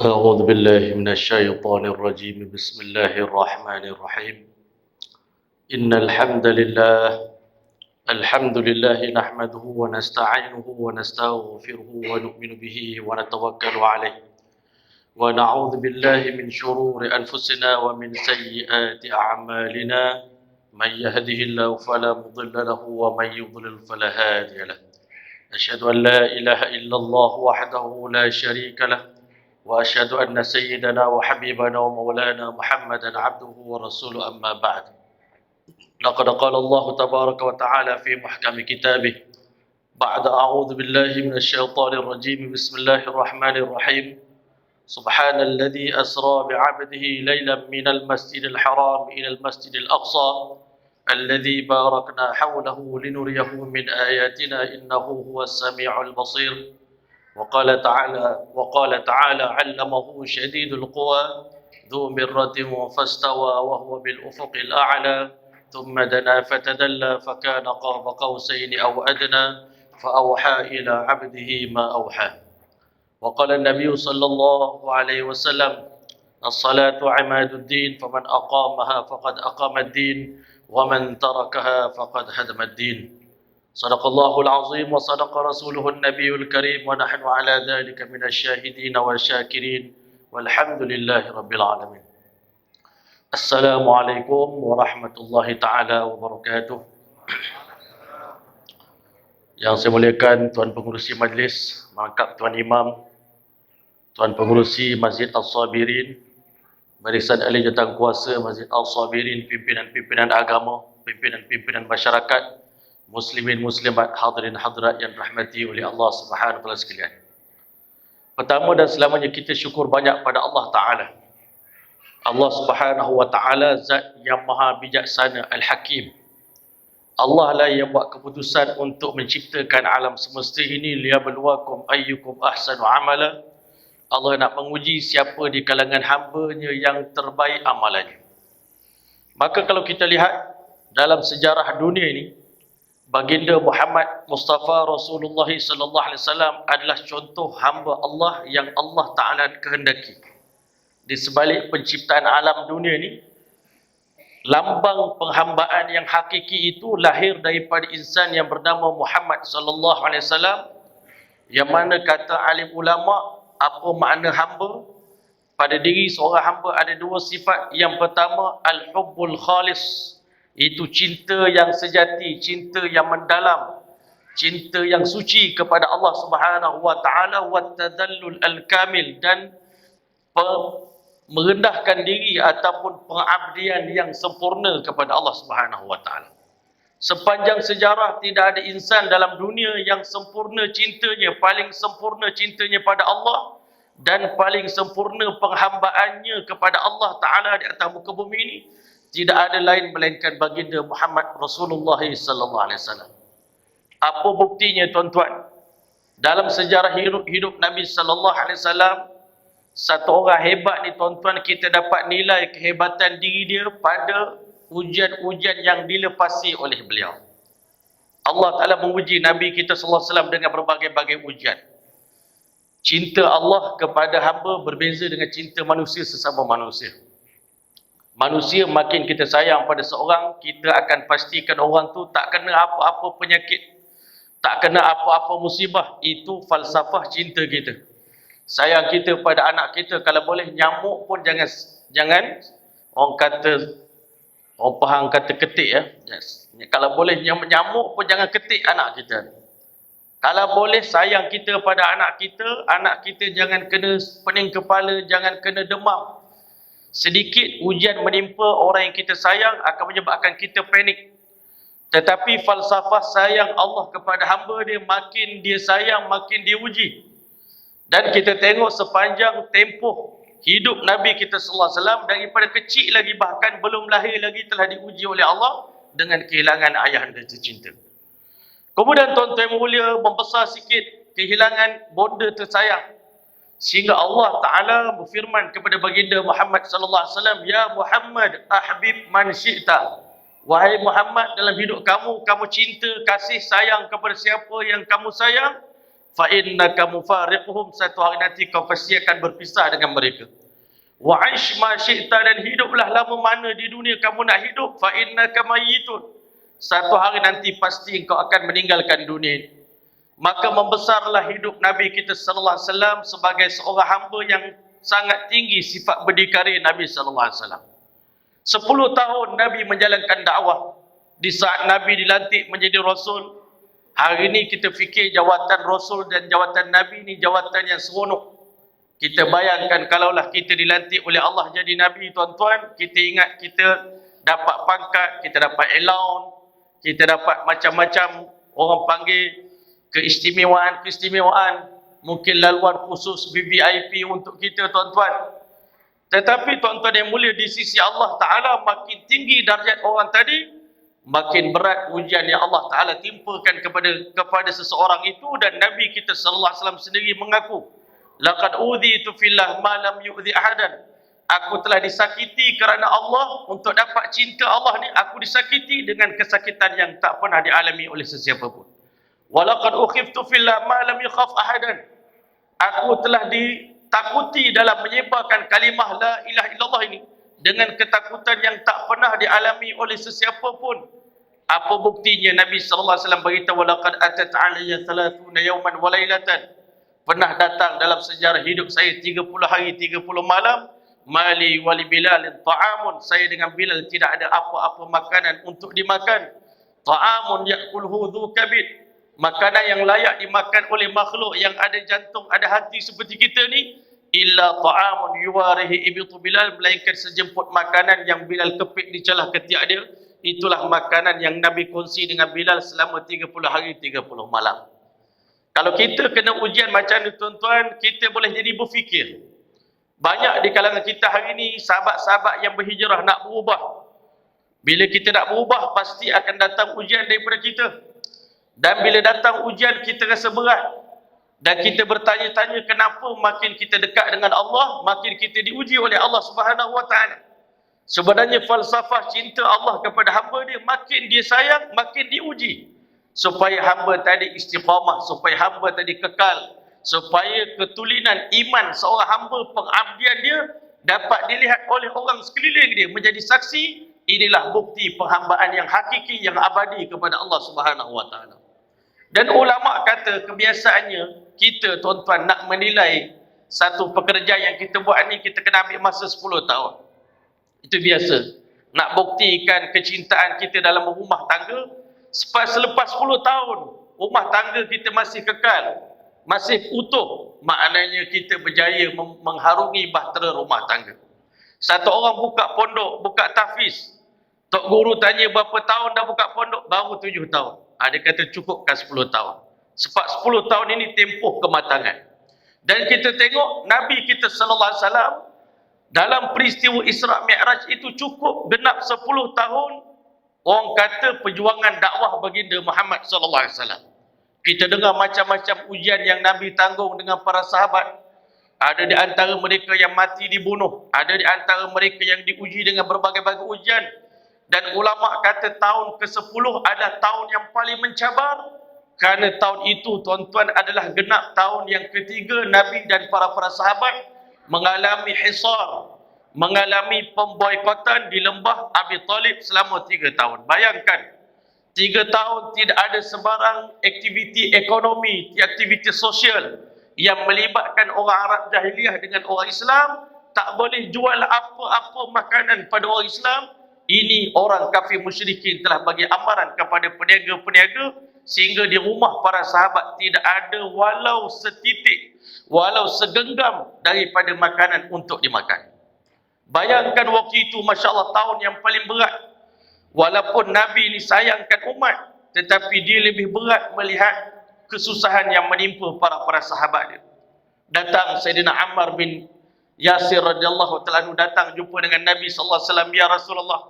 أعوذ بالله من الشيطان الرجيم بسم الله الرحمن الرحيم إن الحمد لله نحمده ونستعينه ونستغفره ونؤمن به ونتوكل عليه ونعوذ بالله من شرور أنفسنا ومن سيئات أعمالنا من يهده الله فلا مضل له ومن يضلل فلا هادي له أشهد أن لا إله إلا الله وحده لا شريك له وأشهد أن سيدنا وحبيبنا ومولانا محمدا عبده ورسوله أما بعد لقد قال الله تبارك وتعالى في محكم كتابه بعد أعوذ بالله من الشيطان الرجيم بسم الله الرحمن الرحيم سبحان الذي أسرى بعبده ليلا من المسجد الحرام إلى المسجد الأقصى الذي باركنا حوله لنريه من آياتنا إنه هو السميع البصير وقال تعالى علمه شديد القوى ذو مرة فاستوى وهو بالأفق الأعلى ثم دنا فتدلى فكان قاب قوسين أو أدنى فأوحى إلى عبده ما أوحى وقال النبي صلى الله عليه وسلم الصلاة عماد الدين فمن أقامها فقد أقام الدين ومن تركها فقد هدم الدين صدق الله العظيم وصدق رسوله النبي الكريم ونحن على ذلك من الشاهدين والشاكرين والحمد لله رب العالمين. Assalamualaikum warahmatullahi taala wabarakatuh. Yang saya muliakan Tuan Pengerusi Majlis, Mangkap Tuan Imam, Tuan Pengerusi Masjid Al-Sabirin, Barisan Ahli Jawatankuasa Masjid Al-Sabirin, pimpinan-pimpinan agama, pimpinan-pimpinan masyarakat, muslimin muslimat, hadirin hadirat yang rahmati oleh Allah Subhanahu wa taala sekalian. Pertama dan selamanya kita syukur banyak pada Allah Taala. Allah Subhanahu wa taala zat yang maha bijaksana Al-Hakim. Allah lah yang buat keputusan untuk menciptakan alam semesta ini liyabluwakum ayyukum ahsanu amala. Allah nak menguji siapa di kalangan hamba-Nya yang terbaik amalannya. Maka kalau kita lihat dalam sejarah dunia ini, Baginda Muhammad Mustafa Rasulullah sallallahu alaihi wasallam adalah contoh hamba Allah yang Allah Taala kehendaki. Di sebalik penciptaan alam dunia ni, lambang penghambaan yang hakiki itu lahir daripada insan yang bernama Muhammad sallallahu alaihi wasallam, yang mana kata alim ulama, apa makna hamba? Pada diri seorang hamba ada dua sifat. Yang pertama, al-hubbul khalis, itu cinta yang sejati, cinta yang mendalam, cinta yang suci kepada Allah Subhanahu wa taala, wa tadallul al-kamil, dan merendahkan diri ataupun pengabdian yang sempurna kepada Allah Subhanahu wa taala. Sepanjang sejarah tidak ada insan dalam dunia yang sempurna cintanya, paling sempurna cintanya pada Allah dan paling sempurna penghambaannya kepada Allah Taala di atas muka bumi ini. Tidak ada lain melainkan baginda Muhammad Rasulullah sallallahu alaihi wasallam. Apa buktinya tuan-tuan? Dalam sejarah hidup Nabi sallallahu alaihi wasallam, satu orang hebat ni tuan-tuan, kita dapat nilai kehebatan diri dia pada ujian-ujian yang dilepasi oleh beliau. Allah Taala menguji Nabi kita sallallahu alaihi wasallam dengan berbagai-bagai ujian. Cinta Allah kepada hamba berbeza dengan cinta manusia sesama manusia. Manusia makin kita sayang pada seorang, kita akan pastikan orang tu tak kena apa-apa penyakit, tak kena apa-apa musibah. Itu falsafah cinta kita. Sayang kita pada anak kita, kalau boleh nyamuk pun jangan orang faham kata ketik ya. Yes. Kalau boleh nyamuk pun jangan ketik anak kita. Kalau boleh sayang kita pada anak kita jangan kena pening kepala, jangan kena demam. Sedikit ujian menimpa orang yang kita sayang akan menyebabkan kita panik. Tetapi falsafah sayang Allah kepada hamba dia, makin dia sayang, makin dia uji. Dan kita tengok sepanjang tempoh hidup Nabi kita sallallahu alaihi wasallam, daripada kecil lagi, bahkan belum lahir lagi, telah diuji oleh Allah dengan kehilangan ayahanda tercinta. Kemudian tuan-tuan mulia, membesar sikit kehilangan bonda tersayang, sehingga Allah Ta'ala berfirman kepada baginda Muhammad sallallahu alaihi wasallam, ya Muhammad ahbib man syi'ta. Wahai Muhammad, dalam hidup kamu cinta, kasih sayang kepada siapa yang kamu sayang, fa innaka mufariquhum, satu hari nanti kau pasti akan berpisah dengan mereka. Wa aish ma syi'ta, dan hiduplah lama mana di dunia kamu nak hidup, fa innaka mayyitun, satu hari nanti pasti engkau akan meninggalkan dunia ini. Maka membesarlah hidup Nabi kita sallallahu alaihi wasallam sebagai seorang hamba yang sangat tinggi sifat berdikari Nabi sallallahu alaihi wasallam. 10 tahun Nabi menjalankan dakwah. Di saat Nabi dilantik menjadi Rasul, hari ini kita fikir jawatan Rasul dan jawatan Nabi ni jawatan yang seronok. Kita bayangkan kalaulah kita dilantik oleh Allah jadi Nabi, tuan-tuan, kita ingat kita dapat pangkat, kita dapat allowance, kita dapat macam-macam orang panggil keistimewaan, mungkin laluan khusus VVIP untuk kita, tuan-tuan. Tetapi tuan-tuan yang mulia, di sisi Allah Ta'ala, makin tinggi darjat orang tadi, makin berat ujian yang Allah Ta'ala timpakan kepada seseorang itu. Dan Nabi kita sallallahu alaihi wasallam sendiri mengaku, laqad udhitu fillah ma lam yu'dhi ahadan, aku telah disakiti kerana Allah. Untuk dapat cinta Allah ni, aku disakiti dengan kesakitan yang tak pernah dialami oleh sesiapa pun. Walaqad ukhiftu fillah ma lam yukhaf ahadan, aku telah ditakuti dalam menyebarkan kalimah la ilaha illallah ini dengan ketakutan yang tak pernah dialami oleh sesiapa pun. Apa buktinya? Nabi sallallahu alaihi wasallam beritahu, walaqad atat alayya 30 yawman wa lailatan, pernah datang dalam sejarah hidup saya 30 hari 30 malam, mali wali Bilal ta'amun, saya dengan Bilal tidak ada apa-apa makanan untuk dimakan. Ta'amun ya'kulhu dhu kabid, makanan yang layak dimakan oleh makhluk yang ada jantung, ada hati seperti kita ni. Illa ta'amun yuwarihi ibitu Bilal, melainkan sejemput makanan yang Bilal kepit di celah ketiak dia. Itulah makanan yang Nabi kongsi dengan Bilal selama 30 hari 30 malam. Kalau kita kena ujian macam ni, tuan-tuan, kita boleh jadi berfikir. Banyak di kalangan kita hari ini, sahabat-sahabat yang berhijrah nak berubah. Bila kita nak berubah, pasti akan datang ujian daripada kita. Dan bila datang ujian, kita rasa berat. Dan kita bertanya-tanya kenapa makin kita dekat dengan Allah, makin kita diuji oleh Allah Subhanahu Wa Taala. Sebenarnya falsafah cinta Allah kepada hamba dia, makin dia sayang, makin diuji. Supaya hamba tadi istiqamah, supaya hamba tadi kekal, supaya ketulinan iman seorang hamba, pengabdian dia dapat dilihat oleh orang sekeliling dia, menjadi saksi. Inilah bukti penghambaan yang hakiki, yang abadi kepada Allah Subhanahu Wa Taala. Dan ulama kata kebiasaannya kita, tuan-tuan, nak menilai satu pekerjaan yang kita buat ni, kita kena ambil masa 10 tahun. Itu biasa. Nak buktikan kecintaan kita dalam rumah tangga, selepas 10 tahun rumah tangga kita masih kekal, masih utuh, maknanya kita berjaya mengharungi bahtera rumah tangga. Satu orang buka pondok, buka tahfiz, tok guru tanya berapa tahun dah buka pondok, baru 7 tahun. Dia kata cukupkan 10 tahun. Sebab 10 tahun ini tempoh kematangan. Dan kita tengok Nabi kita sallallahu alaihi wasallam dalam peristiwa Isra Mi'raj itu cukup genap 10 tahun. Orang kata perjuangan dakwah baginda Muhammad sallallahu alaihi wasallam. Kita dengar macam-macam ujian yang Nabi tanggung dengan para sahabat. Ada di antara mereka yang mati dibunuh, ada di antara mereka yang diuji dengan berbagai-bagai ujian. Dan ulama kata tahun ke-10 adalah tahun yang paling mencabar, kerana tahun itu, tuan-tuan, adalah genap tahun yang ketiga Nabi dan para sahabat mengalami hisar, mengalami pemboikotan di lembah Abi Talib selama 3 tahun. Bayangkan, 3 tahun tidak ada sebarang aktiviti ekonomi, aktiviti sosial yang melibatkan orang Arab jahiliah dengan orang Islam. Tak boleh jual apa-apa makanan pada orang Islam. Ini orang kafir musyrikin telah bagi amaran kepada peniaga-peniaga, sehingga di rumah para sahabat tidak ada walau setitik, walau segenggam daripada makanan untuk dimakan. Bayangkan waktu itu, Masya Allah, tahun yang paling berat. Walaupun Nabi ini sayangkan umat, tetapi dia lebih berat melihat kesusahan yang menimpa para sahabat dia. Datang Sayyidina Ammar bin Yasir radhiyallahu ta'ala datang jumpa dengan Nabi sallallahu alaihi wasallam. Ya Rasulullah,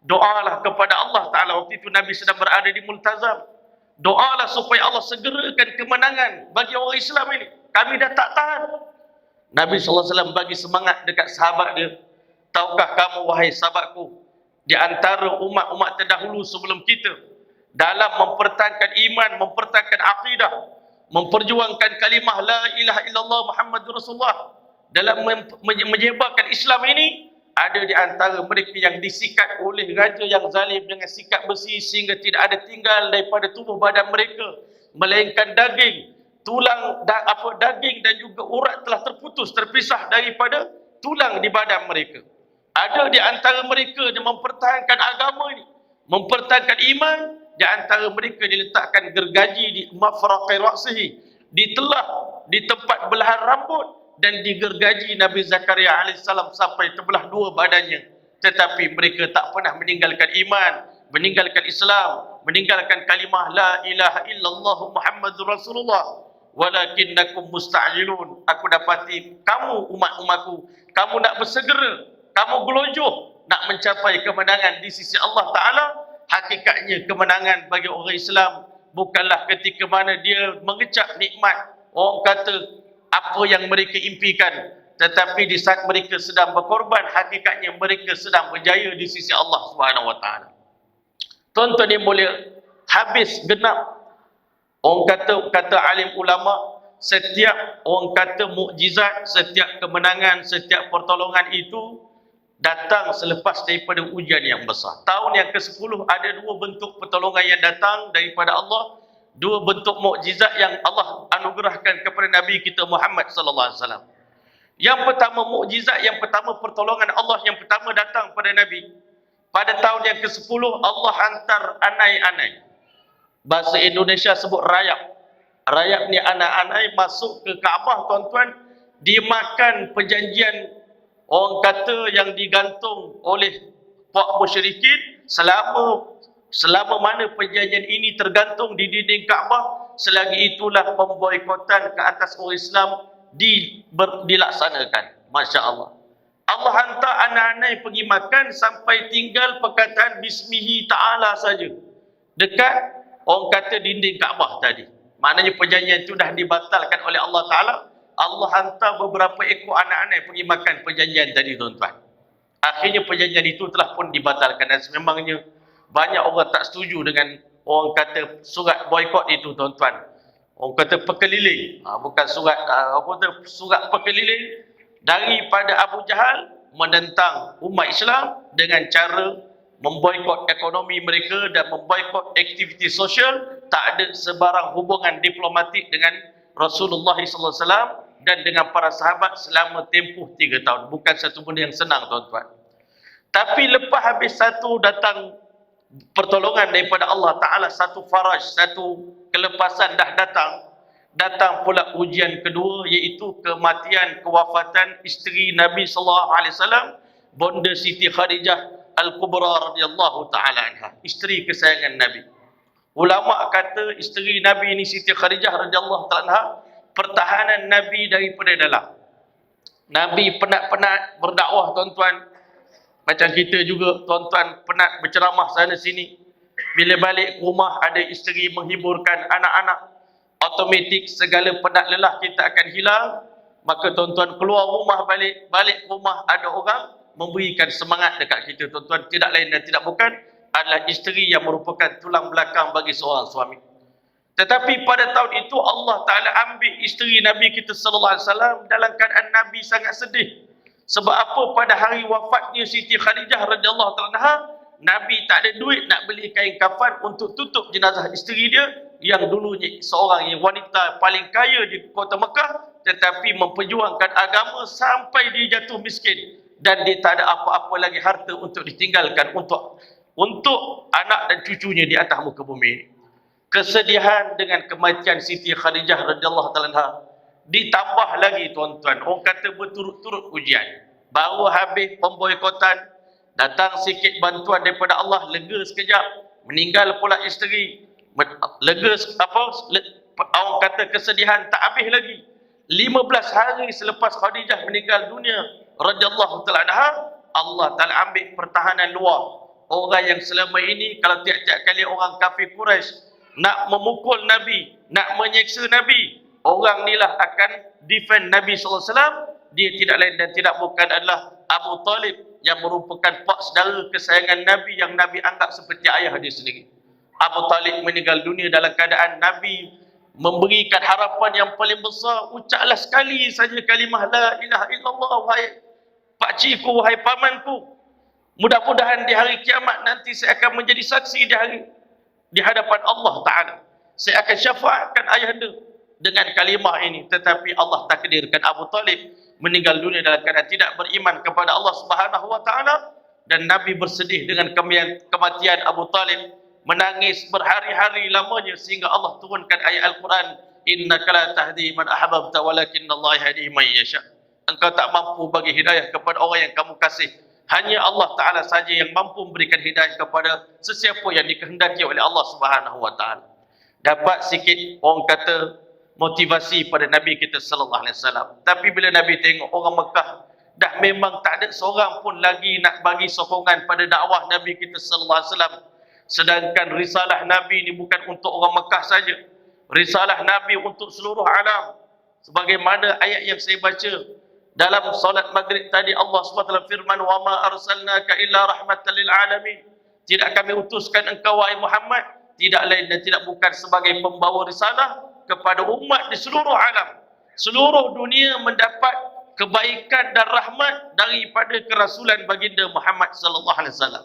doalah kepada Allah Ta'ala. Waktu itu Nabi sedang berada di Multazam. Doalah supaya Allah segerakan kemenangan bagi orang Islam ini. Kami dah tak tahan. Nabi sallallahu alaihi wasallam bagi semangat dekat sahabat dia. Tahukah kamu, wahai sahabatku, di antara umat-umat terdahulu sebelum kita, dalam mempertahankan iman, mempertahankan akidah, memperjuangkan kalimah la ilaha illallah Muhammadur Rasulullah dalam menyebarkan Islam ini, ada di antara mereka yang disikat oleh raja yang zalim dengan sikat besi sehingga tidak ada tinggal daripada tubuh badan mereka melainkan daging, tulang daging dan juga urat telah terputus, terpisah daripada tulang di badan mereka. Ada di antara mereka yang mempertahankan agama ini, mempertahankan iman. Di antara mereka diletakkan gergaji di mafraqi ra'sihi, ditelah di tempat belahan rambut, dan digergaji Nabi Zakaria alaihissalam sampai terbelah dua badannya. Tetapi mereka tak pernah meninggalkan iman, meninggalkan Islam, meninggalkan kalimah la ilaha illallah Muhammadur Rasulullah. Walakinnakum musta'jilun. Aku dapati kamu umat-umatku, kamu nak bersegera, kamu gelojoh nak mencapai kemenangan di sisi Allah Ta'ala. Hakikatnya kemenangan bagi orang Islam bukanlah ketika mana dia mengecap nikmat, orang kata apa yang mereka impikan, tetapi di saat mereka sedang berkorban, hakikatnya mereka sedang berjaya di sisi Allah Subhanahu Wa Taala. Tuan-tuan yang mulia, habis genap, orang kata alim ulama, setiap orang kata mukjizat, setiap kemenangan, setiap pertolongan itu datang selepas daripada ujian yang besar. Tahun yang ke-10 ada dua bentuk pertolongan yang datang daripada Allah, dua bentuk mukjizat yang Allah anugerahkan kepada Nabi kita Muhammad sallallahu alaihi wasallam. Yang pertama mukjizat, yang pertama pertolongan Allah yang pertama datang pada Nabi. Pada tahun yang ke-10 Allah hantar anai-anai. Bahasa Indonesia sebut rayap. Rayap ni anak-anak masuk ke Kaabah, tuan-tuan, dimakan perjanjian orang kata yang digantung oleh puak musyrikin. Selama mana perjanjian ini tergantung di dinding Kaabah, selagi itulah pemboikotan ke atas orang Islam dilaksanakan. Masya Allah. Allah hantar anak-anak pergi makan sampai tinggal perkataan Bismihi Ta'ala saja dekat orang kata dinding Kaabah tadi. Maknanya perjanjian itu dah dibatalkan oleh Allah Ta'ala. Allah hantar beberapa ekor anak-anak pergi makan perjanjian tadi, tuan-tuan. Akhirnya perjanjian itu telah pun dibatalkan, dan sememangnya banyak orang tak setuju dengan orang kata surat boikot itu, tuan-tuan. Orang kata perkeliling, bukan surat surat perkeliling daripada Abu Jahal menentang umat Islam dengan cara memboikot ekonomi mereka dan memboikot aktiviti sosial. Tak ada sebarang hubungan diplomatik dengan Rasulullah SAW dan dengan para sahabat selama tempoh 3 tahun. Bukan satu benda yang senang, tuan-tuan. Tapi lepas habis satu datang pertolongan daripada Allah Ta'ala, satu faraj, satu kelepasan dah datang. Datang pula ujian kedua, iaitu kematian, kewafatan isteri Nabi SAW, Bonda Siti Khadijah Al-Kubra radhiyallahu ta'ala anha, isteri kesayangan Nabi. Ulama kata isteri Nabi ini Siti Khadijah radhiyallahu ta'ala anha, pertahanan Nabi daripada dalam. Nabi penat-penat berdakwah, tuan-tuan. Macam kita juga, tuan-tuan, penat berceramah sana sini. Bila balik ke rumah ada isteri menghiburkan anak-anak, automatik segala penat lelah kita akan hilang. Maka tuan-tuan keluar rumah, balik rumah ada orang memberikan semangat dekat kita, tuan-tuan. Tidak lain dan tidak bukan adalah isteri yang merupakan tulang belakang bagi seorang suami. Tetapi pada tahun itu Allah Ta'ala ambil isteri Nabi kita sallallahu alaihi wasallam dalam keadaan Nabi sangat sedih. Sebab apa? Pada hari wafatnya Siti Khadijah radhiyallahu ta'ala anha, Nabi tak ada duit nak beli kain kafan untuk tutup jenazah isteri dia yang dulunya seorang yang wanita paling kaya di kota Mekah, tetapi memperjuangkan agama sampai dia jatuh miskin dan dia tak ada apa-apa lagi harta untuk ditinggalkan untuk anak dan cucunya di atas muka bumi. Kesedihan dengan kematian Siti Khadijah radhiyallahu ta'ala anha ditambah lagi, tuan-tuan, orang kata berturut-turut ujian. Baru habis pemboikotan, datang sikit bantuan daripada Allah, lega sekejap, meninggal pula isteri, lega orang kata kesedihan tak habis lagi. 15 hari selepas Khadijah meninggal dunia radhiyallahu ta'ala anha, Allah Ta'ala ambil pertahanan luar. Orang yang selama ini kalau tiap-tiap kali orang kafir Quraisy nak memukul Nabi, nak menyeksa Nabi, orang inilah akan defend Nabi SAW. Dia tidak lain dan tidak bukan adalah Abu Talib, yang merupakan pak saudara kesayangan Nabi yang Nabi anggap seperti ayah dia sendiri. Abu Talib meninggal dunia dalam keadaan Nabi memberikan harapan yang paling besar, ucaplah sekali saja kalimah la ilaha illallah, wahai pakcikku, wahai pamanku. Mudah-mudahan di hari kiamat nanti saya akan menjadi saksi di hadapan Allah Ta'ala. Saya akan syafaatkan ayahanda dengan kalimah ini. Tetapi Allah takdirkan Abu Talib meninggal dunia dalam keadaan tidak beriman kepada Allah Subhanahu Wa Ta'ala. Dan Nabi bersedih dengan kematian Abu Talib, menangis berhari-hari lamanya sehingga Allah turunkan ayat Al-Quran, innaka la tahdi man ahbabta walakinnallaha yahdi man yasha. Engkau tak mampu bagi hidayah kepada orang yang kamu kasih, hanya Allah Ta'ala saja yang mampu memberikan hidayah kepada sesiapa yang dikehendaki oleh Allah Subhanahu Wa Ta'ala. Dapat sikit orang kata motivasi pada Nabi kita sallallahu alaihi wasallam. Tapi bila Nabi tengok orang Mekah dah memang tak ada seorang pun lagi nak bagi sokongan pada dakwah Nabi kita sallallahu alaihi wasallam, sedangkan risalah Nabi ini bukan untuk orang Mekah saja, risalah Nabi untuk seluruh alam. Sebagaimana ayat yang saya baca dalam solat maghrib tadi, Allah SWT firman, wa ma arsalnaka illa rahmatan lil alamin. Tidak kami utuskan engkau wahai Muhammad tidak lain dan tidak bukan sebagai pembawa risalah kepada umat di seluruh alam. Seluruh dunia mendapat kebaikan dan rahmat daripada kerasulan baginda Muhammad sallallahu alaihi wasallam.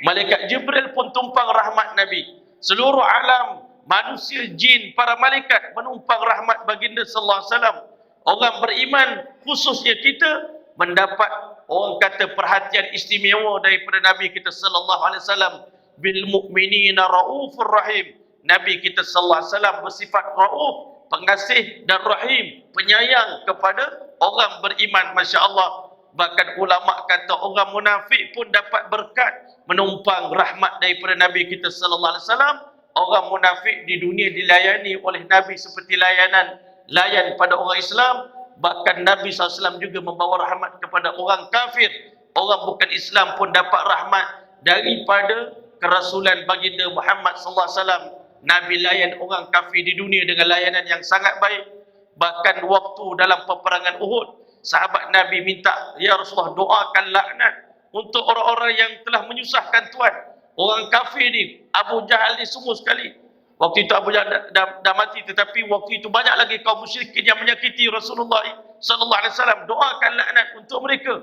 Malaikat Jibril pun tumpang rahmat Nabi. Seluruh alam, manusia, jin, para malaikat menumpang rahmat baginda sallallahu alaihi wasallam. Orang beriman, khususnya kita, mendapat orang kata perhatian istimewa daripada Nabi kita sallallahu alaihi wasallam. Bil mu'minina raufur rahim. Nabi kita sallallahu alaihi wasallam bersifat rauf, pengasih dan rahim, penyayang kepada orang beriman. Masya-Allah. Bahkan ulama kata orang munafik pun dapat berkat menumpang rahmat daripada Nabi kita sallallahu alaihi wasallam. Orang munafik di dunia dilayani oleh Nabi seperti layan pada orang Islam. Bahkan Nabi SAW juga membawa rahmat kepada orang kafir. Orang bukan Islam pun dapat rahmat daripada kerasulan baginda Muhammad SAW. Nabi layan orang kafir di dunia dengan layanan yang sangat baik. Bahkan waktu dalam peperangan Uhud, sahabat Nabi minta, ya Rasulullah, doakan laknat untuk orang-orang yang telah menyusahkan Tuhan. Orang kafir ni, Abu Jahal ni semua sekali. Waktu itu Abu Jahal dah mati, tetapi waktu itu banyak lagi kaum musyrikin yang menyakiti Rasulullah sallallahu alaihi wasallam. Doakan laknat untuk mereka.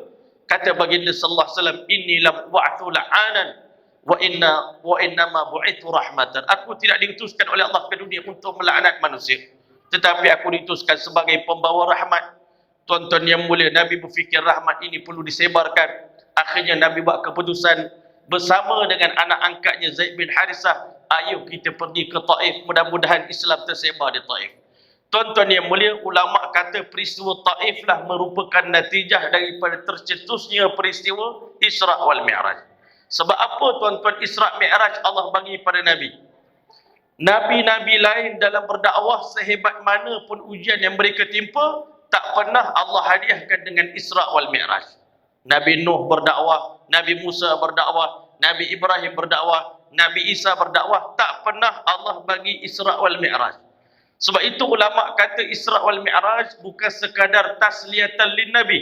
Kata baginda sallallahu alaihi wasallam, inni lam ba'athu la'anan wa inna ma bu'ithu rahmatan. Aku tidak diutuskan oleh Allah ke dunia untuk melaknat manusia, tetapi aku diutuskan sebagai pembawa rahmat. Tuan-tuan yang mulia, Nabi berfikir rahmat ini perlu disebarkan. Akhirnya Nabi buat keputusan bersama dengan anak angkatnya Zaid bin Harithah, ayo kita pergi ke Taif, mudah-mudahan Islam tersebar di Taif. Tuan-tuan yang mulia, ulama kata peristiwa Taif lah merupakan natijah daripada tercetusnya peristiwa Isra wal Mi'raj. Sebab apa tuan-tuan Isra Mi'raj Allah bagi pada Nabi? Nabi-nabi lain dalam berdakwah, sehebat mana pun ujian yang mereka timpa, tak pernah Allah hadiahkan dengan Isra wal Mi'raj. Nabi Nuh berdakwah, Nabi Musa berdakwah, Nabi Ibrahim berdakwah, Nabi Isa berdakwah, tak pernah Allah bagi Isra wal Mi'raj. Sebab itu ulama kata Isra wal Mi'raj bukan sekadar tasliyatan lin Nabi,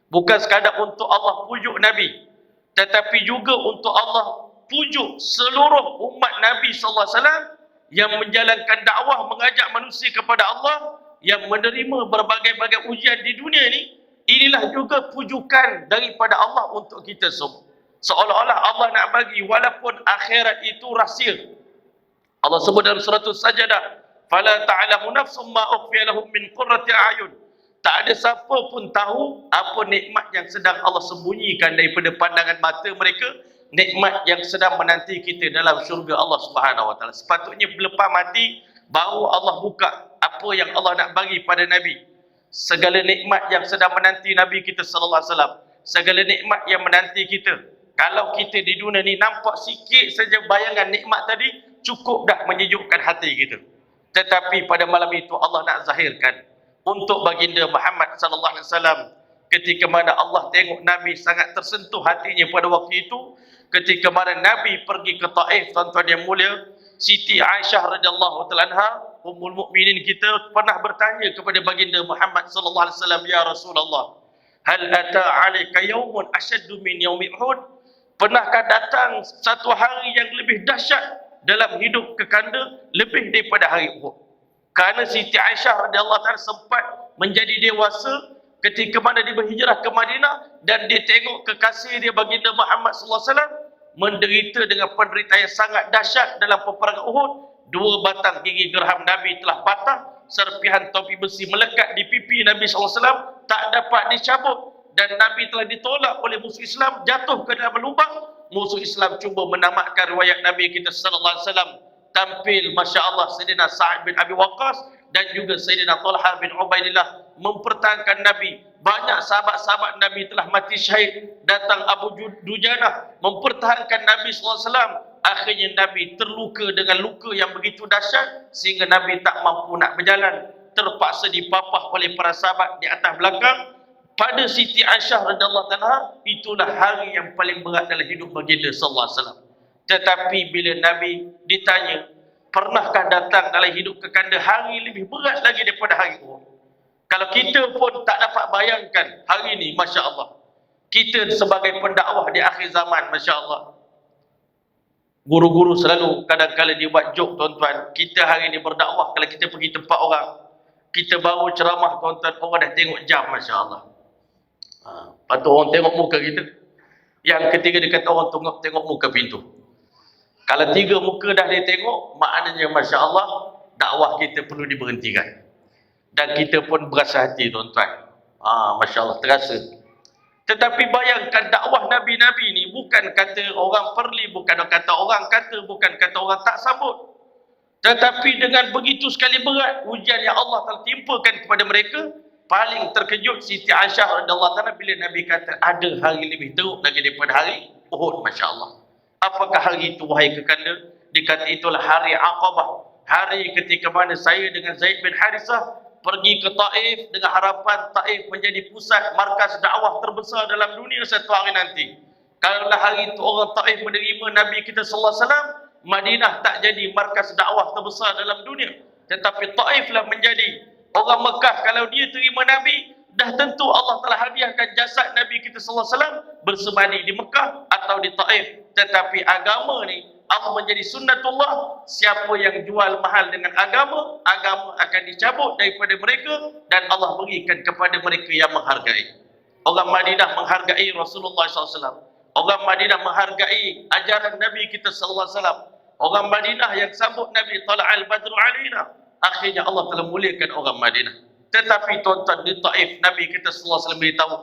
bukan sekadar untuk Allah pujuk Nabi, tetapi juga untuk Allah pujuk seluruh umat Nabi sallallahu alaihi wasallam yang menjalankan dakwah, mengajak manusia kepada Allah, yang menerima berbagai-bagai ujian di dunia ini. Inilah juga pujukan daripada Allah untuk kita semua. Seolah-olah Allah nak bagi, walaupun akhirat itu rahsia. Allah sebut dalam surah As-Sajdah, fala ta'lamu nafsum ma ukhfiya lahum min qurrati a'yun. Tak ada siapa pun tahu apa nikmat yang sedang Allah sembunyikan daripada pandangan mata mereka, nikmat yang sedang menanti kita dalam syurga Allah Subhanahu Wa Taala. Sepatutnya lepas mati baru Allah buka apa yang Allah nak bagi pada Nabi. Segala nikmat yang sedang menanti Nabi kita sallallahu alaihi wasallam, segala nikmat yang menanti kita. Kalau kita di dunia ni nampak sikit saja bayangan nikmat tadi, cukup dah menyejukkan hati kita. Tetapi pada malam itu Allah nak zahirkan untuk baginda Muhammad sallallahu alaihi wasallam. Ketika mana Allah tengok Nabi sangat tersentuh hatinya pada waktu itu, ketika mana Nabi pergi ke Taif, tuan-tuan yang mulia, Siti Aisyah radhiyallahu taala anha, Ummul Mukminin kita, pernah bertanya kepada baginda Muhammad sallallahu alaihi wasallam, ya Rasulullah, hal ata 'alaika yaumun ashaddu min yaumi Uhud? Pernahkah datang satu hari yang lebih dahsyat dalam hidup kekanda lebih daripada hari Uhud? Kerana Siti Aisyah radhiyallahu taala sempat menjadi dewasa ketika mana dia berhijrah ke Madinah dan dia tengok kekasih dia baginda Muhammad sallallahu alaihi wasallam menderita dengan penderitaan yang sangat dahsyat dalam peperangan Uhud. 2 batang gigi gerham Nabi telah patah, serpihan topi besi melekat di pipi Nabi sallallahu alaihi wasallam tak dapat dicabut, dan Nabi telah ditolak oleh musuh Islam, jatuh ke dalam lubang. Musuh Islam cuba menamatkan riwayat Nabi kita sallallahu alaihi wasallam. Tampil masya-Allah Sayyidina Sa'ad bin Abi Waqqas dan juga Sayyidina Talha bin Ubaidillah mempertahankan Nabi. Banyak sahabat-sahabat Nabi telah mati syahid. Datang Abu Dujanah mempertahankan Nabi sallallahu alaihi wasallam. Akhirnya Nabi terluka dengan luka yang begitu dahsyat sehingga Nabi tak mampu nak berjalan, terpaksa dipapah oleh para sahabat di atas belakang. Pada Siti Aisyah radhiyallahu anha, itulah hari yang paling berat dalam hidup baginda sallallahu alaihi wasallam. Tetapi bila Nabi ditanya, pernahkah datang dalam hidup kekanda hari lebih berat lagi daripada hari Uhud? Kalau kita pun tak dapat bayangkan hari ini, Masya Allah. Kita sebagai pendakwah di akhir zaman, Masya Allah. Guru-guru selalu kadang-kadang dia buat joke, tuan-tuan. Kita hari ini berdakwah, kalau kita pergi tempat orang, kita baru ceramah, tuan-tuan, orang dah tengok jam, Masya Allah. Patut orang tengok muka kita. Yang ketiga dia kata orang tengok muka pintu. Kalau 3 muka dah dia tengok, maknanya Masya Allah, dakwah kita perlu diberhentikan. Dan kita pun berasa hati, tuan-tuan. Masya Allah, terasa. Tetapi bayangkan dakwah Nabi-Nabi ni bukan kata orang perli, bukan kata orang kata, bukan kata orang tak sambut. Tetapi dengan begitu sekali berat ujian yang Allah telah timpakan kepada mereka, paling terkejut Siti Aisyah radhiyallahu anha bila Nabi kata ada hari lebih teruk lagi daripada hari Uhud, Masya Allah. Apakah hari itu, wahai kekanda? Dikata itulah hari Aqabah. Hari ketika mana saya dengan Zaid bin Harithah pergi ke Taif dengan harapan Taif menjadi pusat markas dakwah terbesar dalam dunia satu hari nanti. Kalau hari itu orang Taif menerima Nabi kita sallallahu alaihi wasallam, Madinah tak jadi markas dakwah terbesar dalam dunia. Tetapi Taiflah menjadi. Orang Mekah kalau dia terima Nabi, dah tentu Allah telah hadiahkan jasad Nabi kita sallallahu alaihi wasallam bersemadi di Mekah atau di Taif. Tetapi agama ni Allah menjadi sunnatullah. Siapa yang jual mahal dengan agama, agama akan dicabut daripada mereka dan Allah berikan kepada mereka yang menghargai. Orang Madinah menghargai Rasulullah SAW. Orang Madinah menghargai ajaran Nabi kita sallallahu alaihi wasallam. Orang Madinah yang sambut Nabi tala'al badru alaina. Akhirnya Allah telah muliakan orang Madinah. Tetapi tuan-tuan, di Taif Nabi kita sallallahu alaihi wasallam beritahu,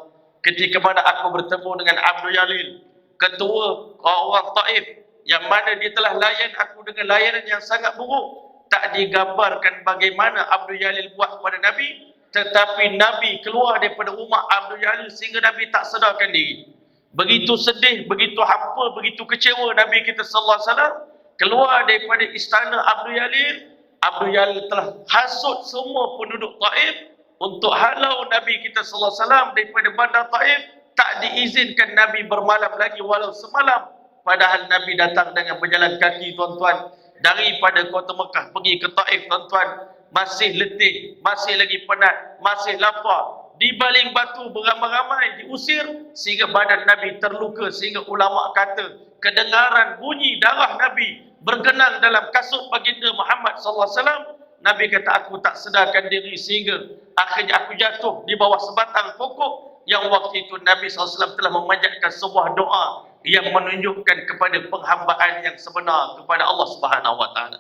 ketika mana aku bertemu dengan Abdul Jalil, ketua orang Taif, yang mana dia telah layan aku dengan layanan yang sangat buruk. Tak digambarkan bagaimana Abdul Jalil buat kepada Nabi, tetapi Nabi keluar daripada rumah Abdul Jalil sehingga Nabi tak sedarkan diri. Begitu sedih, begitu hampa, begitu kecewa Nabi kita sallallahu alaihi wasallam keluar daripada istana Abdul Jalil. Abdul Jalil telah hasut semua penduduk Taif untuk halau Nabi kita sallallahu alaihi wasallam daripada bandar Taif. Tak diizinkan Nabi bermalam lagi walau semalam. Padahal Nabi datang dengan berjalan kaki, tuan-tuan, daripada kota Mekah pergi ke Taif, tuan-tuan, masih letih, masih lagi penat, masih lapar, dibaling batu beramai-ramai, diusir sehingga badan Nabi terluka, sehingga ulama kata kedengaran bunyi darah Nabi bergenang dalam kasut baginda Muhammad sallallahu alaihi wasallam. Nabi kata aku tak sedarkan diri sehingga akhirnya aku jatuh di bawah sebatang pokok yang waktu itu Nabi sallallahu alaihi wasallam telah memanjatkan sebuah doa yang menunjukkan kepada penghambaan yang sebenar kepada Allah Subhanahu wa taala.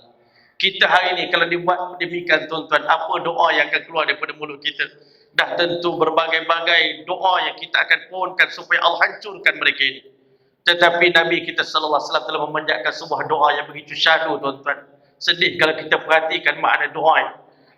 Kita hari ini kalau dibuat demikian, tuan-tuan, apa doa yang akan keluar daripada mulut kita? Dah tentu berbagai-bagai doa yang kita akan pohonkan supaya Allah hancurkan mereka ini. Tetapi Nabi kita sallallahu alaihi wasallam telah memanjatkan sebuah doa yang begitu syahdu, tuan-tuan. Sedih kalau kita perhatikan makna doa ini.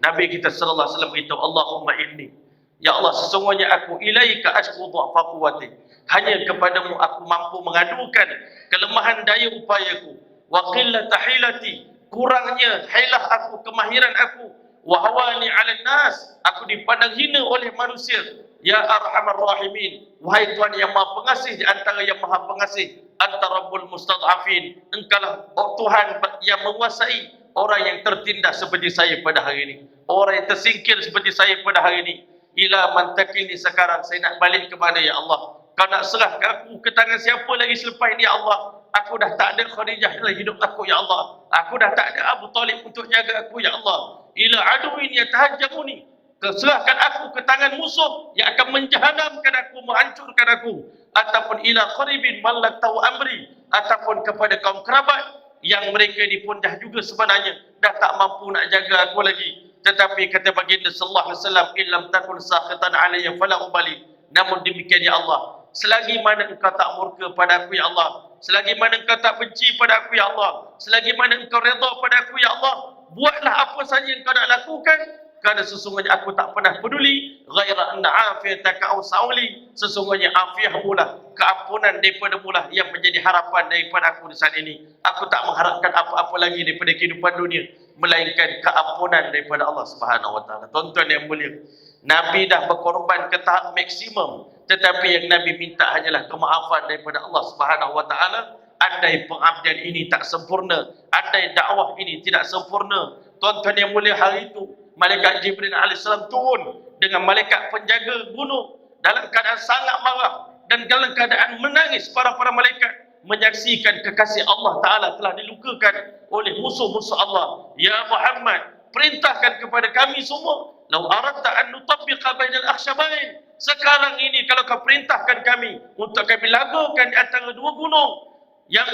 Nabi kita sallallahu alaihi wasallam beritahu, Allahumma inni, ya Allah, sesungguhnya aku ilaika ashku dha'fa quwwati, hanya kepadamu aku mampu mengadukan kelemahan daya upayaku, wa qillata hilati, kurangnya hilah aku, kemahiran aku, wa hawani 'alan nas, aku dipandang hina oleh manusia. Ya arhamar rahimin, wahai Tuhan yang Maha Pengasih di antara yang Maha Pengasih, anta rabbul mustad'afin, engkaulah Tuhan yang menguasai orang yang tertindas seperti saya pada hari ini, orang yang tersingkir seperti saya pada hari ini. Ila man takilni, sekarang saya nak balik ke mana ya Allah? Kau nak serah ke aku ke tangan siapa lagi selepas ini ya Allah? Aku dah tak ada Khadijah dalam hidup aku ya Allah. Aku dah tak ada Abu Talib untuk jaga aku ya Allah. ila aduin yatahajjamuni, serahkan aku ke tangan musuh yang akan menjahanamkan aku, menghancurkan aku, ataupun ila qaribin mallak tahu amri, ataupun kepada kaum kerabat yang mereka ni pun dah juga sebenarnya dah tak mampu nak jaga aku lagi. Tetapi kata baginda sallallahu alaihi wasallam, illam takun sakhitan alayya fala ubali, namun demikian ya Allah, selagi mana engkau tak murka pada aku ya Allah, selagi mana engkau tak benci pada aku ya Allah, selagi mana engkau redha pada aku ya Allah, buatlah apa saja yang kau nak lakukan, kerana sesungguhnya aku tak pernah peduli. Ghaira anna afiyataka awsa'uli, sesungguhnya afiahmu lah, keampunan daripada mulah yang menjadi harapan daripada aku di saat ini. Aku tak mengharapkan apa-apa lagi daripada kehidupan dunia melainkan keampunan daripada Allah Subhanahu wa taala. Tuan-tuan yang mulia, Nabi dah berkorban ke tahap maksimum, tetapi yang Nabi minta hanyalah kemaafan daripada Allah Subhanahu wa taala. Andai pengabdian ini tak sempurna, andai dakwah ini tidak sempurna, tuan-tuan yang mulia, hari itu malaikat Jibril alaihissalam turun dengan malaikat penjaga gunung dalam keadaan sangat marah dan dalam keadaan menangis. Para malaikat menyaksikan kekasih Allah Ta'ala telah dilukakan oleh musuh-musuh Allah. Ya Muhammad, perintahkan kepada kami semua, lau aradta an nutabbiqa bainal akhshabain, sekarang ini kalau kau perintahkan kami untuk kami lagukan di antara dua gunung, yang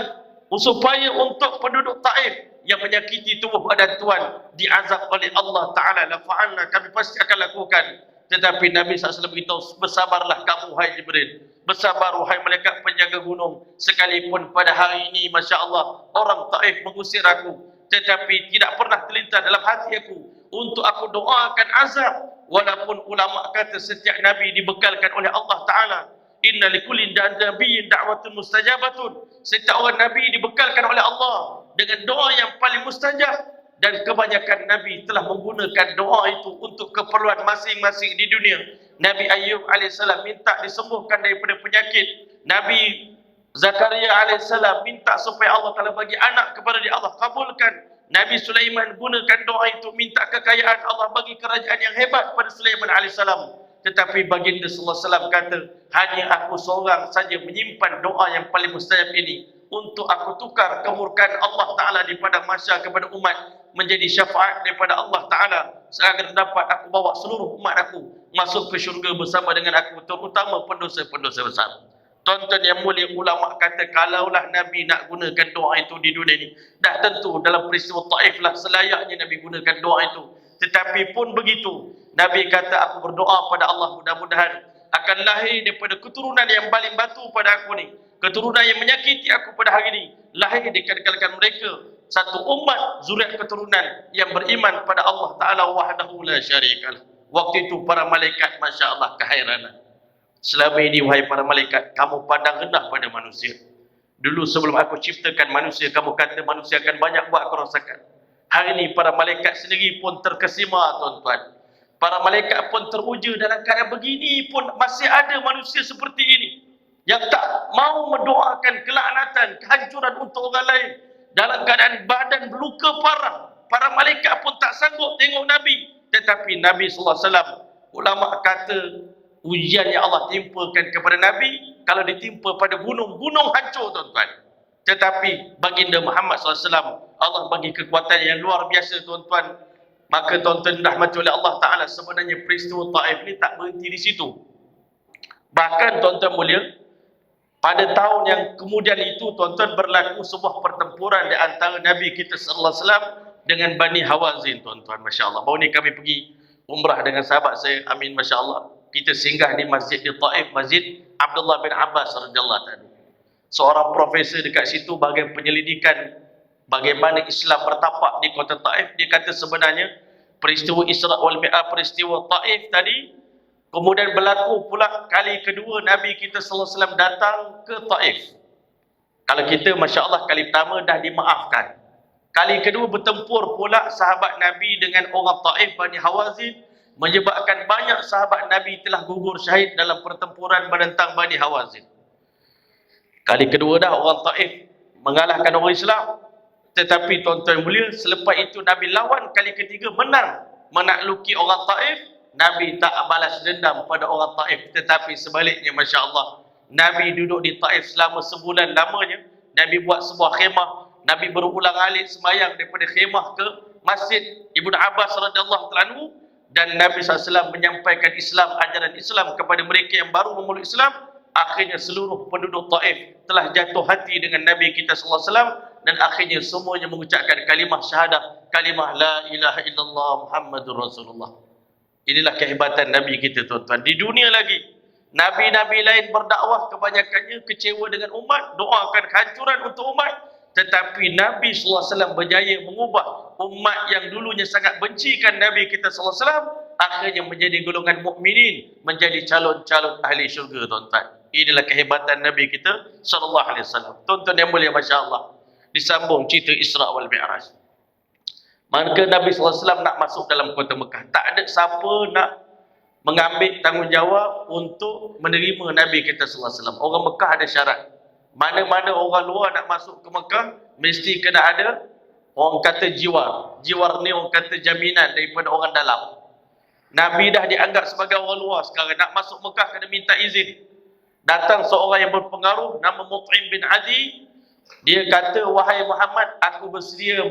supaya untuk penduduk Taif yang menyakiti tubuh badan tuan diazab oleh Allah Ta'ala, la fa'alna, kami pasti akan lakukan. Tetapi Nabi SAW beritahu, bersabarlah kamu wahai Jibril, bersabar wahai malaikat penjaga gunung, sekalipun pada hari ini Masya Allah orang Taif mengusir aku, tetapi tidak pernah terlintas dalam hati aku untuk aku doakan azab. Walaupun ulama kata setiap Nabi dibekalkan oleh Allah Ta'ala, inna likulli nabiyyin da'watun mustajabatun, setiap orang Nabi dibekalkan oleh Allah dengan doa yang paling mustajab, dan kebanyakan Nabi telah menggunakan doa itu untuk keperluan masing-masing di dunia. Nabi Ayub alaihissalam minta disembuhkan daripada penyakit, Nabi Zakaria alaihissalam minta supaya Allah Ta'ala bagi anak kepada dia, Allah kabulkan. Nabi Sulaiman gunakan doa itu minta kekayaan, Allah bagi kerajaan yang hebat pada Sulaiman alaihissalam. Tetapi baginda sallallahu alaihi wasallam kata, hanya aku seorang saja menyimpan doa yang paling mustajab ini untuk aku tukar kemurkaan Allah Ta'ala di padang mahsyar kepada umat menjadi syafaat daripada Allah Ta'ala, agar dapat aku bawa seluruh umat aku masuk ke syurga bersama dengan aku, terutama pendosa-pendosa besar. Tuan-tuan yang mulia, ulama kata kalaulah Nabi nak gunakan doa itu di dunia ini, dah tentu dalam peristiwa Taif lah selayaknya Nabi gunakan doa itu. Tetapi pun begitu, Nabi kata, aku berdoa pada Allah mudah-mudahan akan lahir daripada keturunan yang baling batu pada aku ni, keturunan yang menyakiti aku pada hari ini, lahir di kalangan mereka satu umat zuriat keturunan yang beriman pada Allah Ta'ala wahdahu la syarikalah. Waktu itu para malaikat Masya Allah kehairanan. Selama ini wahai para malaikat, kamu pandang rendah pada manusia. Dulu sebelum aku ciptakan manusia, kamu kata manusia akan banyak buat kerosakan. Hari ini para malaikat sendiri pun terkesima tuan-tuan. Para malaikat pun teruja dalam keadaan begini pun masih ada manusia seperti ini yang tak mau mendoakan kelaknatan, kehancuran untuk orang lain. Dalam keadaan badan berluka parah, para malaikat pun tak sanggup tengok Nabi. Tetapi Nabi SAW, ulama kata ujian yang Allah timpakan kepada Nabi, kalau ditimpa pada gunung, gunung hancur tuan-tuan. Tetapi baginda Muhammad SAW, Allah bagi kekuatan yang luar biasa tuan-tuan. Maka tuan-tuan rahmati oleh Allah Ta'ala, sebenarnya peristiwa Taif ni tak berhenti di situ. Bahkan tuan-tuan mulia, pada tahun yang kemudian itu tuan-tuan berlaku sebuah pertempuran di antara Nabi kita sallallahu alaihi wasallam dengan Bani Hawazin tuan-tuan. Masya Allah, baru ni kami pergi umrah dengan sahabat saya, Amin, Masya Allah. Kita singgah di masjid di Taif, Masjid Abdullah bin Abbas radhiyallahu anhu. Seorang profesor dekat situ bahagian penyelidikan bagaimana Islam bertapak di kota Taif. Dia kata sebenarnya peristiwa Isra wal Mi'raj, peristiwa Taif tadi, kemudian berlaku pula kali kedua Nabi kita sallallahu alaihi wasallam datang ke Taif. Kalau kita Masya Allah kali pertama dah dimaafkan, kali kedua bertempur pula sahabat Nabi dengan orang Taif, Bani Hawazin, menyebabkan banyak sahabat Nabi telah gugur syahid dalam pertempuran menentang Bani Hawazin. Kali kedua dah orang Taif mengalahkan orang Islam. Tetapi tuan-tuan mulia, selepas itu Nabi lawan kali ketiga, menang, menakluki orang Taif. Nabi tak balas dendam pada orang Taif, tetapi sebaliknya Masya Allah, Nabi duduk di Taif selama sebulan lamanya. Nabi buat sebuah khemah Nabi berulang alik sembahyang daripada khemah ke Masjid Ibnu Abbas radhiyallahu ta'ala anhu, dan Nabi SAW menyampaikan Islam, ajaran Islam kepada mereka yang baru memeluk Islam. Akhirnya seluruh penduduk Taif telah jatuh hati dengan Nabi kita SAW, dan akhirnya semuanya mengucapkan kalimah syahadah, kalimah la ilaha illallah Muhammadur Rasulullah. Inilah kehebatan Nabi kita, tuan-tuan. Di dunia lagi, Nabi-Nabi lain berdakwah kebanyakannya kecewa dengan umat, doakan kehancuran untuk umat. Tetapi Nabi SAW berjaya mengubah umat yang dulunya sangat bencikan Nabi kita SAW, akhirnya menjadi golongan mukminin, menjadi calon-calon ahli syurga, tuan-tuan. Inilah kehebatan Nabi kita SAW. Tuan-tuan yang mulia, Masya Allah. Disambung cerita Isra wal Mi'raj. Maka Nabi SAW nak masuk dalam kota Mekah. Tak ada siapa nak mengambil tanggungjawab untuk menerima Nabi kita SAW. Orang Mekah ada syarat. Mana-mana orang luar nak masuk ke Mekah, mesti kena ada orang kata jiwar. Jiwar ni orang kata jaminan daripada orang dalam. Nabi dah dianggap sebagai orang luar sekarang. Nak masuk Mekah kena minta izin. Datang seorang yang berpengaruh, nama Mut'im bin Adi. Dia kata, wahai Muhammad, aku bersedia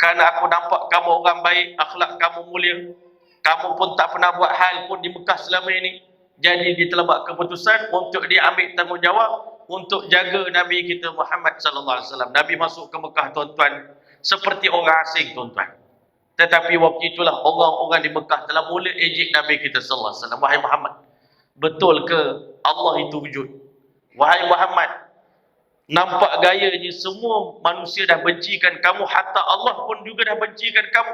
kerana aku nampak kamu orang baik, akhlak kamu mulia. Kamu pun tak pernah buat hal pun di Mekah selama ini. Jadi dia telah buat keputusan untuk dia ambil tanggungjawab untuk jaga Nabi kita Muhammad sallallahu alaihi wasallam. Nabi masuk ke Mekah, tuan-tuan, seperti orang asing, tuan-tuan. Tetapi waktu itulah orang-orang di Mekah telah mula ejek Nabi kita sallallahu alaihi wasallam. Wahai Muhammad, betul ke Allah itu wujud? Wahai Muhammad, nampak gayanya semua manusia dah bencikan kamu, hatta Allah pun juga dah bencikan kamu.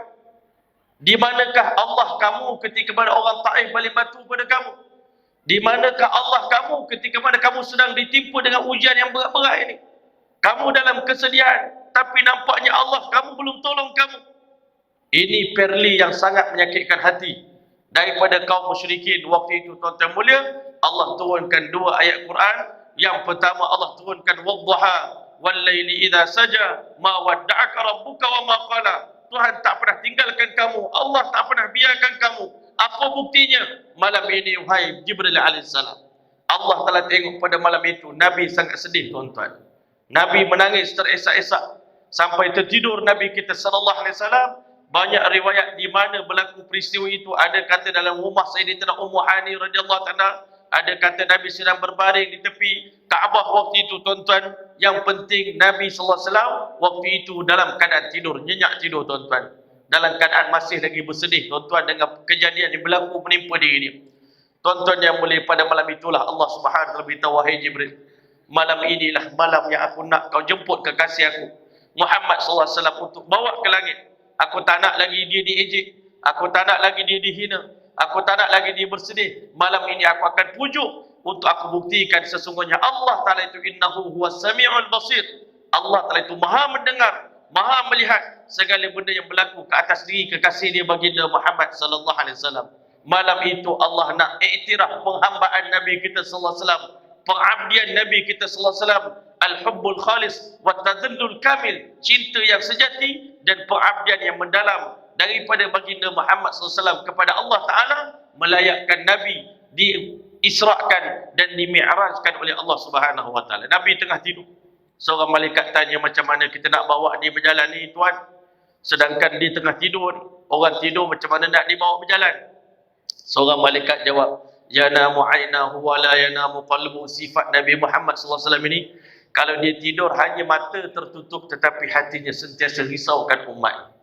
Di manakah Allah kamu ketika mana orang Taif balik batu pada kamu? Di manakah Allah kamu ketika mana kamu sedang ditimpa dengan ujian yang berat-berat ini? Kamu dalam kesedihan, tapi nampaknya Allah kamu belum tolong kamu. Ini perli yang sangat menyakitkan hati daripada kaum musyrikin waktu itu, tuan-tuan mulia. Allah turunkan dua ayat Quran. Yang pertama Allah turunkan wadduha wal laili idza saja ma wadda'aka rabbuka wa ma qala. Tuhan tak pernah tinggalkan kamu, Allah tak pernah biarkan kamu. Apa buktinya? Malam ini wahai Jibril alaihissalam, Allah telah tengok pada malam itu Nabi sangat sedih, tuan-tuan. Nabi menangis teresak-esak sampai tertidur Nabi kita sallallahu alaihi wasallam. Banyak riwayat di mana berlaku peristiwa itu. Ada kata dalam rumah Sayyidatina Ummu Hani radhiyallahu ta'ala, ada kata Nabi sedang berbaring di tepi Kaabah waktu itu, tuan-tuan. Yang penting Nabi sallallahu alaihi wasallam waktu itu dalam keadaan tidur, nyenyak tidur, tuan-tuan. Dalam keadaan masih lagi bersedih, tuan-tuan, dengan kejadian yang berlaku menimpa diri dia. Tuan-tuan yang mulia, pada malam itulah Allah Subhanahu wa taala beritahu, wahai Jibril, malam inilah malam yang aku nak kau jemput kekasih aku Muhammad sallallahu alaihi wasallam untuk bawa ke langit. Aku tak nak lagi dia diejek, aku tak nak lagi dia dihina, aku tak nak lagi dia bersedih. Malam ini aku akan pujuk untuk aku buktikan sesungguhnya Allah Ta'ala itu innahu huwas sami'ul basir. Allah Ta'ala itu maha mendengar, maha melihat segala benda yang berlaku ke atas diri kekasih dia baginda Muhammad sallallahu alaihi wasallam. Malam itu Allah nak iktiraf penghambaan Nabi kita sallallahu alaihi wasallam, pengabdian Nabi kita sallallahu alaihi wasallam, al-hubbul khalis wa tadhallul kamil, cinta yang sejati dan pengabdian yang mendalam daripada baginda Muhammad sallallahu alaihi wasallam kepada Allah Taala, melayakkan Nabi diisrakan dan dimi'rajkan oleh Allah Subhanahu wa taala. Nabi tengah tidur. Seorang malaikat tanya, macam mana kita nak bawa dia berjalan ni, tuan? Sedangkan dia tengah tidur. Orang tidur macam mana nak dibawa berjalan? Seorang malaikat jawab, yanamu ainahu wa la yanamu qalbu. Sifat Nabi Muhammad SAW ini, kalau dia tidur hanya mata tertutup, tetapi hatinya sentiasa risaukan umat.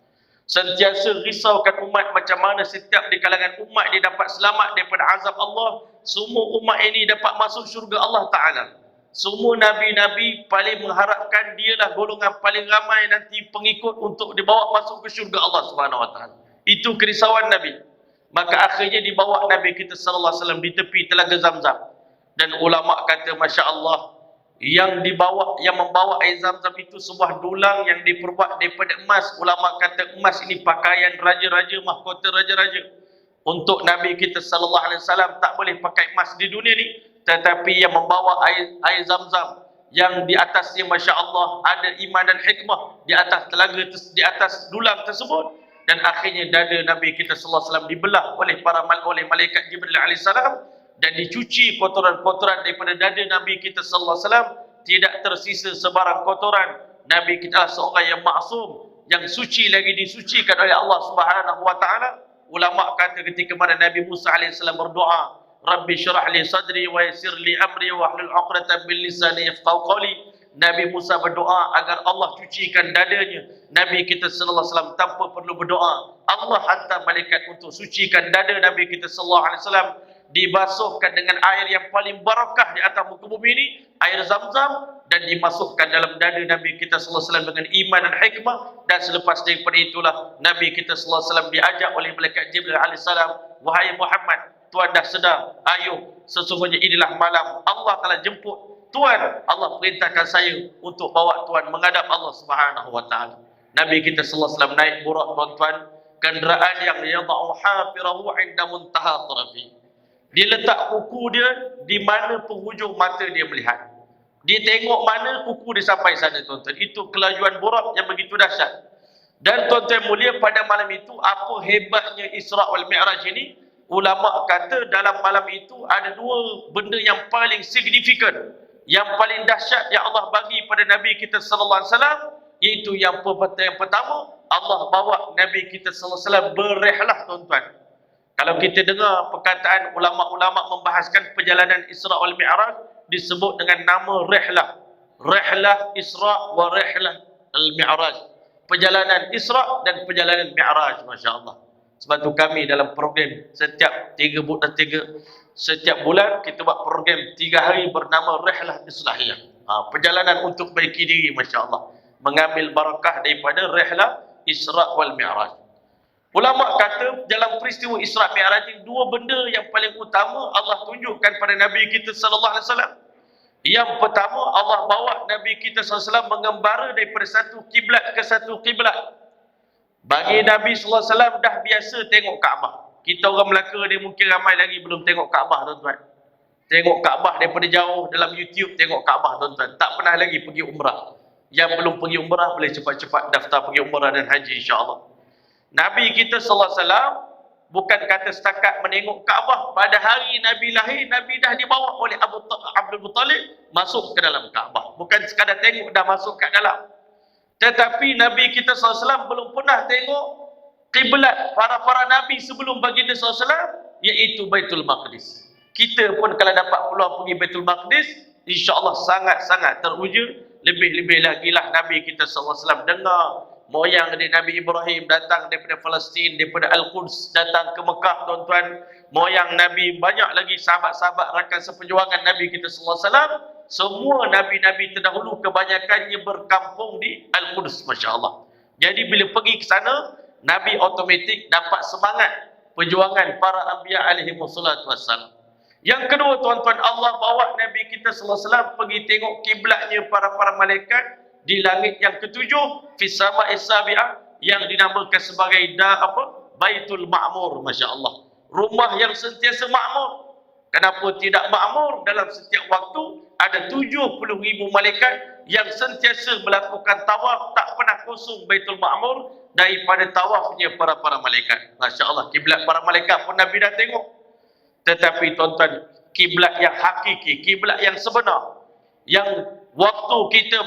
Sentiasa risaukan umat, macam mana setiap di kalangan umat dia dapat selamat daripada azab Allah. Semua umat ini dapat masuk syurga Allah Ta'ala. Semua Nabi-Nabi paling mengharapkan dialah golongan paling ramai nanti pengikut untuk dibawa masuk ke syurga Allah Subhanahu Wa Taala. Itu kerisauan Nabi. Maka akhirnya dibawa Nabi kita sallallahu alaihi wasallam di tepi telaga Zamzam. Dan ulama kata, Masya Allah, yang membawa air Zamzam itu sebuah dulang yang diperbuat daripada emas. Ulama kata emas ini pakaian raja-raja, mahkota raja-raja. Untuk Nabi kita sallallahu alaihi wasallam tak boleh pakai emas di dunia ni, tetapi yang membawa air Zamzam yang di atasnya Masya Allah ada iman dan hikmah di atas telaga, di atas dulang tersebut. Dan akhirnya dada Nabi kita sallallahu alaihi wasallam dibelah oleh malaikat Jibril alaihissalam, dan dicuci kotoran-kotoran daripada dada Nabi kita sallallahu alaihi wasallam. Tidak tersisa sebarang kotoran Nabi kita adalah seorang yang maksum, yang suci lagi disucikan oleh Allah Subhanahu wa taala. Ulama kata ketika mana Nabi Musa alaihissalam berdoa, Rabbi syrah li sadri wa yassir li amri wa hlul 'uqdatam min lisani yafqahu qawli. Nabi Musa berdoa agar Allah cucikan dadanya. Nabi kita sallallahu alaihi wasallam tanpa perlu berdoa, Allah hantar malaikat untuk sucikan dada Nabi kita sallallahu alaihi wasallam, dibasuhkan dengan air yang paling barakah di atas muka bumi ini, air Zam-Zam, dan dimasukkan dalam dada Nabi kita sallallahu alaihi wasallam dengan iman dan hikmah. Dan selepas daripada itulah Nabi kita sallallahu alaihi wasallam diajak oleh malaikat Jibril alaihi salam, wahai Muhammad, Tuan dah sedar, ayuh, sesungguhnya inilah malam Allah telah jemput Tuan, Allah perintahkan saya untuk bawa Tuan menghadap Allah Subhanahu wa taala. Nabi kita sallallahu alaihi wasallam naik burak, tuan-tuan, kenderaan yang yada'u hafirahu 'inda muntaha tarafi. Dia letak kuku dia di mana penghujung mata dia melihat. Dia tengok mana kuku dia sampai sana, tuan-tuan. Itu kelajuan burak yang begitu dahsyat. Dan tuan-tuan mulia, pada malam itu apa hebatnya Isra' wal Mi'raj ini? Ulama kata dalam malam itu ada dua benda yang paling signifikan, yang paling dahsyat yang Allah bagi pada Nabi kita sallallahu alaihi wasallam, iaitu yang pertama, Allah bawa Nabi kita sallallahu alaihi wasallam berrihlah, tuan-tuan. Kalau kita dengar perkataan ulama-ulama membahaskan perjalanan Isra' wal Mi'raj, disebut dengan nama rihlah. Rihlah Isra' wa rihlah al-Mi'raj. Perjalanan Isra' dan perjalanan Mi'raj, masya-Allah. Sebab tu kami dalam program setiap setiap bulan kita buat program 3 hari bernama Rihlah Islahiyah. Perjalanan untuk baiki diri, masya-Allah. Mengambil barakah daripada Rihlah Isra' wal Mi'raj. Ulama kata dalam peristiwa Isra' Mi'raj ini dua benda yang paling utama Allah tunjukkan pada Nabi kita sallallahu alaihi wasallam. Yang pertama, Allah bawa Nabi kita sallallahu alaihi wasallam mengembara daripada satu kiblat ke satu kiblat. Bagi Nabi sallallahu alaihi wasallam dah biasa tengok Kaabah. Kita orang Melaka ni mungkin ramai lagi belum tengok Kaabah, tuan-tuan. Tengok Kaabah daripada jauh dalam YouTube, tengok Kaabah, tuan-tuan. Tak pernah lagi pergi umrah. Yang belum pergi umrah boleh cepat-cepat daftar pergi umrah dan haji, insya-Allah. Nabi kita sallallahu alaihi wasallam bukan kata setakat menengok Kaabah. Pada hari Nabi lahir, Nabi dah dibawa oleh Abdul Muttalib masuk ke dalam Kaabah. Bukan sekadar tengok dah masuk kat dalam. Tetapi Nabi kita sallallahu alaihi wasallam belum pernah tengok kiblat para Nabi sebelum baginda sallallahu alaihi wasallam, iaitu Baitul Maqdis. Kita pun kalau dapat peluang pergi Baitul Maqdis, insya-Allah sangat-sangat teruja. Lebih-lebih lagi lah Nabi kita sallallahu alaihi wasallam dengar moyang dari Nabi Ibrahim datang daripada Palestin, daripada Al-Quds datang ke Mekah, tuan-tuan. Moyang Nabi, banyak lagi sahabat-sahabat rakan seperjuangan Nabi kita sallallahu alaihi wasallam. Semua Nabi-Nabi terdahulu kebanyakannya berkampung di Al-Quds, masya-Allah. Jadi bila pergi ke sana, Nabi automatik dapat semangat perjuangan para anbiya alaihi wassalatu wassalam. Yang kedua, tuan-tuan, Allah bawa Nabi kita sallallahu alaihi wasallam pergi tengok kiblatnya para malaikat di langit yang ketujuh, fi sama'is sabi'ah, yang dinamakan sebagai Baitul Ma'mur, masya-Allah. Rumah yang sentiasa makmur. Kenapa tidak makmur? Dalam setiap waktu ada 70,000 malaikat yang sentiasa melakukan tawaf, tak pernah kosong Baitul Ma'mur daripada tawafnya para malaikat. Masya-Allah, kiblat para malaikat pun Nabi dah tengok. Tetapi tuan-tuan, kiblat yang hakiki, kiblat yang sebenar, yang waktu kita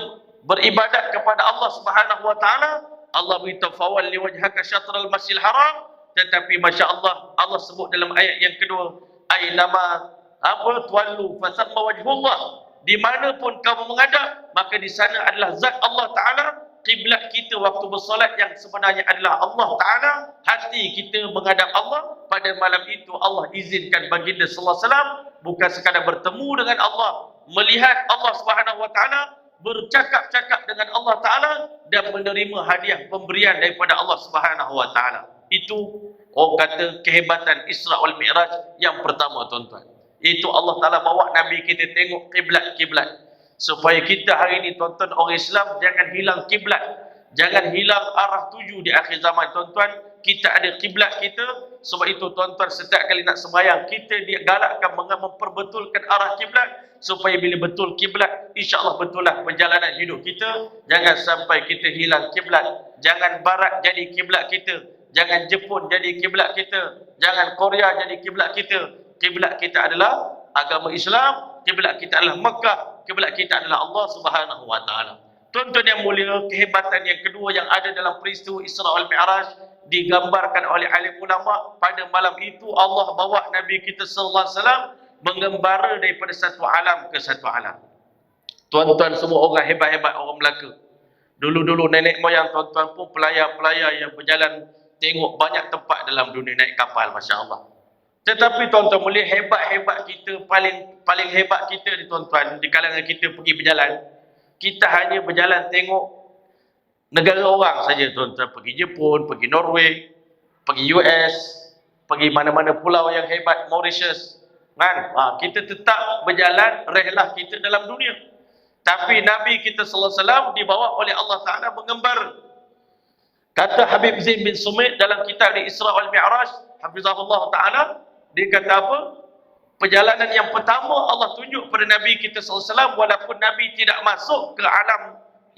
beribadat kepada Allah Subhanahu wa taala, Allah beritahu fawalli wajhaka syatral masjidil haram. Tetapi masya-Allah, Allah sebut dalam ayat yang kedua, ainama tuallu fasamma wajhullah. Di mana pun kamu menghadap, maka di sana adalah zat Allah taala. Kiblat kita waktu bersolat yang sebenarnya adalah Allah taala. Hati kita menghadap Allah. Pada malam itu Allah izinkan baginda sallallahu alaihi wasallam bukan sekadar bertemu dengan Allah, melihat Allah Subhanahu wa taala, bercakap-cakap dengan Allah Ta'ala, dan menerima hadiah pemberian daripada Allah Subhanahu wa Ta'ala. Itu orang kata kehebatan Isra' wal Mi'raj yang pertama, tuan-tuan. Itu Allah Ta'ala bawa Nabi kita tengok kiblat-kiblat. Supaya kita hari ini, tuan-tuan, orang Islam jangan hilang kiblat. Jangan hilang arah tuju di akhir zaman, tuan-tuan. Kita ada kiblat kita. Sebab itu, tuan-tuan, setiap kali nak sembahyang, kita digalakkan memperbetulkan arah kiblat. Supaya bila betul kiblat, insya-Allah betul lah perjalanan hidup kita. Jangan sampai kita hilang kiblat. Jangan barat jadi kiblat kita, jangan Jepun jadi kiblat kita, jangan Korea jadi kiblat kita. Kiblat kita adalah agama Islam, kiblat kita adalah Mekah, kiblat kita adalah Allah Subhanahu wa taala. Tuan-tuan yang mulia, kehebatan yang kedua yang ada dalam peristiwa Isra wal Mi'raj digambarkan oleh alim ulama. Pada malam itu Allah bawa Nabi kita sallallahu alaihi wasallam mengembara daripada satu alam ke satu alam. Tuan-tuan semua orang hebat-hebat, orang Melaka. Dulu-dulu nenek moyang tuan-tuan pun pelayar-pelayar yang berjalan tengok banyak tempat dalam dunia, naik kapal, masya-Allah. Tetapi tuan-tuan mulia, hebat-hebat kita, paling hebat kita ni tuan-tuan, di kalangan kita pergi berjalan, kita hanya berjalan tengok negara orang saja tuan-tuan. Pergi Jepun, pergi Norway, pergi US, pergi mana-mana pulau yang hebat, Mauritius, kan? Kita tetap berjalan rehlah kita dalam dunia. Tapi Nabi kita sallallahu alaihi wasallam dibawa oleh Allah Taala mengembar. Kata Habib Zain bin Sumait dalam kitab di Isra wal Mi'raj, hafizahullah Taala, dia kata apa? Perjalanan yang pertama Allah tunjuk pada Nabi kita sallallahu alaihi wasallam, walaupun Nabi tidak masuk ke alam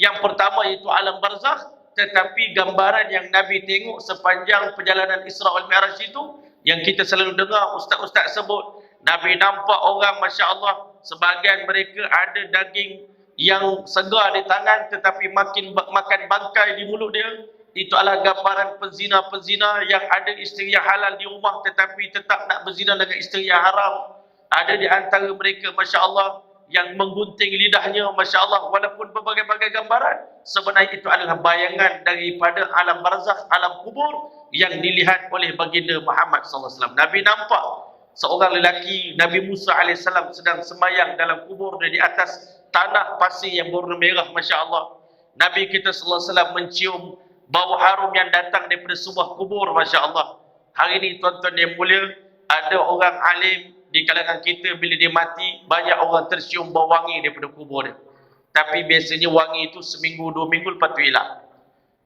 yang pertama iaitu alam barzakh, tetapi gambaran yang Nabi tengok sepanjang perjalanan Isra wal Mi'raj itu, yang kita selalu dengar ustaz-ustaz sebut, Nabi nampak orang, masya-Allah, sebahagian mereka ada daging yang segar di tangan tetapi makin makan bangkai di mulut dia. Itu adalah gambaran penzina-penzina yang ada isteri yang halal di rumah tetapi tetap nak berzina dengan isteri yang haram. Ada di antara mereka, masya-Allah, yang menggunting lidahnya, masya-Allah, walaupun berbagai-bagai gambaran, sebenarnya itu adalah bayangan daripada alam barzakh, alam kubur yang dilihat oleh baginda Muhammad sallallahu alaihi wasallam. Nabi nampak seorang lelaki, Nabi Musa alaihissalam, sedang semayang dalam kubur dia di atas tanah pasir yang berwarna merah, masya-Allah. Nabi kita sallallahu alaihi wasallam mencium bau harum yang datang daripada sebuah kubur, masya-Allah. Hari ini tuan-tuan yang mulia, ada orang alim di kalangan kita, bila dia mati, banyak orang tercium bau wangi daripada kubur dia. Tapi biasanya wangi itu seminggu, 2 minggu lepas tu hilang.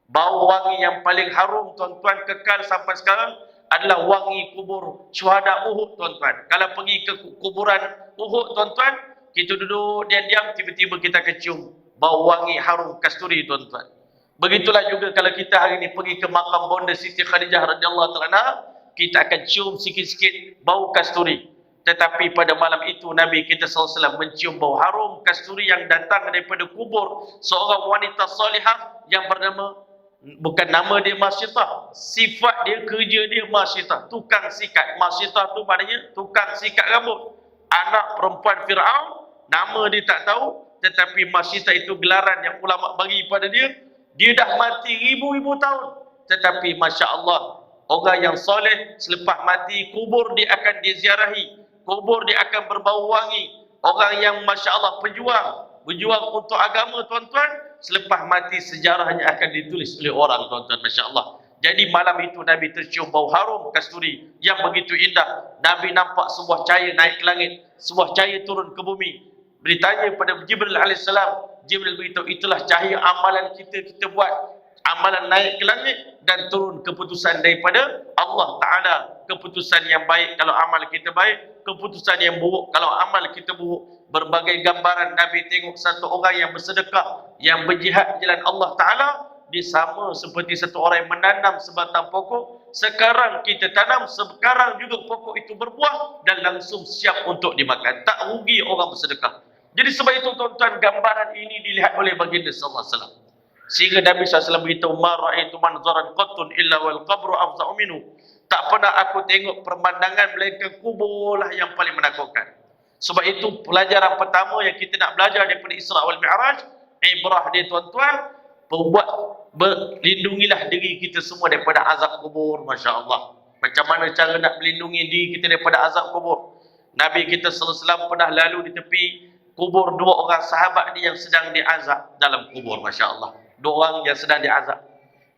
Bau wangi yang paling harum tuan-tuan kekal sampai sekarang adalah wangi kubur syuhada Uhud, tuan-tuan. Kalau pergi ke kuburan Uhud, tuan-tuan, kita duduk diam-diam, tiba-tiba kita akan cium bau wangi harum kasturi, tuan-tuan. Begitulah juga kalau kita hari ini pergi ke makam Bonda Siti Khadijah radhiyallahu taala anha, kita akan cium sikit-sikit bau kasturi. Tetapi pada malam itu Nabi kita sallallahu alaihi wasallam mencium bau harum kasturi yang datang daripada kubur seorang wanita salihah yang bernama, bukan nama dia Masyitah, sifat dia, kerja dia Masyitah, tukang sikat. Masyitah tu maknanya tukang sikat rambut. Anak perempuan Fir'aun, nama dia tak tahu, tetapi Masyitah itu gelaran yang ulama bagi pada dia. Dia dah mati ribu-ribu tahun, tetapi masya-Allah, orang yang soleh selepas mati, kubur dia akan diziarahi, kubur dia akan berbau wangi. Orang yang masya-Allah berjuang untuk agama, tuan-tuan, selepas mati sejarahnya akan ditulis oleh orang, tuan-tuan, masya-Allah. Jadi malam itu Nabi tercium bau harum kasturi yang begitu indah. Nabi nampak sebuah cahaya naik ke langit, sebuah cahaya turun ke bumi. Ditanya pada Jibril alaihissalam, Jibril beritahu, itulah cahaya amalan kita buat. Amalan naik ke langit dan turun keputusan daripada Allah Ta'ala. Keputusan yang baik kalau amal kita baik, keputusan yang buruk kalau amal kita buruk. Berbagai gambaran Nabi tengok satu orang yang bersedekah, yang berjihad di jalan Allah Ta'ala, dia sama seperti satu orang yang menanam sebatang pokok. Sekarang kita tanam, sekarang juga pokok itu berbuah dan langsung siap untuk dimakan. Tak rugi orang bersedekah. Jadi sebab itu tuan-tuan, gambaran ini dilihat oleh baginda sallallahu alaihi wasallam. Sehingga Nabi SAW beritahu, ma ra'aitu manzaran qattun illa wal qabru afza'u minhu. Tak pernah aku tengok pemandangan melainkan kubur lah yang paling menakutkan. Sebab itu pelajaran pertama yang kita nak belajar daripada Isra wal Mi'raj, ibrah dia tuan-tuan, berlindungilah diri kita semua daripada azab kubur, masya-Allah. Macam mana cara nak melindungi diri kita daripada azab kubur? Nabi kita sallallahu alaihi wasallam pernah lalu di tepi kubur 2 orang sahabat dia yang sedang diazab dalam kubur, masya-Allah. 2 orang yang sedang diazab.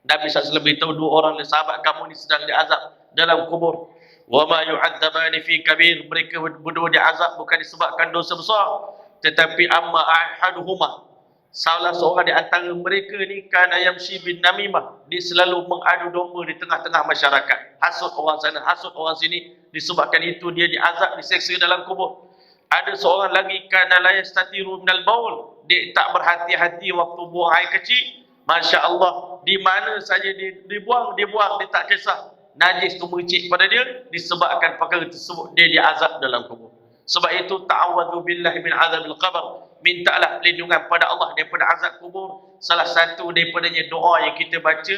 Nabi SAW beritahu, 2 orang sahabat kamu ni sedang diazab dalam kubur. Wa ma yu'adzabani fi kabir, mereka berdua diazab bukan disebabkan dosa besar, tetapi amma ahaduhuma, salah seorang di antara mereka ni, kana yamshi bin namimah, dia selalu mengadu domba di tengah-tengah masyarakat, hasut orang sana, hasut orang sini, disebabkan itu dia diazab, diseksa dalam kubur. Ada seorang lagi, kana la yastatiru minal baul, dia tak berhati-hati waktu buang air kecil, masya-Allah, di mana saja dia buang, dia tak kisah. Najis tu mercik pada dia, disebabkan perkara tersebut dia diazab dalam kubur. Sebab itu ta'awwadhu billahi min azabil qabr. Mintalah perlindungan pada Allah daripada azab kubur. Salah satu daripadanya doa yang kita baca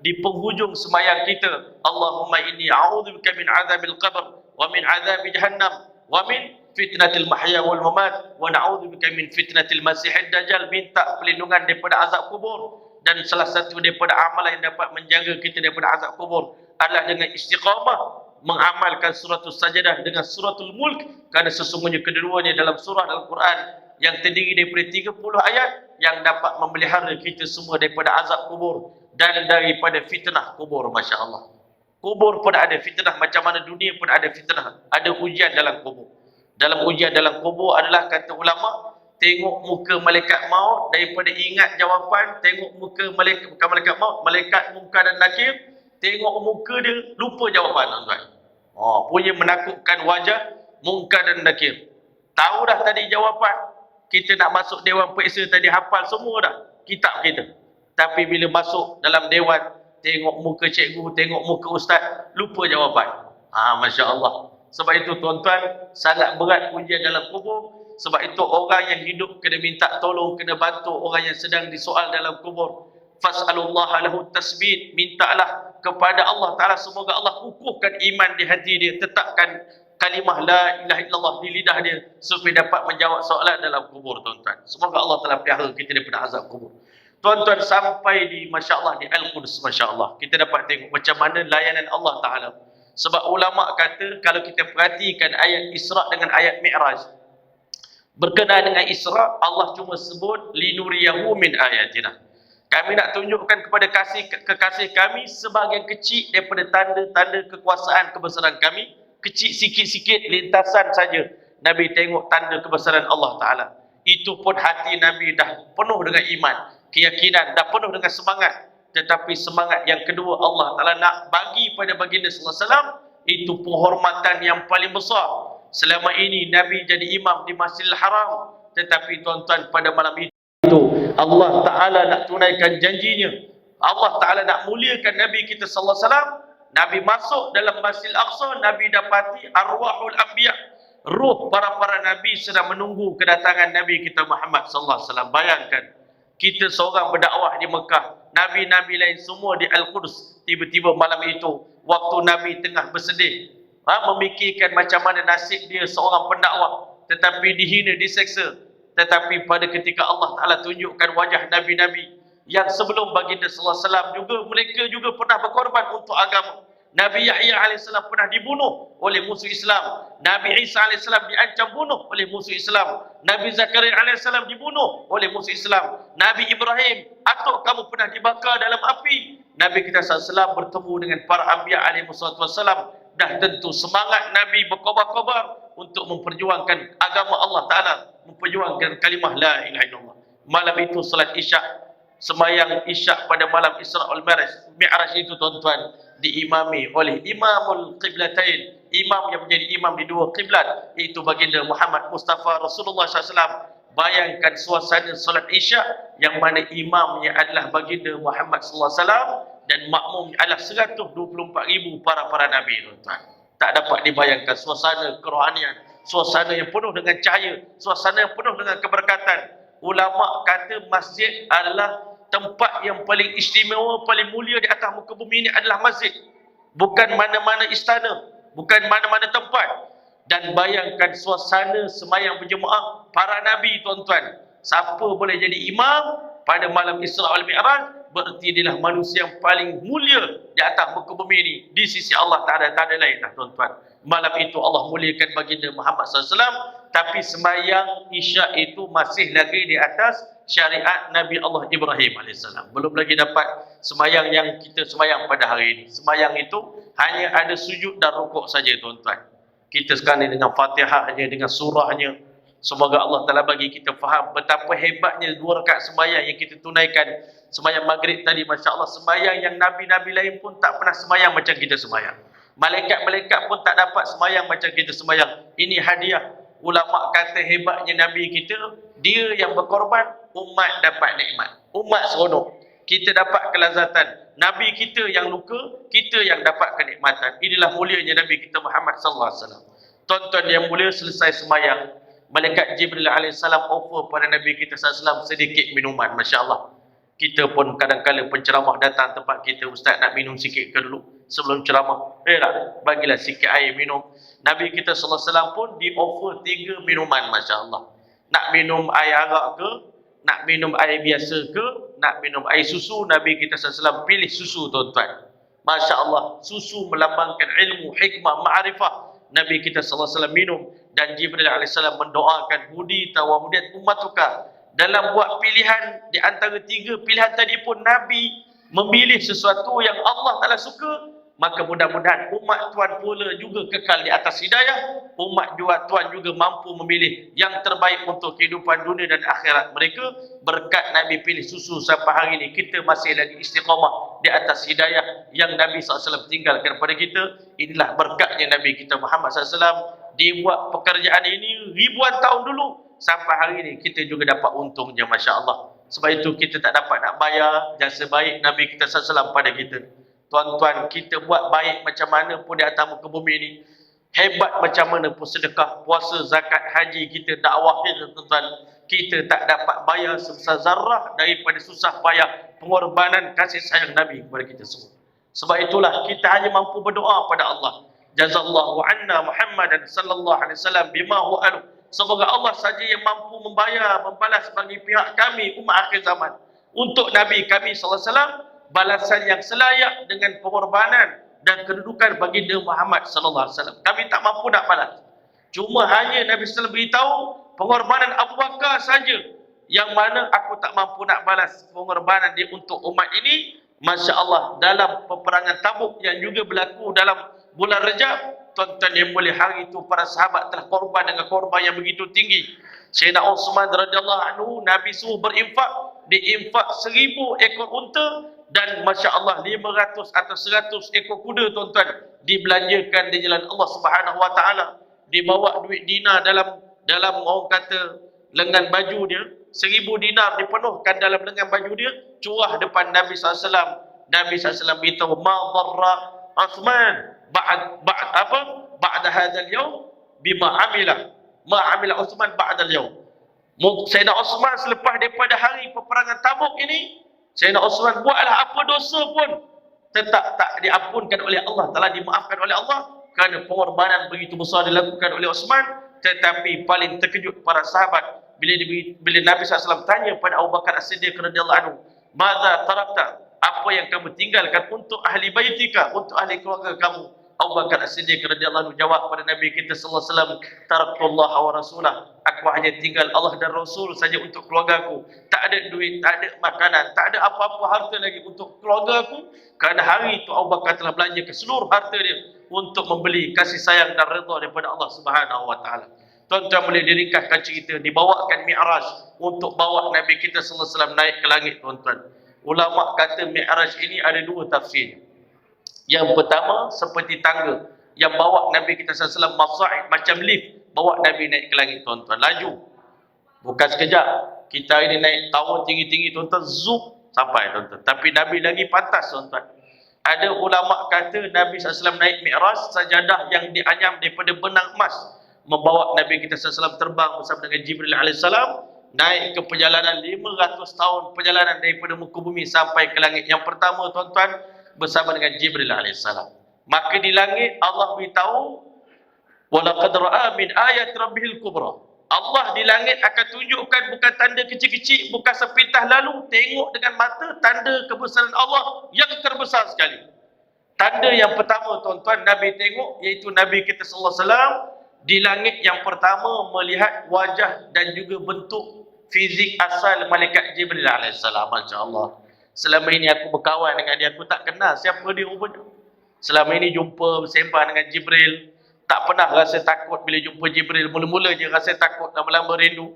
di penghujung sembahyang kita. Allahumma inni a'udzubika min azabil qabr wa min azabi jahannam wa min fitnatil mahya wal mamat wa na'udzubika min fitnatil masihid dajjal. Minta perlindungan daripada azab kubur. Dan salah satu daripada amalan yang dapat menjaga kita daripada azab kubur adalah dengan istiqamah mengamalkan suratul Sajadah dengan suratul Mulk, kerana sesungguhnya kedua-duanya dalam surah Al-Quran yang terdiri daripada 30 ayat yang dapat memelihara kita semua daripada azab kubur dan daripada fitnah kubur. Masya Allah, kubur pun ada fitnah, macam mana dunia pun ada fitnah, ada ujian dalam kubur. Dalam ujian dalam kubur adalah, kata ulama, tengok muka malaikat maut, daripada ingat jawapan, tengok muka malaikat, bukan malaikat maut, malaikat Munkar dan Nakir, tengok muka dia, lupa jawapan, tuan-tuan. Punya menakutkan wajah Munkar dan Nakir. Tahu dah tadi jawapan. Kita nak masuk Dewan Periksa tadi, hafal semua dah kitab kita. Tapi bila masuk dalam dewan, tengok muka cikgu, tengok muka ustaz, lupa jawapan. Masya Allah. Sebab itu tuan-tuan, sangat berat ujian dalam kubur. Sebab itu orang yang hidup kena minta tolong, kena bantu orang yang sedang disoal dalam kubur. Fas'alullaha lahu tasbit, mintalah kepada Allah Ta'ala semoga Allah kukuhkan iman di hati dia, tetapkan kalimah la ilaha illallah di lidah dia supaya dapat menjawab soalan dalam kubur, tuan-tuan. Semoga Allah Ta'ala pelihara kita daripada azab kubur. Tuan-tuan, sampai di Masya Allah, di Al-Quds, Masya Allah, kita dapat tengok macam mana layanan Allah Ta'ala. Sebab ulama' kata, kalau kita perhatikan ayat Isra' dengan ayat Mi'raj, berkenaan dengan Isra', Allah cuma sebut linuriyahu min ayatina. Kami nak tunjukkan kepada kekasih kami sebahagian kecil daripada tanda-tanda kekuasaan kebesaran kami. Kecil sikit-sikit, lintasan saja Nabi tengok tanda kebesaran Allah Ta'ala. Itu pun hati Nabi dah penuh dengan iman, keyakinan, dah penuh dengan semangat. Tetapi semangat yang kedua Allah Ta'ala nak bagi pada baginda sallallahu alaihi wasallam, itu penghormatan yang paling besar. Selama ini Nabi jadi imam di Masjidil Haram, tetapi tuan-tuan, pada malam itu Allah Ta'ala nak tunaikan janjinya. Allah Ta'ala nak muliakan Nabi kita sallallahu alaihi wasallam. Nabi masuk dalam Masjidil Aqsa, Nabi dapati arwahul anbiya, ruh para Nabi sedang menunggu kedatangan Nabi kita Muhammad sallallahu alaihi wasallam. Bayangkan, kita seorang berdakwah di Mekah, Nabi-Nabi lain semua di Al-Quds. Tiba-tiba malam itu, waktu Nabi tengah bersedih, memikirkan macam mana nasib dia seorang pendakwah, tetapi dihina, diseksa. Tetapi pada ketika Allah Ta'ala tunjukkan wajah Nabi-Nabi yang sebelum baginda sallallahu alaihi wasallam juga, mereka juga pernah berkorban untuk agama. Nabi Yahya alaihissalam pernah dibunuh oleh musuh Islam. Nabi Isa alaihissalam diancam bunuh oleh musuh Islam. Nabi Zakaria alaihissalam dibunuh oleh musuh Islam. Nabi Ibrahim, atuk kamu pernah dibakar dalam api. Nabi kita SAW bertemu dengan para anbiya alaihissalam. Dah tentu semangat Nabi berkobar-kobar untuk memperjuangkan agama Allah Ta'ala, memperjuangkan kalimah la ilaha illallah. Malam itu salat Isyak, sembahyang Isyak pada malam Isra wal Mi'raj itu, tuan-tuan, diimami oleh Imamul Qiblatain, imam yang menjadi imam di dua kiblat, iaitu baginda Muhammad Mustafa Rasulullah SAW. Bayangkan suasana salat Isyak yang mana imamnya adalah baginda Muhammad sallallahu alaihi wasallam dan makmumnya adalah 124,000 para nabi, tuan-tuan. Tak dapat dibayangkan suasana kerohanian, suasana yang penuh dengan cahaya, suasana yang penuh dengan keberkatan. Ulama kata masjid adalah tempat yang paling istimewa, paling mulia di atas muka bumi ini adalah masjid. Bukan mana-mana istana, bukan mana-mana tempat. Dan bayangkan suasana sembahyang berjemaah para nabi, tuan-tuan. Siapa boleh jadi imam pada malam Isra wal Mi'raj, berarti dialah manusia yang paling mulia di atas muka bumi ini. Di sisi Allah tak ada lain dah, tuan-tuan. Malam itu Allah muliakan baginda Muhammad SAW. Tapi sembahyang Isyak itu masih lagi di atas syariat Nabi Allah Ibrahim AS. Belum lagi dapat sembahyang yang kita sembahyang pada hari ini. Sembahyang itu hanya ada sujud dan rukuk saja, tuan-tuan. Kita sekarang ni dengan Fatihahnya, dengan surahnya. Semoga Allah Ta'ala bagi kita faham betapa hebatnya 2 rakaat sembahyang yang kita tunaikan. Sembahyang maghrib tadi, Masya Allah, sembahyang yang Nabi-Nabi lain pun tak pernah sembahyang macam kita sembahyang. Malaikat-malaikat pun tak dapat sembahyang macam kita sembahyang. Ini hadiah. Ulama kata hebatnya Nabi kita, dia yang berkorban, umat dapat nikmat, umat seronok. Kita dapat kelazatan. Nabi kita yang luka, kita yang dapat kenikmatan. Inilah mulianya Nabi kita Muhammad sallallahu alaihi wasallam. Tuan-tuan yang mulia, selesai sembahyang, malaikat Jibril alaihissalam offer pada Nabi kita SAW sedikit minuman. Masya Allah. Kita pun kadang-kadang penceramah datang tempat kita, ustaz nak minum sikit ke dulu sebelum ceramah? Tak, bagilah sikit air minum. Nabi kita SAW pun di offer 3 minuman. Masya Allah. Nak minum air arak ke, nak minum air biasa ke, nak minum air susu, Nabi kita SAW pilih susu, tuan-tuan. Masya Allah, susu melambangkan ilmu, hikmah, ma'rifah. Nabi kita SAW minum, dan Jibril AS mendoakan, hudi tawahudiat ummatuka. Dalam buat pilihan di antara 3 pilihan tadi pun, Nabi memilih sesuatu yang Allah Ta'ala suka. Maka mudah-mudahan umat Tuan pula juga kekal di atas hidayah. Umat Tuan juga mampu memilih yang terbaik untuk kehidupan dunia dan akhirat mereka. Berkat Nabi pilih susu sampai hari ini, kita masih lagi istiqamah di atas hidayah yang Nabi SAW tinggalkan kepada kita. Inilah berkatnya Nabi kita Muhammad SAW. Dibuat pekerjaan ini ribuan tahun dulu, sampai hari ini kita juga dapat untungnya. Masya Allah. Sebab itu kita tak dapat nak bayar jasa baik Nabi kita SAW pada kita. Tuan-tuan, kita buat baik macam mana pun di atas muka bumi ini, hebat macam mana pun sedekah, puasa, zakat, haji kita, dakwah kita, tuan-tuan, kita tak dapat bayar sebesar zarah daripada susah payah pengorbanan kasih sayang Nabi kepada kita semua. Sebab itulah kita hanya mampu berdoa pada Allah. Jazallahu anna Muhammadan sallallahu alaihi wasallam bima huwa ahlu. Semoga Allah saja yang mampu membayar, membalas bagi pihak kami umat akhir zaman untuk Nabi kami sallallahu alaihi wasallam balasan yang selayak dengan pengorbanan dan kedudukan baginda Muhammad sallallahu alaihi wasallam. Kami tak mampu nak balas. Cuma hanya Nabi sallallahu alaihi wasallam beritahu pengorbanan Abu Bakar saja yang mana aku tak mampu nak balas pengorbanan dia untuk umat ini. Masya Allah, dalam peperangan Tabuk yang juga berlaku dalam bulan Rejab, tuan-tuan yang mulia, hari itu para sahabat telah korban dengan korban yang begitu tinggi. Sayyidina Uthman radhiyallahu anhu, Nabi suruh berinfak, diinfak 1000 ekor unta, dan Masya Allah 500 atau 100 ekor kuda, tuan-tuan, dibelanjakan di jalan Allah Subhanahu Wa Taala. Dibawa duit dinar dalam orang kata lengan baju dia, 1000 dinar dipenuhkan dalam lengan baju dia, curah depan Nabi SAW. Nabi SAW beritahu, ma dharra Uthman ba'da hadzal yaum bima amila, ma amila Uthman ba'da al-yaum. Sayyidina Uthman selepas daripada hari peperangan Tabuk ini, Sayyidina Uthman buatlah apa dosa pun tetap tak diampunkan oleh Allah, telah dimaafkan oleh Allah kerana pengorbanan begitu besar dilakukan oleh Uthman. Tetapi paling terkejut para sahabat bila Nabi SAW tanya pada Abu Bakar As-Siddiq radhiyallahu anhu, "Madza tarakta?" Apa yang kamu tinggalkan untuk ahli baitika, untuk ahli keluarga kamu? Abu Bakar As-Siddiq radhiyallahu anhu jawab pada Nabi kita sallallahu alaihi wasallam, "Taraktullaha wa rasulah." Aku hanya tinggal Allah dan Rasul saja untuk keluargaku. Tak ada duit, tak ada makanan, tak ada apa-apa harta lagi untuk keluargaku. Kerana hari itu Abu Bakar telah belanjakan seluruh harta dia untuk membeli kasih sayang dan redha daripada Allah Subhanahu Wa Taala. Tuan-tuan boleh diringkaskan cerita, dibawakan Mi'raj untuk bawa Nabi kita sallallahu alaihi wasallam naik ke langit, tuan-tuan. Ulama kata Mi'raj ini ada 2 tafsir. Yang pertama, seperti tangga yang bawa Nabi kita SAW masa'id, macam lift, bawa Nabi naik ke langit, tuan-tuan. Laju, bukan sekejap. Kita ini naik tower tinggi-tinggi, tuan-tuan, zoom sampai, tuan-tuan. Tapi Nabi lagi pantas, tuan-tuan. Ada ulama kata Nabi SAW naik Mi'raj, sajadah yang dianyam daripada benang emas membawa Nabi kita SAW terbang bersama dengan Jibril AS, naik ke perjalanan 500 tahun perjalanan daripada muka bumi sampai ke langit yang pertama, tuan-tuan, bersama dengan Jibril AS. Maka di langit Allah beritahu, walaqad ra'a min ayat rabbihil kubra. Allah di langit akan tunjukkan bukan tanda kecil-kecil, bukan sepintah lalu, tengok dengan mata tanda kebesaran Allah yang terbesar sekali. Tanda yang pertama, tuan-tuan, Nabi tengok, iaitu Nabi kita sallallahu alaihi wasallam di langit yang pertama melihat wajah dan juga bentuk fizik asal malaikat Jibril alaihissalam. Masya-Allah. Selama ini aku berkawan dengan dia, aku tak kenal siapa dia rupanya. Selama ini jumpa bersembang dengan Jibril, tak pernah rasa takut bila jumpa Jibril. Mula-mula je rasa takut, lama-lama rindu.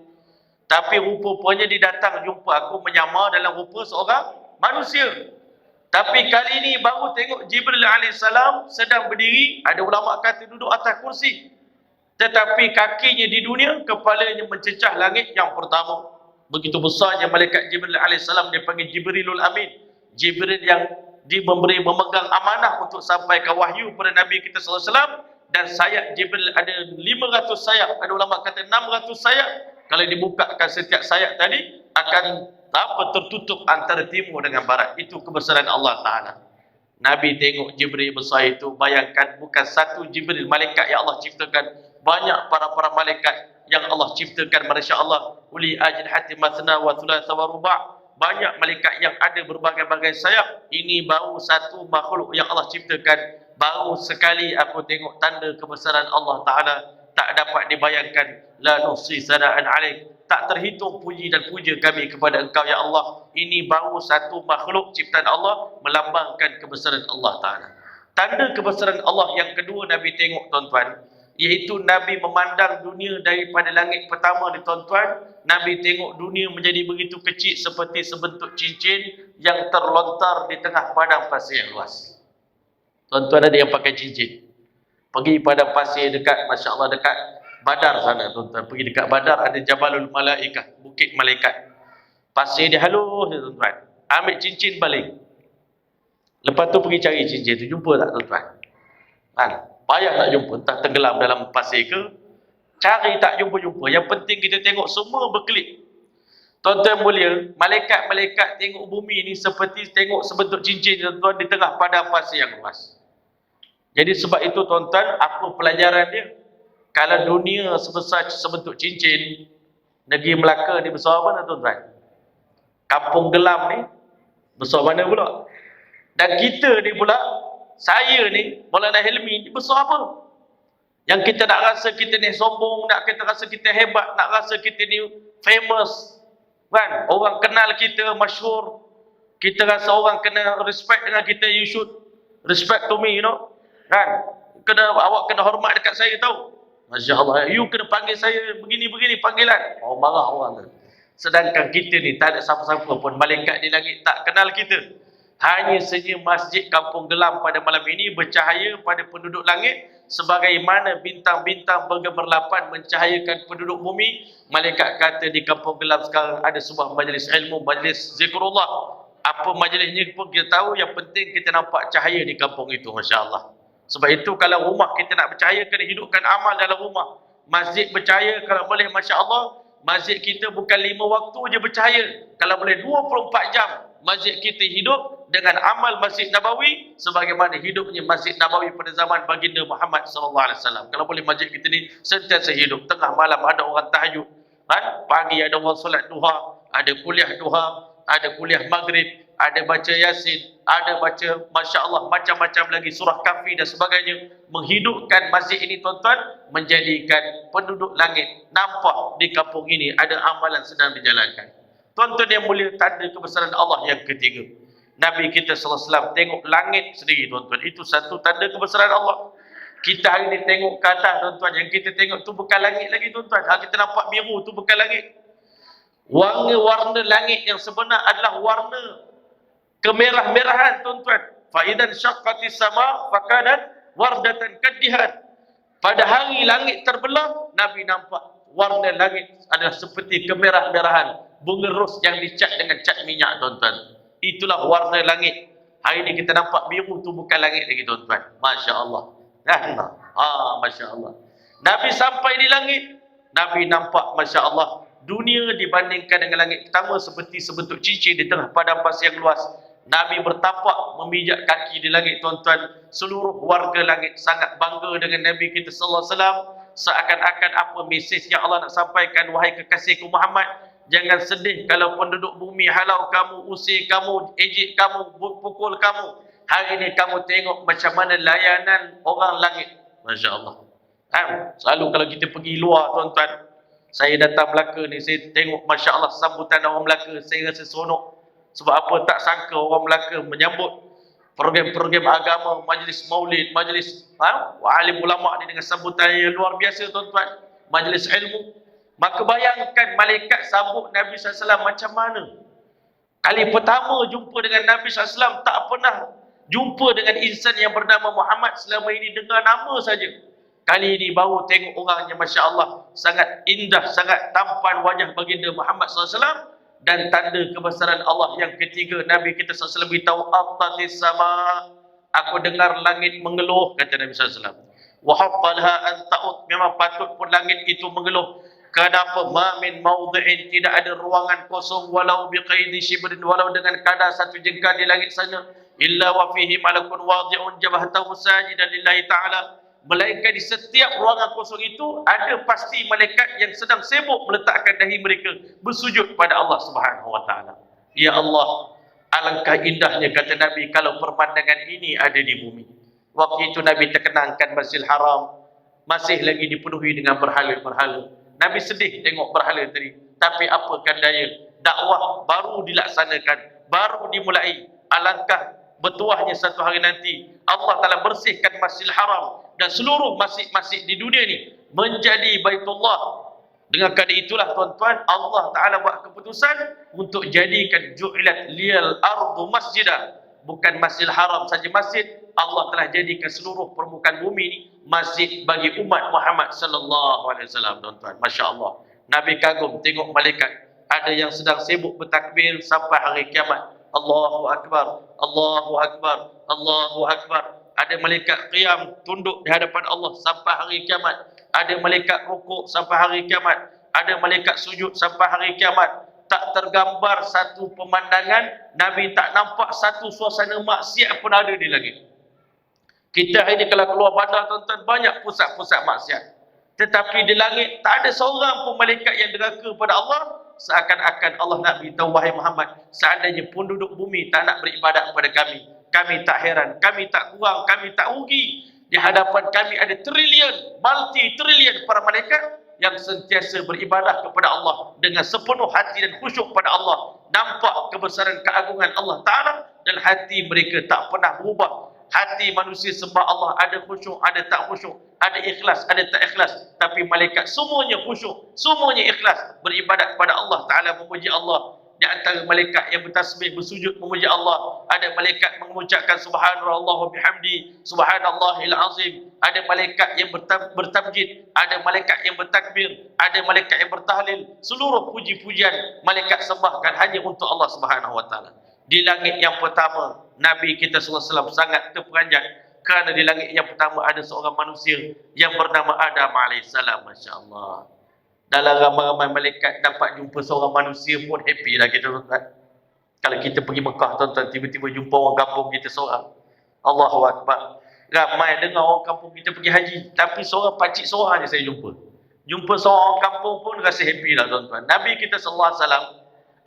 Tapi rupa-rupanya dia datang jumpa aku menyamar dalam rupa seorang manusia. Tapi kali ini baru tengok Jibril alaihissalam sedang berdiri, ada ulama kata duduk atas kursi. Tetapi kakinya di dunia, kepalanya mencecah langit yang pertama. Begitu besarnya malaikat Jibril alaihissalam, dia panggil Jibrilul Amin. Jibril yang memegang amanah untuk sampaikan wahyu kepada Nabi kita sallallahu alaihi wasallam. dan sayap Jibril ada 500 sayap, ada ulama kata 600 sayap. Kalau dibukakan setiap sayap tadi akan tertutup antara timur dengan barat. Itu kebesaran Allah Ta'ala. Nabi tengok Jibril besar itu, bayangkan bukan satu Jibril malaikat yang Allah ciptakan, banyak para malaikat yang Allah ciptakan, Masya Allah, uli ajnihati mathna wa thulatha wa ruba', banyak malaikat yang ada berbagai-bagai sayap. Ini baru satu makhluk yang Allah ciptakan, baru sekali aku tengok tanda kebesaran Allah Ta'ala, tak dapat dibayangkan. La nuhsi sana'an alaik, tak terhitung puji dan puja kami kepada engkau ya Allah. Ini baru satu makhluk ciptaan Allah melambangkan kebesaran Allah Ta'ala. Tanda kebesaran Allah yang kedua Nabi tengok tuan-tuan, iaitu Nabi memandang dunia daripada langit pertama ni tuan-tuan. Nabi tengok dunia menjadi begitu kecil seperti sebentuk cincin yang terlontar di tengah padang pasir yang luas. Tuan-tuan ada yang pakai cincin, pergi padang pasir dekat, Masya Allah, dekat Badar sana tuan-tuan, pergi dekat Badar ada Jabalul Malaikah, bukit malaikat. Pasir dia halus tuan-tuan, ambil cincin balik. Lepas tu pergi cari cincin tu, jumpa tak tuan-tuan? Kan? Payah tak jumpa, entah tenggelam dalam pasir ke, cari tak jumpa-jumpa. Yang penting kita tengok semua berkelip. Tuan-tuan mulia, malaikat-malaikat tengok bumi ni seperti tengok sebentuk cincin tuan-tuan di tengah padang pasir yang luas. Jadi sebab itu tuan-tuan, apa pelajaran dia? Kalau dunia sebesar sebentuk cincin, negeri Melaka ni besar mana tuan-tuan? Kampung Gelam ni besar mana pula? Dan kita ni pula, saya ni, Maulana Hilmi ni besar apa? Yang kita nak rasa kita ni sombong, nak kita rasa kita hebat, nak rasa kita ni famous, kan? Orang kenal kita, masyhur. Kita rasa orang kena respect dengan kita, you should respect to me, you know? Kan? Awak kena hormat dekat saya tahu. Masya Allah, you kena panggil saya begini-begini panggilan. Oh, marah orang tu. Sedangkan kita ni tak ada siapa-siapa pun, malaikat di langit tak kenal kita. Hanya saja masjid Kampung Gelam pada malam ini bercahaya pada penduduk langit sebagaimana bintang-bintang bergemerlapan mencahayakan penduduk bumi. Malaikat kata di Kampung Gelam sekarang ada sebuah majlis ilmu, majlis zikrullah. Apa majlisnya pun kita tahu, yang penting kita nampak cahaya di kampung itu, Masya Allah. Sebab itu kalau rumah kita nak bercahaya, kena hidupkan amal dalam rumah. Masjid bercahaya kalau boleh, Masya Allah. Masjid kita bukan 5 waktu je bercahaya, kalau boleh 24 jam masjid kita hidup dengan amal Masjid Nabawi sebagaimana hidupnya Masjid Nabawi pada zaman baginda Muhammad SAW. Kalau boleh masjid kita ni sentiasa hidup. Tengah malam ada orang tahajud, kan? Pagi ada orang solat duha, ada kuliah duha, ada kuliah maghrib, ada baca Yasin, ada baca Masya Allah macam-macam lagi, surah Kahfi dan sebagainya. Menghidupkan masjid ini tuan-tuan, menjadikan penduduk langit nampak di kampung ini ada amalan sedang dijalankan. Tuan-tuan yang mulia, tanda kebesaran Allah yang ketiga, Nabi kita SAW tengok langit sendiri tuan-tuan. Itu satu tanda kebesaran Allah. Kita hari ini tengok ke atas tuan-tuan, yang kita tengok tu bukan langit lagi tuan-tuan. Kita nampak biru tu bukan langit. Warna langit yang sebenar adalah warna kemerah-merahan tuan-tuan. Fa idan syaqqatis sama fakanat wardatan kadihan. Pada hari langit terbelah, Nabi nampak warna langit adalah seperti kemerah-merahan bunga ros yang dicat dengan cat minyak tuan-tuan. Itulah warna langit. Hari ini kita nampak biru tu bukan langit lagi tuan-tuan. Masya Allah. Masya Allah. Nabi sampai di langit, Nabi nampak Masya Allah, dunia dibandingkan dengan langit pertama seperti sebentuk cincin di tengah padang pasir yang luas. Nabi bertapak memijak kaki di langit tuan-tuan. Seluruh warga langit sangat bangga dengan Nabi kita sallallahu alaihi wasallam. Seakan-akan apa mesej yang Allah nak sampaikan, wahai kekasihku Muhammad, jangan sedih kalau penduduk bumi halau kamu, usir kamu, ejek kamu, pukul kamu. Hari ini kamu tengok macam mana layanan orang langit. Masya Allah. Selalu kalau kita pergi luar tuan-tuan, saya datang Melaka ni, saya tengok Masya Allah sambutan orang Melaka, saya rasa seronok. Sebab apa? Tak sangka orang Melaka menyambut program-program agama, majlis maulid, majlis alim ulama' ni dengan sambutan yang luar biasa tuan-tuan, majlis ilmu. Maka bayangkan malaikat sambut Nabi SAW macam mana. Kali pertama jumpa dengan Nabi SAW, tak pernah jumpa dengan insan yang bernama Muhammad. Selama ini dengar nama saja. Kali ini baru tengok orangnya, Masya Allah, sangat indah, sangat tampan wajah baginda Muhammad SAW. Dan tanda kebesaran Allah yang ketiga, Nabi kita SAW beritahu, Attatis sama, aku dengar langit mengeluh, kata Nabi SAW. Wa haqqalaha an ta'ud, memang patut pun langit itu mengeluh. Kenapa? Ma min mawdi'in, tidak ada ruangan kosong walau biqaidi shibrin, walau dengan kadar satu jengkal di langit sana, illa wa fihi malakun wadi'un jabhatahu sajidan lillahi ta'ala, melainkan di setiap ruangan kosong itu ada pasti malaikat yang sedang sibuk meletakkan dahi mereka bersujud pada Allah Subhanahu wa taala. Ya Allah, alangkah indahnya, kata Nabi, kalau pemandangan ini ada di bumi. Waktu itu Nabi terkenangkan Masjidil Haram masih lagi dipenuhi dengan berhala-berhala. Nabi sedih tengok berhala tadi, tapi apakan daya, dakwah baru dilaksanakan, baru dimulai. Alangkah bertuahnya satu hari nanti Allah Ta'ala bersihkan Masjidil Haram dan seluruh masjid-masjid di dunia ini menjadi Baitullah. Dengan kata itulah tuan-tuan, Allah Ta'ala buat keputusan untuk jadikan ju'ilat liyal ardu masjidah. Bukan Masjidil Haram saja masjid, Allah telah jadikan seluruh permukaan bumi ini masjid bagi umat Muhammad sallallahu alaihi wasallam, tuan-tuan. Masya-Allah. Nabi kagum tengok malaikat, ada yang sedang sibuk bertakbir sampai hari kiamat. Allahu akbar, Allahu akbar, Allahu akbar. Ada malaikat qiyam tunduk di hadapan Allah sampai hari kiamat. Ada malaikat rukuk sampai hari kiamat. Ada malaikat sujud sampai hari kiamat. Tak tergambar satu pemandangan, Nabi tak nampak satu suasana maksiat pun ada di langit. Kita hari ini kalau keluar bandar, tuan-tuan, banyak pusat-pusat maksiat. Tetapi di langit tak ada seorang pun malaikat yang deraka pada Allah. Seakan-akan Allah nak beritahu, wahai Muhammad, seandainya penduduk bumi tak nak beribadat kepada kami, kami tak heran, kami tak kurang, kami tak rugi. Di hadapan kami ada triliun, multi-triliun para malaikat yang sentiasa beribadah kepada Allah dengan sepenuh hati dan khusyuk pada Allah. Nampak kebesaran keagungan Allah Ta'ala dan hati mereka tak pernah berubah. Hati manusia sembah Allah, ada khusyuk, ada tak khusyuk, ada ikhlas, ada tak ikhlas. Tapi malaikat semuanya khusyuk, semuanya ikhlas, beribadat kepada Allah Ta'ala, memuji Allah. Di antara malaikat yang bertasbih, bersujud memuji Allah, ada malaikat mengucapkan subhanallah wa bihamdi, subhanallahil azim. Ada malaikat yang bertamjid, ada malaikat yang bertakbir, ada malaikat yang bertahlil. Seluruh puji-pujian malaikat sembahkan hanya untuk Allah Subhanahu wa taala. Di langit yang pertama, Nabi kita sallallahu alaihi wasallam sangat terperanjat kerana di langit yang pertama ada seorang manusia yang bernama Adam alaihissalam. Masya-Allah. Dalam ramai-ramai malaikat dapat jumpa seorang manusia pun happy lah kita, tuan-tuan. Kalau kita pergi Mekah, tuan-tuan, tiba-tiba jumpa orang kampung kita seorang, Allahu Akbar. Ramai dengar orang kampung kita pergi haji, tapi seorang pakcik seorang je saya jumpa. Jumpa seorang orang kampung pun rasa happy lah, tuan-tuan. Nabi kita sallallahu alaihi wasallam,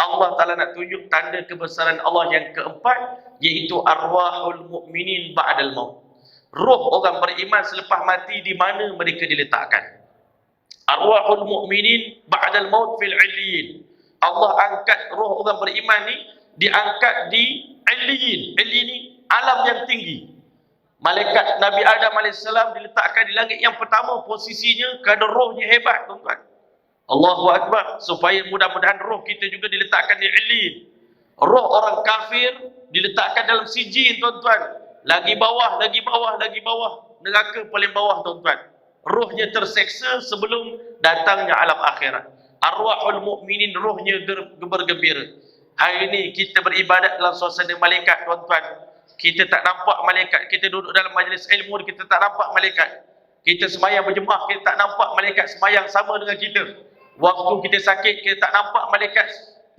Allah Ta'ala nak tunjuk tanda kebesaran Allah yang keempat, iaitu arwahul mu'minin ba'dal maut. Roh orang beriman selepas mati di mana mereka diletakkan? Arwahul mu'minin ba'dal maut fil 'illiyin. Allah angkat roh orang beriman ni, diangkat di 'illiyin. 'Illiyin ni alam yang tinggi. Malaikat Nabi Adam AS diletakkan di langit yang pertama, posisinya kerana rohnya hebat, tuan-tuan. Allahu Akbar. Supaya mudah-mudahan roh kita juga diletakkan di 'illiyin. Roh orang kafir diletakkan dalam sijin, tuan-tuan. Lagi bawah, lagi bawah, lagi bawah. Neraka paling bawah, tuan-tuan. Rohnya terseksa sebelum datangnya alam akhirat. Arwahul mu'minin, rohnya bergembira. Hari ini kita beribadat dalam suasana malaikat, tuan-tuan. Kita tak nampak malaikat. Kita duduk dalam majlis ilmu, kita tak nampak malaikat. Kita semayang berjemaah, kita tak nampak malaikat semayang sama dengan kita. Waktu kita sakit, kita tak nampak malaikat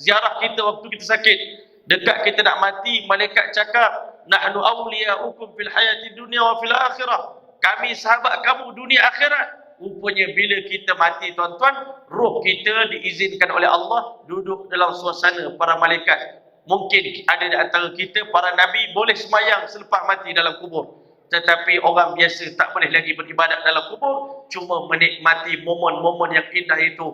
ziarah kita waktu kita sakit. Dekat kita nak mati, malaikat cakap, nahnu awliya'ukum fil hayati dunia wa fil akhirah. Kami sahabat kamu dunia akhirat. Rupanya bila kita mati, tuan-tuan, roh kita diizinkan oleh Allah duduk dalam suasana para malaikat. Mungkin ada di antara kita, para nabi boleh semayang selepas mati dalam kubur. Tetapi orang biasa tak boleh lagi beribadat dalam kubur. Cuma menikmati momen-momen yang indah itu,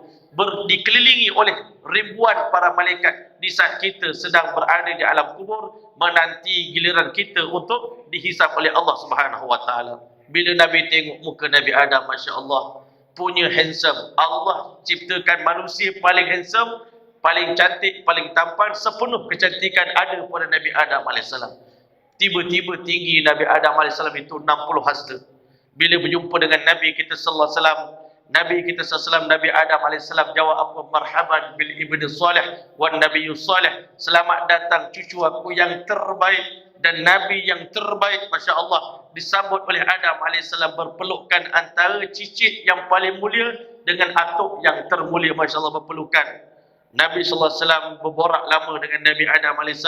dikelilingi oleh ribuan para malaikat di saat kita sedang berada di alam kubur, menanti giliran kita untuk dihisap oleh Allah Subhanahu wa taala. Bila Nabi tengok muka Nabi Adam, Masya Allah, punya handsome. Allah ciptakan manusia paling handsome, paling cantik, paling tampan, sepenuh kecantikan ada pada Nabi Adam AS. Tiba-tiba tinggi Nabi Adam AS itu 60 hasta. Bila berjumpa dengan Nabi kita sallallahu alaihi wasallam, Nabi kita sallallahu alaihi wasallam, Nabi Adam AS jawab apa? Marhaban bil ibni salih wan nabiyyu salih. Selamat datang cucu aku yang terbaik, dan Nabi yang terbaik, Masya Allah, disambut oleh Adam AS berpelukan antara cicit yang paling mulia dengan atuk yang termulia, Masya Allah, berpelukan. Nabi SAW berborak lama dengan Nabi Adam AS.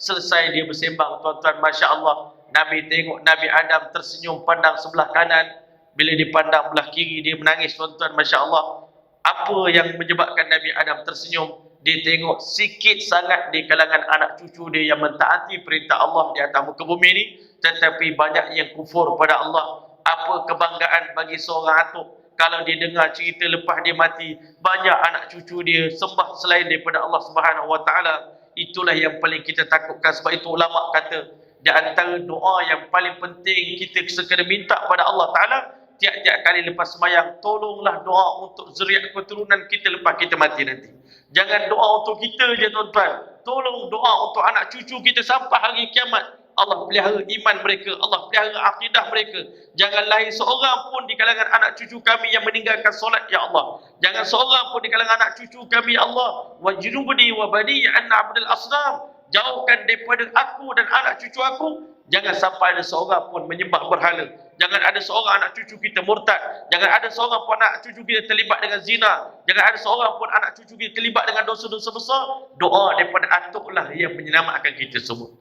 Selesai dia bersembang, tuan-tuan, Masya Allah, Nabi tengok Nabi Adam tersenyum pandang sebelah kanan. Bila dipandang belah kiri, dia menangis, tuan-tuan, Masya Allah. Apa yang menyebabkan Nabi Adam tersenyum? Dia tengok sikit sangat di kalangan anak cucu dia yang mentaati perintah Allah di atas muka bumi ini, tetapi banyak yang kufur pada Allah. Apa kebanggaan bagi seorang atuk kalau dia dengar cerita lepas dia mati, banyak anak cucu dia sembah selain daripada Allah Subhanahu Wa Taala. Itulah yang paling kita takutkan. Sebab itu ulama kata, di antara doa yang paling penting kita sekena minta pada Allah Ta'ala tiap-tiap kali lepas sembahyang, tolonglah doa untuk zuriat keturunan kita lepas kita mati nanti. Jangan doa untuk kita je, tuan-tuan. Tolong doa untuk anak cucu kita sampai hari kiamat. Allah pelihara iman mereka, Allah pelihara akidah mereka. Jangan lahir seorang pun di kalangan anak cucu kami yang meninggalkan solat, ya Allah. Jangan seorang pun di kalangan anak cucu kami, ya Allah. Wajnubni wa bani an na'budal asnam. Jauhkan daripada aku dan anak cucu aku, jangan sampai ada seorang pun menyembah berhala. Jangan ada seorang anak cucu kita murtad. Jangan ada seorang pun anak cucu kita terlibat dengan zina. Jangan ada seorang pun anak cucu kita terlibat dengan dosa-dosa besar. Doa daripada atuklah yang menyelamatkan kita semua.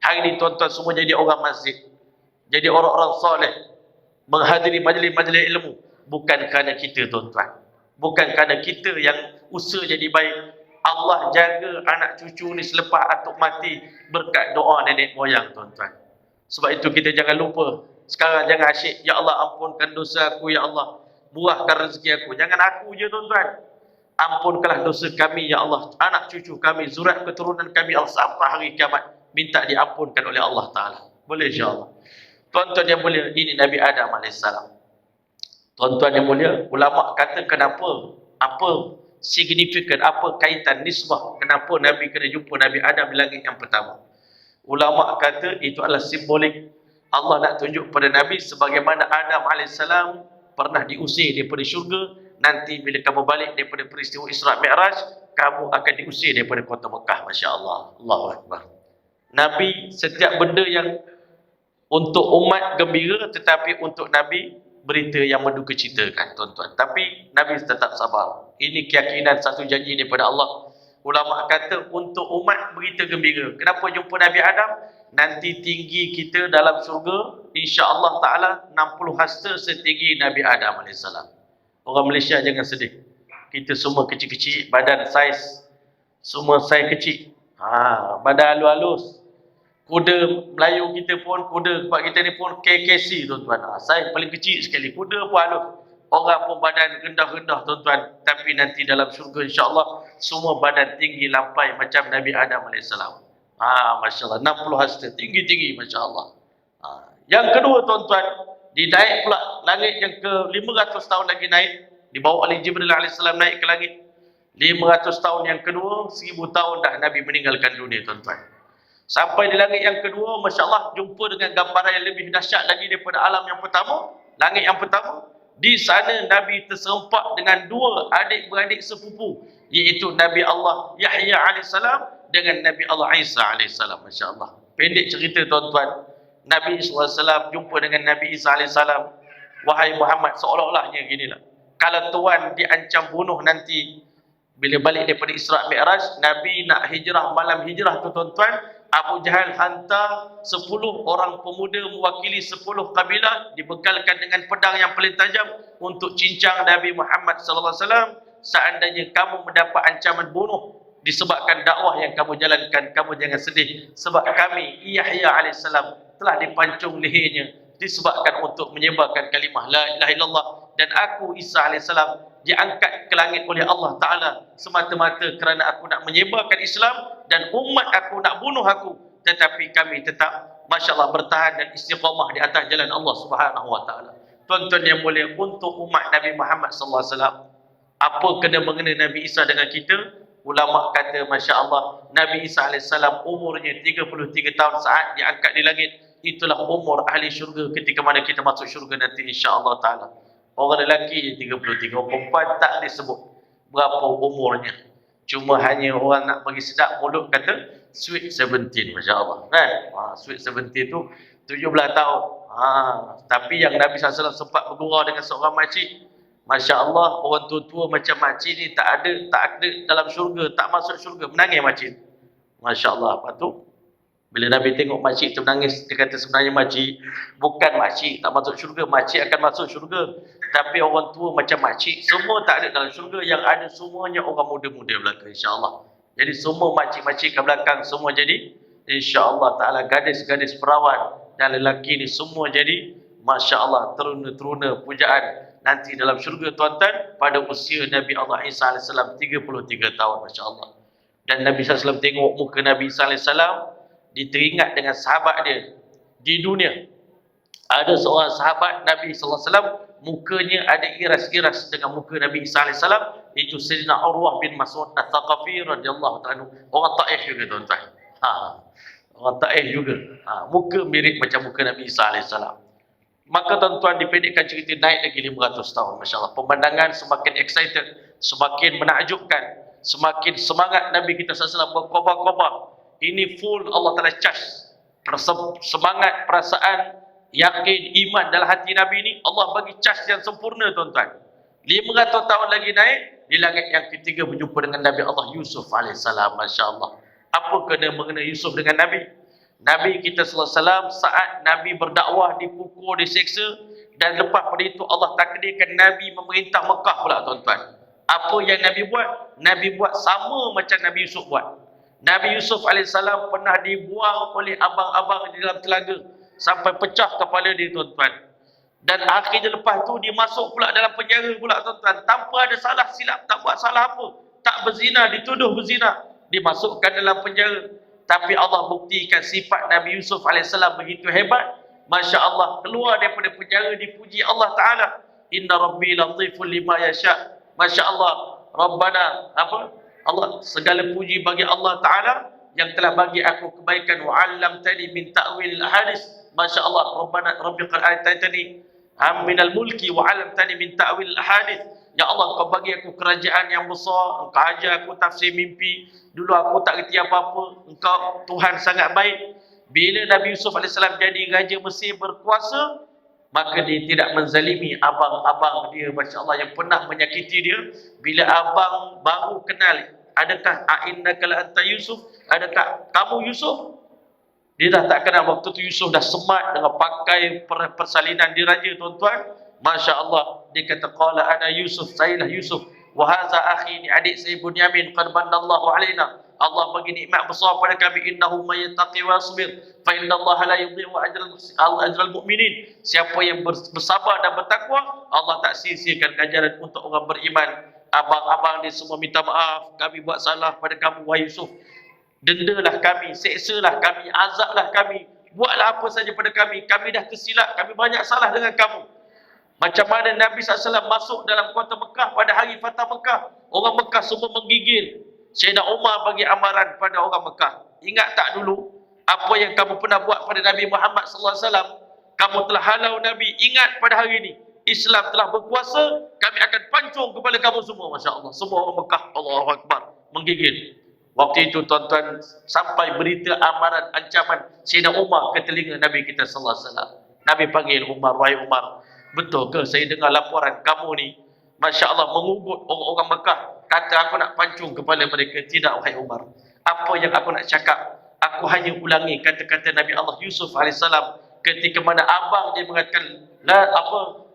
Hari ini tuan-tuan semua jadi orang masjid, jadi orang-orang soleh, menghadiri majlis-majlis ilmu, bukan kerana kita, tuan-tuan. Bukan kerana kita yang usaha jadi baik. Allah jaga anak cucu ni selepas atuk mati berkat doa nenek moyang, tuan-tuan. Sebab itu kita jangan lupa. Sekarang jangan asyik, ya Allah ampunkan dosa aku, ya Allah buahkan rezeki aku. Jangan aku je, tuan-tuan. Ampunkanlah dosa kami, ya Allah, anak cucu kami, zuriat keturunan kami, Allah, sampai hari kiamat minta diampunkan oleh Allah Ta'ala. Boleh, insyaAllah. Tuan-tuan yang mulia, ini Nabi Adam AS. Tuan-tuan yang mulia, ulama kata kenapa, apa signifikan, apa kaitan nisbah, kenapa Nabi kena jumpa Nabi Adam di langit yang pertama. Ulama kata itu adalah simbolik. Allah nak tunjuk pada Nabi sebagaimana Adam AS pernah diusir daripada syurga. Nanti bila kamu balik daripada peristiwa Isra' Mi'raj, kamu akan diusir daripada kota Mekah. Masya Allah. Allahu Akbar. Nabi, setiap benda yang untuk umat gembira, tetapi untuk Nabi berita yang mendukacitakan, tuan-tuan. Tapi Nabi tetap sabar. Ini keyakinan, satu janji daripada Allah. Ulama kata untuk umat berita gembira. Kenapa jumpa Nabi Adam? Nanti tinggi kita dalam syurga, insya-Allah Ta'ala 60 hasta setinggi Nabi Adam AS. Orang Malaysia jangan sedih. Kita semua kecil-kecil, badan saiz, semua saiz kecil. Badan halus-halus. Kuda Melayu kita pun, kuda tempat kita ni pun KKC, tuan-tuan. Saiz paling kecil sekali. Kuda pun halus. Orang pun badan rendah-rendah, tuan-tuan. Tapi nanti dalam syurga, insya-Allah semua badan tinggi lampai macam Nabi Adam AS. Masya Allah, 60 hasta, tinggi-tinggi, Masya Allah. Yang kedua, tuan-tuan, dinaik pula langit yang ke 500 tahun lagi naik, dibawa oleh Jibril AS naik ke langit. 500 tahun yang kedua, 1000 tahun dah Nabi meninggalkan dunia, tuan-tuan. Sampai di langit yang kedua, Masya Allah, jumpa dengan gambaran yang lebih dahsyat lagi daripada alam yang pertama, langit yang pertama. Di sana Nabi terserempak dengan dua adik-beradik sepupu, iaitu Nabi Allah Yahya AS dengan Nabi Allah Isa AS. Masya Allah. Pendek cerita, tuan-tuan. Nabi SAW jumpa dengan Nabi Isa AS. Wahai Muhammad, seolah-olahnya ginilah. Kalau Tuhan diancam bunuh nanti, bila balik daripada Isra' Mi'raj, Nabi nak hijrah, malam hijrah tu, tuan-tuan, Abu Jahal hantar 10 orang pemuda mewakili 10 kabilah, dibekalkan dengan pedang yang paling tajam untuk cincang Nabi Muhammad SAW. Seandainya kamu mendapat ancaman bunuh disebabkan dakwah yang kamu jalankan, kamu jangan sedih, sebab kami Yahya AS telah dipancung lehernya disebabkan untuk menyebarkan kalimah la ilaha illallah, dan aku Isa AS diangkat ke langit oleh Allah Ta'ala semata-mata kerana aku nak menyebarkan Islam dan umat aku nak bunuh aku, tetapi kami tetap, Masya Allah, bertahan dan istiqamah di atas jalan Allah Subhanahu Wa Ta'ala. Tuan-tuan yang mulia, untuk umat Nabi Muhammad SAW, apa kena mengena Nabi Isa dengan kita? Ulama kata, Masya Allah, Nabi Isa AS umurnya 33 tahun saat diangkat di langit. Itulah umur ahli syurga ketika mana kita masuk syurga nanti, insya-Allah Ta'ala. Orang lelaki 33, orang perempuan tak disebut berapa umurnya. Cuma hanya orang nak bagi sedap mulut kata sweet 17, masya-Allah. Kan? Sweet 17 tu 17 tahun. Tapi yang Nabi SAW sempat bergurau dengan seorang makcik. Masya-Allah, orang tua-tua macam makcik ni tak ada dalam syurga, tak masuk syurga, menangis makcik. Masya-Allah. Lepas tu bila Nabi tengok makcik tu menangis, dia kata sebenarnya makcik bukan makcik tak masuk syurga, makcik akan masuk syurga. Tapi orang tua macam makcik semua tak ada dalam syurga, yang ada semuanya orang muda-muda belaka, insya-Allah. Jadi semua makcik-makcik kat belakang semua jadi insya-Allah taala gadis-gadis perawan, dan lelaki ni semua jadi masya-Allah teruna-teruna pujaan nanti dalam syurga tuan-tuan pada usia Nabi Allah Isa AS 33 tahun, masya-Allah. Dan Nabi SAW tengok muka Nabi Isa AS, diteringat dengan sahabat dia di dunia. Ada seorang sahabat Nabi SAW, mukanya ada iras-iras dengan muka Nabi Isa AS, itu Sayyidina Urwah bin Mas'ud Al-Thaqafi radhiyallahu ta'ala. Orang Taif juga tuan-tuan. Orang Taif juga. Muka mirip macam muka Nabi Isa AS. Maka tuan-tuan, dipendekkan cerita, naik lagi 500 tahun, masya-Allah. Pemandangan semakin excited, semakin menakjubkan, semakin semangat Nabi kita SAW berkobar-kobar. Ini full Allah Ta'ala charge semangat, perasaan, yakin, iman dalam hati Nabi ni. Allah bagi charge yang sempurna tuan-tuan. 500 tahun lagi naik, di langit yang ketiga berjumpa dengan Nabi Allah Yusuf AS, masya-Allah. Apa kena mengenai Yusuf dengan Nabi? Nabi kita SAW saat Nabi berdakwah dipukul, diseksa, dan lepas pada itu Allah takdirkan Nabi memerintah Mekah pula tuan-tuan. Apa yang Nabi buat? Nabi buat sama macam Nabi Yusuf buat. Nabi Yusuf AS pernah dibuang oleh abang-abang di dalam telaga sampai pecah kepala dia tuan-tuan. Dan akhirnya lepas tu dia masuk pula dalam penjara pula tuan-tuan, tanpa ada salah silap, tak buat salah apa, tak berzina, dituduh berzina, dimasukkan dalam penjara. Tapi Allah buktikan sifat Nabi Yusuf AS begitu hebat, masya-Allah, keluar daripada penjara dipuji Allah Ta'ala. Inna Rabbi latiful lima yasha. Masya-Allah, Rabbana Allah, segala puji bagi Allah Ta'ala yang telah bagi aku kebaikan. Wa'allamtani min ta'wil hadis. Masya-Allah, Rabbana Rabbi qad ataitani minal mulki wa'allamtani min ta'wil hadis. Ya Allah, kau bagi aku kerajaan yang besar, engkau ajar aku tafsir mimpi. Dulu aku tak reti apa-apa, engkau Tuhan sangat baik. Bila Nabi Yusuf AS jadi Raja Mesir berkuasa, maka dia tidak menzalimi abang-abang dia, masya-Allah, yang pernah menyakiti dia. Bila abang baru kenal, adakah a'innaka la anta Yusuf, adakah kamu Yusuf? Dia dah tak kenal. Waktu tu Yusuf dah semat dengan pakai persalinan dia raja tuan-tuan. Masya-Allah, dia kata qala ana Yusuf, sayalah Yusuf, wa hadza akhi, ni adik saya Bunyamin, qad manallahu alaina, Allah bagi nikmat besar pada kami. Innahu may yattaqi wa yasbir fa innallaha la yudhi'u ajral mu'minin. Siapa yang bersabar dan bertakwa, Allah tak sia-siakan ganjaran untuk orang beriman. Abang-abang dia semua minta maaf, kami buat salah pada kamu wahai Yusuf. Dendalah kami, seksalah kami, azablah kami, buatlah apa saja pada kami. Kami dah tersilap, kami banyak salah dengan kamu. Macam mana Nabi SAW masuk dalam kota Mekah pada hari Fatah Mekah, orang Mekah semua menggigil. Sayyidina Umar bagi amaran pada orang Mekah, ingat tak dulu apa yang kamu pernah buat pada Nabi Muhammad SAW? Kamu telah halau Nabi. Ingat pada hari ini Islam telah berkuasa, kami akan pancung kepala kamu semua. Masya Allah, semua orang Mekah, Allahu Akbar, menggigil. Waktu itu tuan-tuan, sampai berita amaran, ancaman Sayyidina Umar ke telinga Nabi kita SAW. Nabi panggil Umar, wahai Umar, betul ke saya dengar laporan kamu ni, Masya Allah, mengugut orang-orang Mekah, kata aku nak pancung kepala mereka? Tidak wahai Umar, apa yang aku nak cakap, aku hanya ulangi kata-kata Nabi Allah Yusuf AS ketika mana abang dia mengatakan,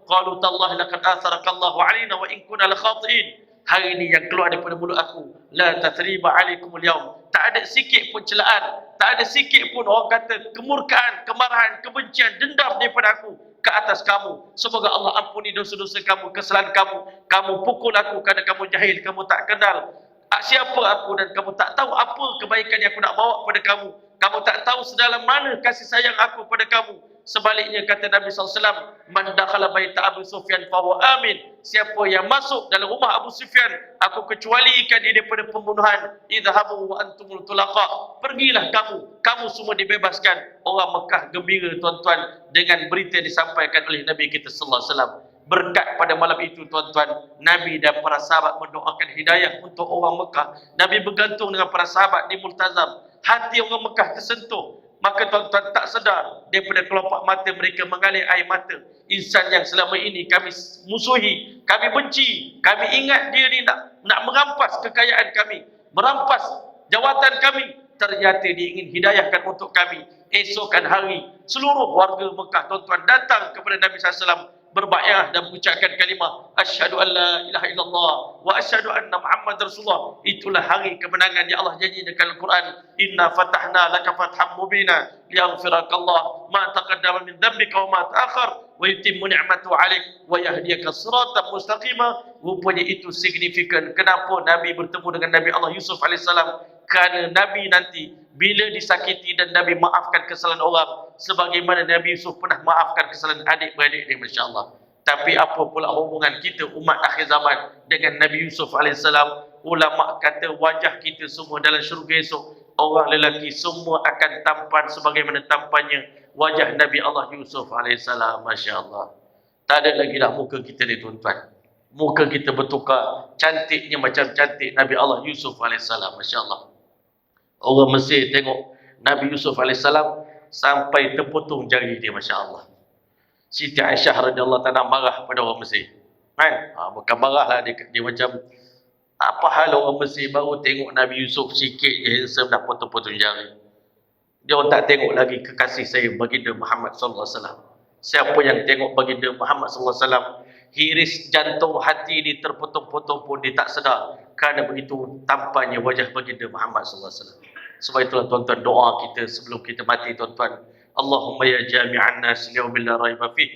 qalu tallahi laqad atharakallahu alaina wa in kunna la khatiin. Hari ini yang keluar daripada mulut aku, la tathriba alaikumul yaum, tak ada sikit pun celaan, tak ada sikit pun orang kata kemurkaan, kemarahan, kebencian, dendam daripada aku ke atas kamu. Semoga Allah ampuni dosa-dosa kamu, kesalahan kamu. Kamu pukul aku kerana kamu jahil, kamu tak kenal siapa aku, dan kamu tak tahu apa kebaikan yang aku nak bawa kepada kamu. Kamu tak tahu sedalam mana kasih sayang aku pada kamu. Sebaliknya kata Nabi SAW, man dakhala baita Abu Sufyan fahuwa amin. Siapa yang masuk dalam rumah Abu Sufyan, aku kecualikan dia daripada pembunuhan. Idhabu wa antumul tulaqa. Pergilah kamu semua dibebaskan. Orang Mekah gembira tuan-tuan dengan berita yang disampaikan oleh Nabi kita sallallahu alaihi wasallam. Berkat pada malam itu tuan-tuan, Nabi dan para sahabat mendoakan hidayah untuk orang Mekah. Nabi bergantung dengan para sahabat di Multazam. Hati orang Mekah tersentuh. Maka tuan-tuan tak sedar daripada kelopak mata mereka mengalir air mata. Insan yang selama ini kami musuhi, kami benci, kami ingat dia ni nak merampas kekayaan kami, merampas jawatan kami. Ternyata dia ingin hidayahkan untuk kami. Esokkan hari, seluruh warga Mekah tuan-tuan datang kepada Nabi SAW, berbaiat dan mengucapkan kalimah asyhadu an la ilaha illallah wa asyhadu anna Muhammad Rasulullah. Itulah hari kemenangan yang Allah janji dalam Al-Quran. Inna fatahna laka fatham mubina liyaghfirakallah ma taqaddama min dhanbika wa ma ta'akhkhar wa yutimmu ni'matahu 'alaik wa yahdiyaka siratan mustaqima. Rupanya itu signifikan kenapa Nabi bertemu dengan Nabi Allah Yusuf alaihissalam. Kerana Nabi nanti bila disakiti dan Nabi maafkan kesalahan orang, sebagaimana Nabi Yusuf pernah maafkan kesalahan adik-beradik dia, masya-Allah. Tapi apa pula hubungan kita umat akhir zaman dengan Nabi Yusuf alaihissalam? Ulama kata wajah kita semua dalam syurga esok, orang lelaki semua akan tampan sebagaimana tampannya wajah Nabi Allah Yusuf alaihissalam, masya-Allah. Tak ada lagi dah muka kita ni tuan-tuan. Muka kita bertukar, cantiknya macam cantik Nabi Allah Yusuf alaihissalam, masya-Allah. Orang Mesir tengok Nabi Yusuf alaihissalam sampai terpotong jari dia, masya-Allah. Siti Aisyah radhiyallahu ta'ala marah pada orang Mesir. Kan? Bukan marahlah dia macam apa hal orang Mesir baru tengok Nabi Yusuf sikit je handsome dah potong-potong jari. Dia orang tak tengok lagi kekasih saya baginda Muhammad sallallahu alaihi wasallam. Siapa yang tengok baginda Muhammad sallallahu alaihi wasallam, hiris jantung hati ini terpotong-potong pun dia tak sedar, kerana begitu tampannya wajah baginda Muhammad sallallahu alaihi wasallam. Sebab itulah tuan-tuan, doa kita sebelum kita mati tuan-tuan, Allahumma ya jami'an nas yaumil la raiba fih.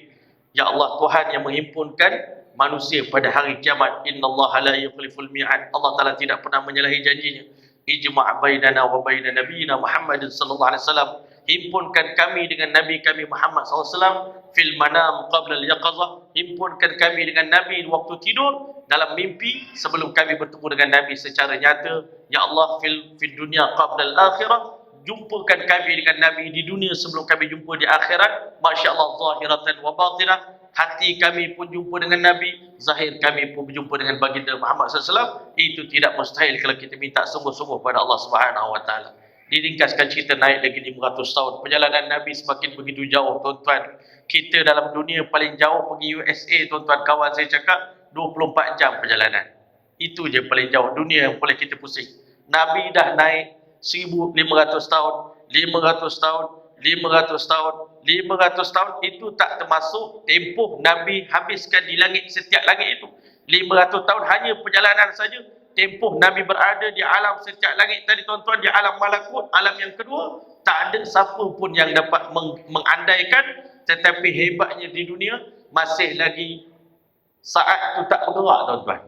Ya Allah, Tuhan yang menghimpunkan manusia pada hari kiamat. Innallaha la yukhliful mi'ad. Allah Taala tidak pernah menyalahi janjinya. Ijma' bainana wa baina nabiyina Muhammadin sallallahu alaihi wasallam. Himpunkan kami dengan Nabi kami Muhammad sallallahu alaihi wasallam fil manam qabla al-yaqazah. Himpunkan kami dengan Nabi waktu tidur, dalam mimpi, sebelum kami bertemu dengan Nabi secara nyata. Ya Allah, fil dunya qabla al-akhirah. Jumpakan kami dengan Nabi di dunia sebelum kami jumpa di akhirat. Masya Allah, zahiratan wa batinah. Hati kami pun jumpa dengan Nabi, zahir kami pun berjumpa dengan baginda Muhammad SAW. Itu tidak mustahil kalau kita minta sungguh-sungguh pada Allah Subhanahu Wa Taala. Diringkaskan cerita naik lagi 500 tahun. Perjalanan Nabi semakin begitu jauh tuan-tuan. Kita dalam dunia paling jauh pergi USA tuan-tuan, kawan saya cakap 24 jam perjalanan. Itu je paling jauh dunia yang boleh kita pusing. Nabi dah naik 1500 tahun, 500 tahun, 500 tahun, 500 tahun. Itu tak termasuk tempoh Nabi habiskan di langit, setiap langit itu 500 tahun hanya perjalanan saja. Tempoh Nabi berada di alam setiap langit tadi tuan-tuan, di alam malakut, alam yang kedua, tak ada siapa pun yang dapat mengandaikan. Tetapi hebatnya di dunia, masih lagi saat tu tak bergerak tuan-tuan.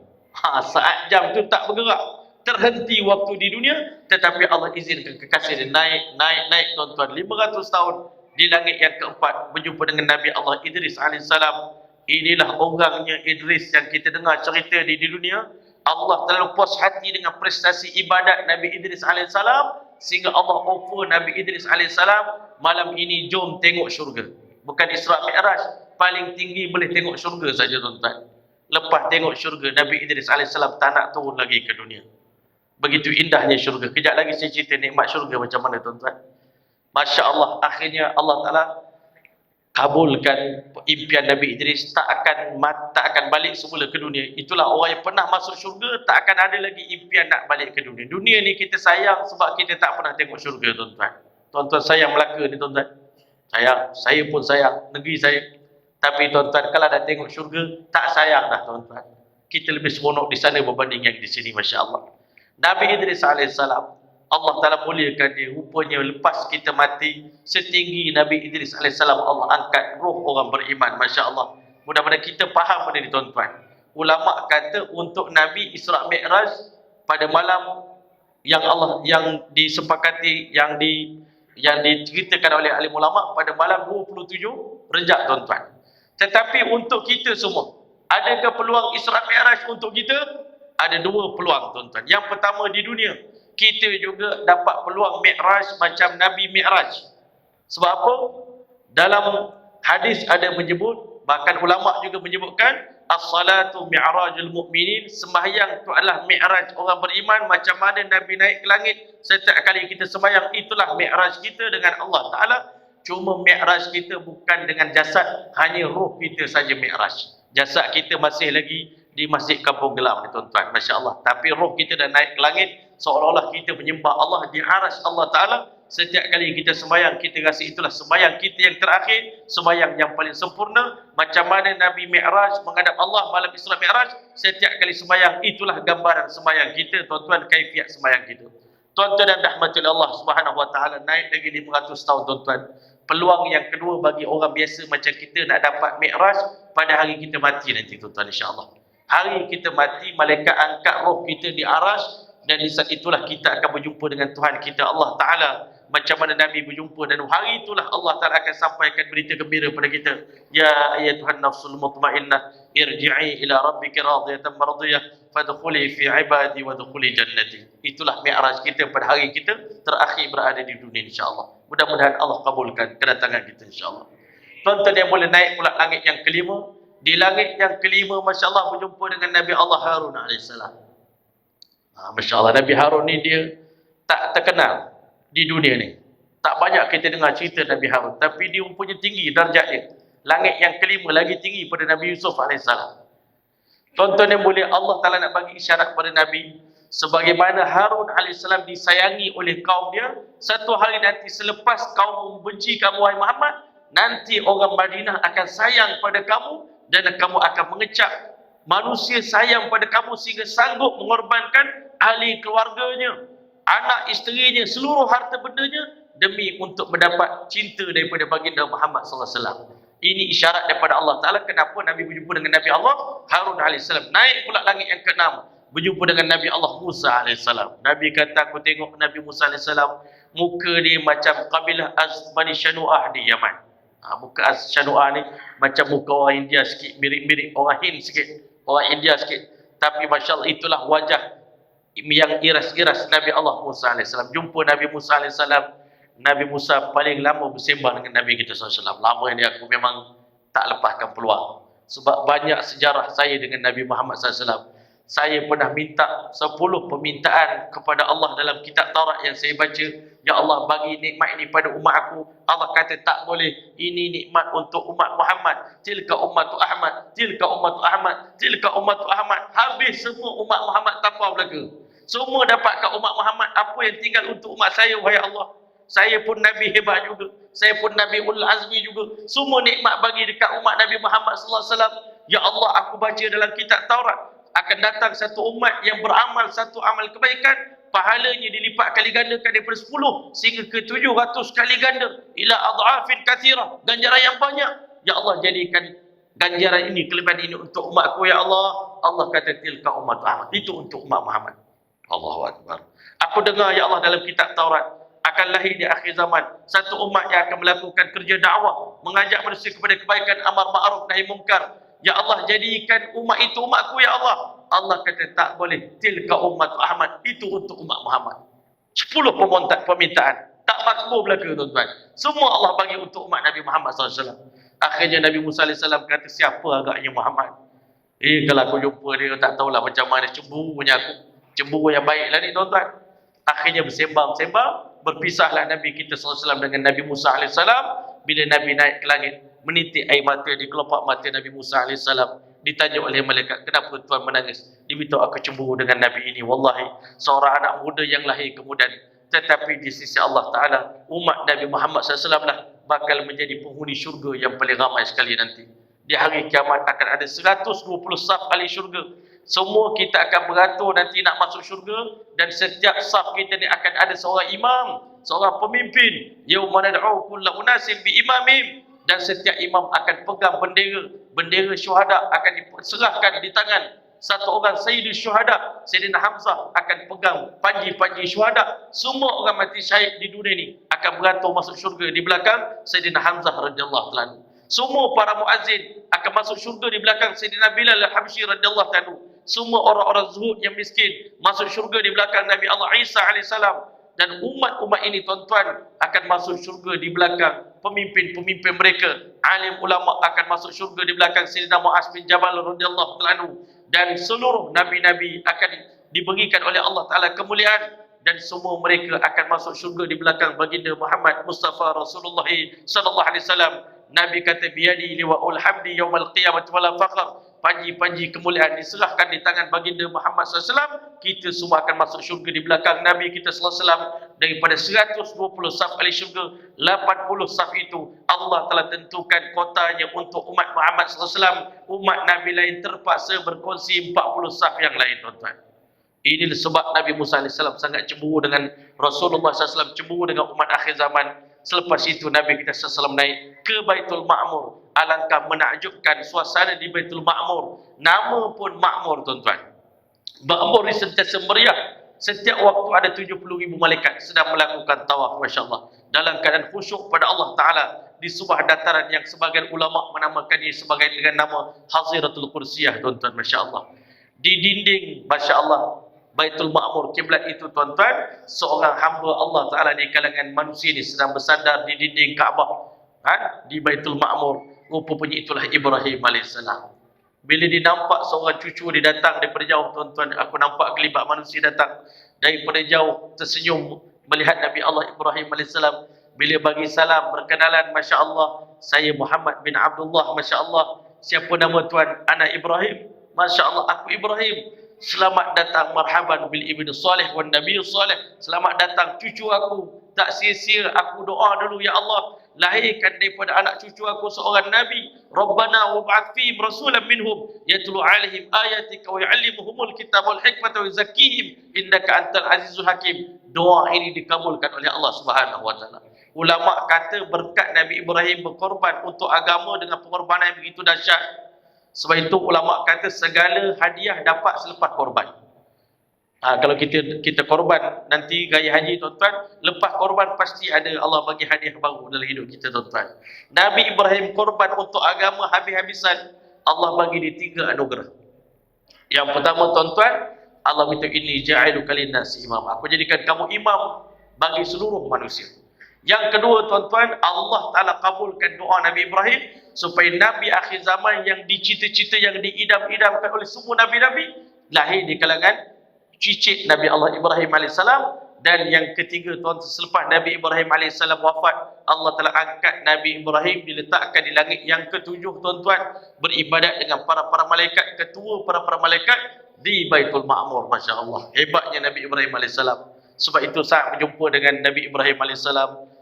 Saat jam tu tak bergerak, terhenti waktu di dunia. Tetapi Allah izinkan kekasih dia naik tuan-tuan, 500 tahun di langit yang keempat, berjumpa dengan Nabi Allah Idris alaihissalam. Inilah orangnya Idris yang kita dengar cerita di dunia. Allah terlalu puas hati dengan prestasi ibadat Nabi Idris alaihissalam, sehingga Allah offer Nabi Idris alaihissalam, malam ini jom tengok syurga. Bukan Isra Mi'raj, paling tinggi boleh tengok syurga saja tuan-tuan. Lepas tengok syurga, Nabi Idris alaihissalam tak nak turun lagi ke dunia. Begitu indahnya syurga. Kejap lagi saya cerita nikmat syurga macam mana tuan-tuan. Masya Allah, akhirnya Allah Ta'ala kabulkan impian Nabi Idris. Tak akan balik semula ke dunia. Itulah orang yang pernah masuk syurga, tak akan ada lagi impian nak balik ke dunia. Dunia ni kita sayang sebab kita tak pernah tengok syurga tuan-tuan. Tuan-tuan sayang Melaka ni tuan-tuan. Saya pun sayang negeri saya. Tapi tuan-tuan, kalau dah tengok syurga, tak sayang dah tuan-tuan. Kita lebih seronok di sana berbanding yang di sini, Masya Allah. Nabi Idris alaihissalam, Allah Ta'ala muliakan dia. Rupanya lepas kita mati, setinggi Nabi Idris alaihissalam, Allah angkat roh orang beriman, Masya Allah. Mudah-mudahan kita faham benda ni tuan-tuan. Ulama kata untuk Nabi Isra Mi'raj pada malam yang disepakati, yang diceritakan oleh alim ulama pada malam 27 Rejab tuan-tuan. Tetapi untuk kita semua, adakah peluang Isra Mi'raj untuk kita? Ada dua peluang tuan-tuan. Yang pertama, di dunia kita juga dapat peluang Mi'raj macam Nabi Mi'raj. Sebab apa? Dalam hadis ada menyebut Bahkan ulama juga menyebutkan as-salatu mi'rajul mu'minin, sembahyang itu adalah mi'raj orang beriman. Macam mana Nabi naik ke langit, setiap kali kita sembahyang itulah mi'raj kita dengan Allah Ta'ala. Cuma mi'raj kita bukan dengan jasad, hanya roh kita saja mi'raj. Jasad kita masih lagi di Masjid Kampung Gelam ni tuan-tuan, Masya Allah. Tapi roh kita dah naik ke langit, seolah-olah kita menyembah Allah di aras Allah Ta'ala. Setiap kali kita sembahyang, kita rasa itulah sembahyang kita yang terakhir, sembahyang yang paling sempurna. Macam mana Nabi Mi'raj menghadap Allah malam Isra Mi'raj, setiap kali sembahyang itulah gambaran sembahyang kita, tuan-tuan, kaifiat sembahyang kita. Tuan-tuan dan rahmati Allah Subhanahu wa taala, naik lagi 500 tahun tuan-tuan. Peluang yang kedua bagi orang biasa macam kita nak dapat Mi'raj pada hari kita mati nanti tuan-tuan, insya-Allah. Hari kita mati, malaikat angkat roh kita di aras, dan di saat itulah kita akan berjumpa dengan Tuhan kita Allah Ta'ala. Macam mana Nabi berjumpa, dan hari itulah Allah Ta'ala akan sampaikan berita gembira pada kita. Ya ayyatuhan nafsul mutmainnah, irji'i ila rabbika radiyatan mardiyah, fadkhuli fi ibadi wadkhuli jannati. Itulah mi'raj kita pada hari kita terakhir berada di dunia, insya-Allah. Mudah-mudahan Allah kabulkan kedatangan kita, insya-Allah. Tuan-tuan yang boleh naik pula langit yang kelima. Di langit yang kelima, masya-Allah, berjumpa dengan Nabi Allah Harun alaihissalam. Masya-Allah, Nabi Harun ni dia tak terkenal di dunia ni. Tak banyak kita dengar cerita Nabi Harun, tapi dia mempunyai tinggi darjat dia. Langit yang kelima lagi tinggi pada Nabi Yusuf AS. Tuan-tuan yang boleh, Allah Ta'ala nak bagi isyarat pada Nabi, sebagaimana Harun AS disayangi oleh kaum dia, satu hari nanti selepas kaum membenci kamu wahai Muhammad, nanti orang Madinah akan sayang pada kamu, dan kamu akan mengecap manusia sayang pada kamu sehingga sanggup mengorbankan ahli keluarganya, anak isterinya, seluruh harta bendanya demi untuk mendapat cinta daripada baginda Muhammad sallallahu alaihi wasallam. Ini isyarat daripada Allah Ta'ala kenapa Nabi berjumpa dengan Nabi Allah Harun AS. Naik pula langit yang ke-6, berjumpa dengan Nabi Allah Musa AS. Nabi kata, aku tengok Nabi Musa AS, muka dia macam kabilah Bani Shanu'ah di Yaman. Muka Shanu'ah ni macam muka orang India sikit, mirip-mirip orang Hind sikit, orang India sikit. Tapi Masya Allah, itulah wajah yang iras-iras Nabi Allah Musa AS. Jumpa Nabi Musa AS. Nabi Musa paling lama bersembang dengan Nabi kita SAW. Lama ni aku memang tak lepaskan peluang. Sebab banyak sejarah saya dengan Nabi Muhammad SAW. Saya pernah minta 10 permintaan kepada Allah dalam kitab Taurat yang saya baca. Ya Allah, bagi nikmat ini pada umat aku. Allah kata tak boleh. Ini nikmat untuk umat Muhammad. Tilka ummatu Ahmad. Tilka ummatu Ahmad. Tilka ummatu Ahmad. Habis semua umat Muhammad tapau belaka. Semua dapatkan umat Muhammad. Apa yang tinggal untuk umat saya, wahai Allah? Saya pun Nabi hebat juga. Saya pun Nabi Ulul Azmi juga. Semua nikmat bagi dekat umat Nabi Muhammad SAW. Ya Allah, aku baca dalam kitab Taurat, akan datang satu umat yang beramal satu amal kebaikan, pahalanya dilipat kali gandakan daripada 10 sehingga ke 700 kali ganda. Ila adhafin kathirah. Ganjaran yang banyak. Ya Allah, jadikan ganjaran ini, kelebihan ini untuk umatku, ya Allah. Allah kata tilka umat Ahmad. Itu untuk umat Muhammad. Allahu Akbar. Aku dengar, ya Allah, dalam kitab Taurat, akan lahir di akhir zaman satu umat yang akan melakukan kerja dakwah, mengajak manusia kepada kebaikan, amar ma'ruf nahi mungkar. Ya Allah, jadikan umat itu umatku, ya Allah. Allah kata tak boleh. Tilka umat Ahmad. Itu untuk umat Muhammad. 10 permintaan. Tak makbul belaka, tuan-tuan. Semua Allah bagi untuk umat Nabi Muhammad SAW. Akhirnya Nabi Musa AS kata, siapa agaknya Muhammad? Kalau aku jumpa dia, tak tahulah macam mana cemburunya aku. Cemburu yang baiklah ni, tuan-tuan. Akhirnya bersembang-sembang, berpisahlah Nabi kita SAW dengan Nabi Musa AS. Bila Nabi naik ke langit, menitik air mata di kelopak mata Nabi Musa AS. Ditanya oleh malaikat, kenapa Tuhan menangis? Dia beritahu, aku cemburu dengan Nabi ini. Wallahi, seorang anak muda yang lahir kemudian. Tetapi di sisi Allah Ta'ala, umat Nabi Muhammad SAW lah bakal menjadi penghuni syurga yang paling ramai sekali nanti. Di hari kiamat akan ada 120 saf ahli syurga. Semua kita akan beratur nanti nak masuk syurga, dan setiap saf kita ni akan ada seorang imam, seorang pemimpin. Yauma nad'u kulla unasin bi imamihim. Dan setiap imam akan pegang bendera. Bendera syuhada akan diserahkan di tangan satu orang Sayyidul Syuhada. Sayyidina Hamzah akan pegang panji-panji syuhada. Semua orang mati syahid di dunia ni akan beratur masuk syurga di belakang Sayyidina Hamzah radhiyallahu ta'ala. Semua para muazzin akan masuk syurga di belakang Sayyidina Bilal al-Habsyi radhiyallahu ta'ala. Semua orang-orang zuhud yang miskin masuk syurga di belakang Nabi Allah Isa alaihissalam. Dan umat-umat ini tuan-tuan akan masuk syurga di belakang pemimpin-pemimpin mereka. Alim ulama akan masuk syurga di belakang Sayyidina Muaz bin Jabal radhiyallahu ta'ala anhu. Dan seluruh nabi-nabi akan diberikan oleh Allah Ta'ala kemuliaan. Dan semua mereka akan masuk syurga di belakang baginda Muhammad Mustafa Rasulullah sallallahu alaihi wasallam. Nabi kata biyadi liwa'ul hamdi yaumal qiyamah wala faqar. Panji-panji kemuliaan diserahkan di tangan baginda Muhammad SAW. Kita semua akan masuk syurga di belakang Nabi kita SAW. Daripada 120 saf ahli syurga, 80 saf itu Allah telah tentukan kotanya untuk umat Muhammad SAW. Umat Nabi lain terpaksa berkongsi 40 saf yang lain, tuan-tuan. Inilah sebab Nabi Musa AS sangat cemburu dengan Rasulullah SAW, cemburu dengan umat akhir zaman. Selepas itu Nabi kita SAW naik ke Baitul Ma'mur. Alangkah menakjubkan suasana di Baitul Ma'mur. Nama pun Ma'mur, tuan-tuan. Ma'mur ini sentiasa meriah. Setiap waktu ada 70,000 malaikat sedang melakukan tawaf, Masya Allah, dalam keadaan khusyuk pada Allah Ta'ala di sebuah dataran yang sebagian ulama menamakannya sebagai dengan nama Haziratul Qudsiyah, tuan-tuan, Masya Allah. Di dinding, Masya Allah, Baitul Ma'mur, kiblat itu, tuan-tuan, seorang hamba Allah Ta'ala di kalangan manusia ini sedang bersandar di dinding Kaabah, di Baitul Ma'mur. Rupanya itulah Ibrahim AS. Bila dia nampak seorang cucu dia datang daripada jauh, tuan-tuan, aku nampak kelibat manusia datang daripada jauh, tersenyum melihat Nabi Allah Ibrahim AS. Bila bagi salam, berkenalan, Masya Allah, saya Muhammad bin Abdullah, Masya Allah. Siapa nama tuan? Anak Ibrahim. Masya Allah, aku Ibrahim. Selamat datang, marhaban bil ibnu salih wan nabiy salih. Selamat datang cucu aku. Tak sia-sia aku doa dulu, ya Allah, lahirkan daripada anak cucu aku seorang nabi. Rabbana wab'ath fihim rasulan minhum yatlu 'alaihim ayatika wa yu'allimuhumul kitaba wal hikmata wa yuzakkihim innaka antal azizul hakim. Doa ini dikabulkan oleh Allah Subhanahu wa taala. Ulama kata berkat Nabi Ibrahim berkorban untuk agama dengan pengorbanan yang begitu dahsyat. Sebab itu ulama kata segala hadiah dapat selepas korban. Kalau kita korban nanti gaya haji, tuan-tuan, lepas korban pasti ada Allah bagi hadiah baru dalam hidup kita, tuan-tuan. Nabi Ibrahim korban untuk agama habis-habisan. Allah bagi dia 3 anugerah. Yang pertama, tuan-tuan, Allah minta inni ja'iluka linnasi imam. Aku jadikan kamu imam bagi seluruh manusia. Yang kedua, tuan-tuan, Allah Ta'ala kabulkan doa Nabi Ibrahim supaya Nabi akhir zaman yang dicita-cita, yang diidam-idamkan oleh semua Nabi-Nabi, lahir di kalangan cicit Nabi Allah Ibrahim AS. Dan yang ketiga, tuan, selepas Nabi Ibrahim AS wafat, Allah telah angkat Nabi Ibrahim, diletakkan di langit yang ke-7, tuan-tuan, beribadat dengan para malaikat, ketua para malaikat di Baitul Ma'mur. Masya Allah, hebatnya Nabi Ibrahim AS. Sebab itu saat berjumpa dengan Nabi Ibrahim AS,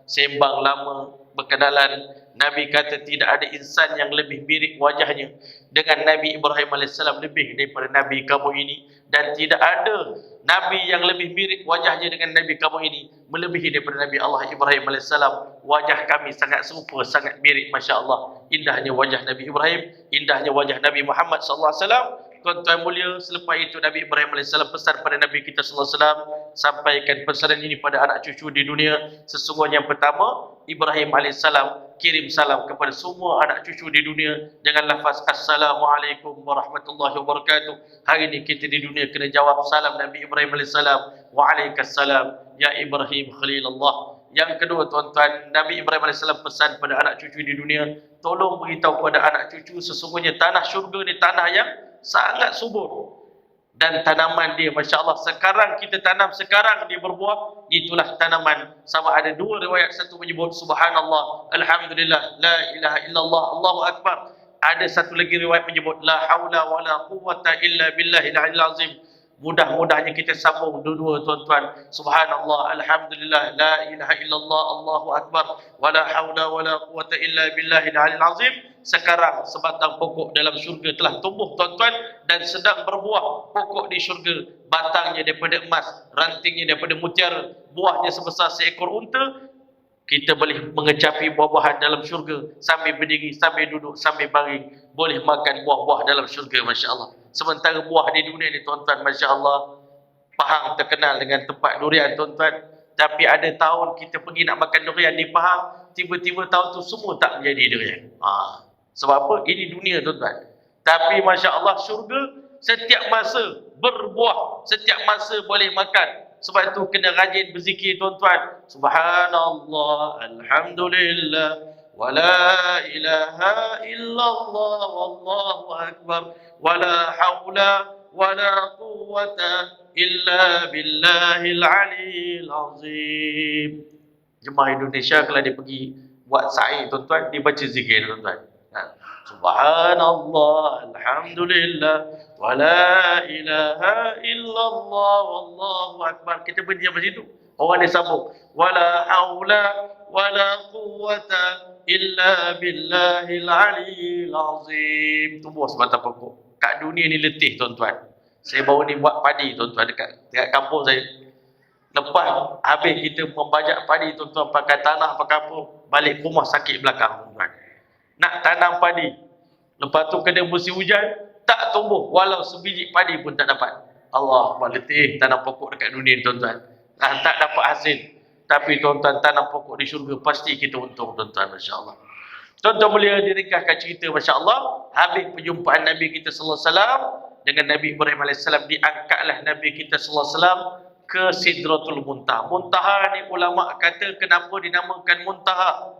sembang lama, berkenalan. Nabi kata tidak ada insan yang lebih mirip wajahnya dengan Nabi Ibrahim AS lebih daripada Nabi kamu ini. Dan tidak ada Nabi yang lebih mirip wajahnya dengan Nabi kamu ini melebihi daripada Nabi Allah Ibrahim AS. Wajah kami sangat serupa, sangat mirip, Masya Allah. Indahnya wajah Nabi Ibrahim, indahnya wajah Nabi Muhammad SAW. Tuan-tuan mulia, selepas itu Nabi Ibrahim AS pesan pada Nabi kita SAW, sampaikan pesanan ini pada anak cucu di dunia. Sesungguhnya yang pertama, Ibrahim AS kirim salam kepada semua anak cucu di dunia dengan lafaz Assalamualaikum warahmatullahi wabarakatuh. Hari ini kita di dunia kena jawab salam Nabi Ibrahim AS. Waalaikumsalam ya Ibrahim Khalilullah. Yang kedua, tuan-tuan, Nabi Ibrahim AS pesan pada anak cucu di dunia, tolong beritahu kepada anak cucu sesungguhnya tanah syurga ni tanah yang sangat subur. Dan tanaman dia, Masya Allah, sekarang kita tanam, sekarang dia berbuah. Itulah tanaman. Sama ada 2 riwayat, satu menyebut Subhanallah, Alhamdulillah, La ilaha illallah, Allahu Akbar. Ada satu lagi riwayat menyebut La hawla wa la quwwata illa billahil aliyil azim. Mudah-mudahnya kita sambung dua-dua, tuan-tuan. Subhanallah, Alhamdulillah, La ilaha illallah, Allahu Akbar, wa la hawla wa la quwwata illa billahil aliyil azim. Sekarang sebatang pokok dalam syurga telah tumbuh, tuan-tuan, dan sedang berbuah. Pokok di syurga, batangnya daripada emas, rantingnya daripada mutiara, buahnya sebesar seekor unta. Kita boleh mengecapi buah-buahan dalam syurga sambil berdiri, sambil duduk, sambil baring. Boleh makan buah-buah dalam syurga, Masya Allah. Sementara buah di dunia ni, tuan-tuan, Masya Allah, Pahang terkenal dengan tempat durian, tuan-tuan. Tapi ada tahun kita pergi nak makan durian di Pahang, tiba-tiba tahun tu semua tak menjadi durian. Sebab apa? Ini dunia, tuan-tuan. Tapi Masya Allah, syurga setiap masa berbuah, setiap masa boleh makan. Sebab itu kena rajin berzikir tuan-tuan. Subhanallah, alhamdulillah, wala ilaha illallah, wallahu akbar, wala haula wala quwwata illa billahil aliyil azim. Jemaah Indonesia kalau dia pergi buat sa'i tuan-tuan, dia baca zikir tuan-tuan. Subhanallah, alhamdulillah, wala ilaha illallah, wallahu akbar. Kita berhenti sampai situ. Orang dia sambung, wala haula wala quwwata illa billahil aliyil azim. Tumbuh sebatang pokok. Kat dunia ni letih tuan-tuan. Saya baru ni buat padi tuan-tuan dekat kampung saya. Lepas habis kita membajak padi tuan-tuan, pakai tanah pakai apa, balik rumah sakit belakang tuan-tuan. Nak tanam padi, lepas tu kena musim hujan, tak tumbuh, walau sebiji padi pun tak dapat. Allah, letih tanam pokok dekat dunia tuan-tuan. Tak dapat hasil. Tapi tuan-tuan, tanam pokok di syurga pasti kita untung tuan-tuan, masya-Allah. Tuan-tuan boleh diringkaskan cerita, masya-Allah. Habis perjumpaan Nabi kita sallallahu alaihi wasallam dengan Nabi Ibrahim alaihissalam, diangkatlah Nabi kita sallallahu alaihi wasallam ke Sidratul Muntaha. Muntaha ni ulama kata kenapa dinamakan Muntaha?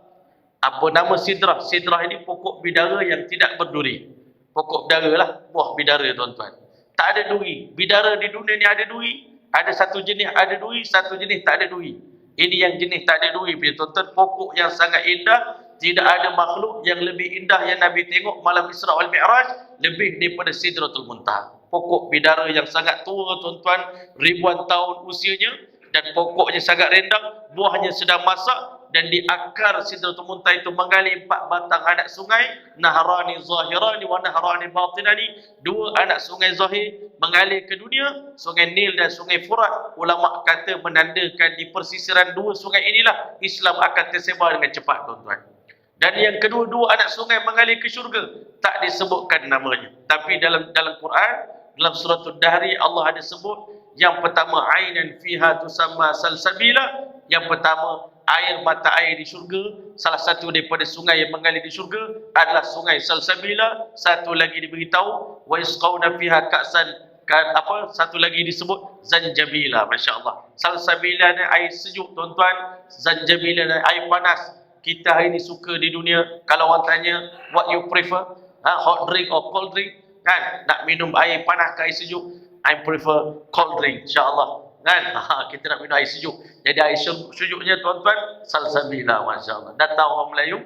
Apa nama sidrah? Sidrah ini pokok bidara yang tidak berduri. Pokok bidara lah, buah bidara tuan-tuan. Tak ada duri. Bidara di dunia ni ada duri. Ada satu jenis ada duri, satu jenis tak ada duri. Ini yang jenis tak ada duri, tuan-tuan. Pokok yang sangat indah. Tidak ada makhluk yang lebih indah yang Nabi tengok malam Isra wal Mi'raj lebih daripada Sidratul Muntaha. Pokok bidara yang sangat tua tuan-tuan, ribuan tahun usianya, dan pokoknya sangat rindang, buahnya sedang masak, dan di akar Sidratul Muntaha itu menggali 4 batang anak sungai, nahrani zahirani wa nahrani batinani, 2 anak sungai zahir mengalir ke dunia, sungai Nil dan sungai Furat. Ulama kata menandakan di persisiran 2 sungai inilah Islam akan tersebar dengan cepat tuan-tuan. Dan yang kedua-dua anak sungai mengalir ke syurga, tak disebutkan namanya. Tapi dalam Quran, dalam surah Ad-Dahri, Allah ada sebut. Yang pertama, ainan fiha tusamma salsabila. Yang pertama, air mata air di syurga. Salah satu daripada sungai yang mengalir di syurga adalah sungai salsabila. Satu lagi diberitahu, wa yasqauna fiha ka'san, satu lagi disebut zanjabila. Masya-Allah. Salsabila ni air sejuk tuan-tuan, zanjabila ni air panas. Kita hari ni suka di dunia, kalau orang tanya what you prefer, hot drink or cold drink, kan? Nak minum air panas ke air sejuk? I prefer cold drink, insya-Allah. Kan? Kita nak minum air sejuk. Jadi air sejuknya tuan-tuan, salsabila, masya-Allah. Datang orang Melayu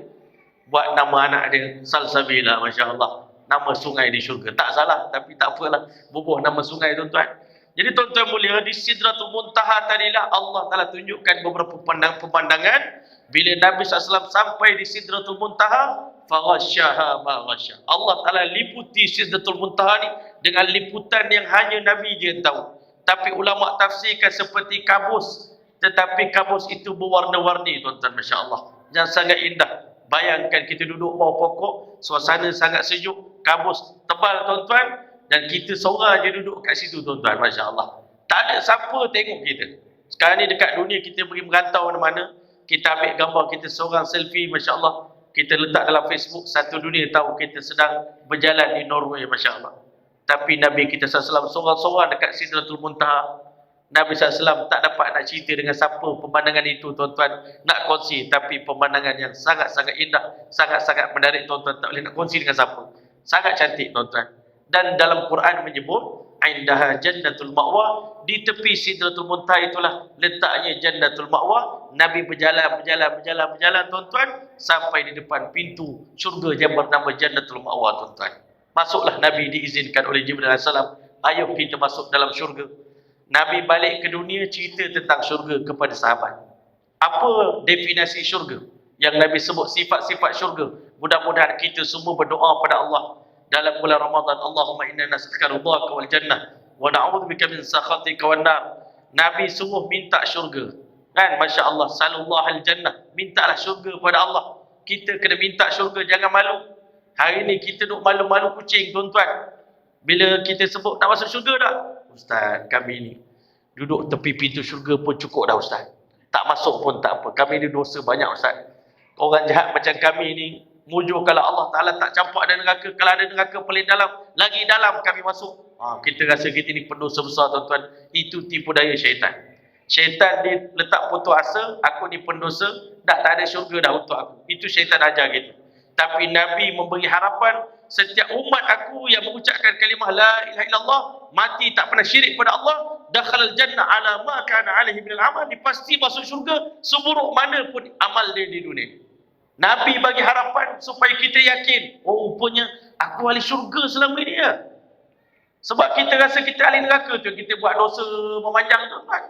buat nama anak dia salsabila, masya-Allah. Nama sungai di syurga. Tak salah, tapi tak apalah. Bubuh nama sungai tuan-tuan. Jadi tuan-tuan mulia, di Sidratul Muntaha tadilah Allah Taala tunjukkan beberapa pemandangan. Bila Nabi SAW sampai di Sidratul Muntaha, faghasyaha ma ghasya. Allah Taala liputi Sidratul Muntaha ni dengan liputan yang hanya Nabi je tahu. Tapi ulama tafsirkan seperti kabus, tetapi kabus itu berwarna-warni tuan-tuan, masya-Allah. Yang sangat indah. Bayangkan kita duduk bawah pokok, suasana sangat sejuk, kabus tebal tuan-tuan, dan kita seorang je duduk kat situ tuan-tuan, masya-Allah. Tak ada siapa tengok kita. Sekarang ni dekat dunia kita pergi merantau mana-mana, kita ambil gambar kita seorang selfie, masya-Allah. Kita letak dalam Facebook, satu dunia tahu kita sedang berjalan di Norway, masya-Allah. Tapi Nabi kita SAW seorang-seorang dekat Sidratul Muntaha. Nabi SAW tak dapat nak cerita dengan siapa pemandangan itu tuan-tuan, nak kongsi, tapi pemandangan yang sangat-sangat indah, sangat-sangat menarik tuan-tuan, tak boleh nak kongsi dengan siapa. Sangat cantik tuan-tuan. Dan dalam Quran menyebut indaha jannatul ma'wa, di tepi Sidratul Muntaha itulah letaknya jannatul ma'wa. Nabi berjalan tuan-tuan sampai di depan pintu syurga yang bernama jannatul ma'wa tuan-tuan. Masuklah Nabi, diizinkan oleh Jibril AS. Ayo kita masuk dalam syurga. Nabi balik ke dunia cerita tentang syurga kepada sahabat. Apa definisi syurga? Yang Nabi sebut sifat-sifat syurga. Mudah-mudahan kita semua berdoa pada Allah dalam bulan Ramadan, Allahumma inna nas'aluka ridhaka wal jannah wa na'udzubika min sakhatika wan nar. Nabi sungguh minta syurga. Kan, masya-Allah, sallallahu al jannah. Mintalah syurga pada Allah. Kita kena minta syurga, jangan malu. Hari ni kita duk malu-malu kucing tuan-tuan. Bila kita sebut nak masuk syurga dah, Ustaz, kami ni duduk tepi pintu syurga pun cukup dah Ustaz. Tak masuk pun tak apa. Kami ni dosa banyak Ustaz. Orang jahat macam kami ni, mujur kalau Allah Ta'ala tak campak ada neraka. Kalau ada neraka paling dalam, lagi dalam kami masuk. Kita rasa kita ni pendosa besar tuan-tuan. Itu tipu daya syaitan. Syaitan diletak putus asa, aku ni pendosa, dah tak ada syurga dah untuk aku. Itu syaitan ajar gitu. Tapi Nabi memberi harapan, setiap umat aku yang mengucapkan kalimah la ilaha illallah, mati tak pernah syirik pada Allah, dakhalal jannah ala ma kana alaihi minal amal, dia pasti masuk syurga seburuk mana pun amal dia di dunia. Nabi bagi harapan supaya kita yakin, oh rupanya aku ahli syurga selama ini ya. Sebab kita rasa kita ahli neraka tu, kita buat dosa memanjang tu kan.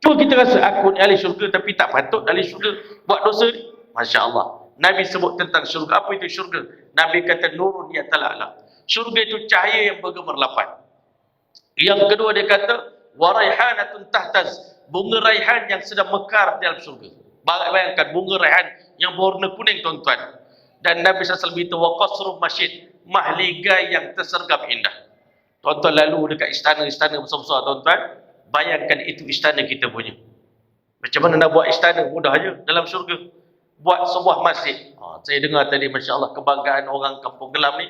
Cuma kita rasa aku ni ahli syurga tapi tak patut ahli syurga buat dosa ni. Masya Allah. Nabi sebut tentang syurga. Apa itu syurga? Nabi kata nurun ya tala'ala. Syurga itu cahaya yang bergemerlapan. Yang kedua dia kata waraihanatun tahtaz. Bunga raihan yang sedang mekar dalam syurga. Bayangkan bunga raihan yang berwarna kuning tuan-tuan. Dan Nabi SAW beritahu wa qasrun masyid. Mahligai yang tersergap indah. Tuan-tuan lalu dekat istana-istana besar-besar tuan-tuan. Bayangkan itu istana kita punya. Macam mana nak buat istana? Mudah aja dalam syurga. Buat sebuah masjid. Saya dengar tadi Masya Allah kebanggaan orang kampung Gelam ni.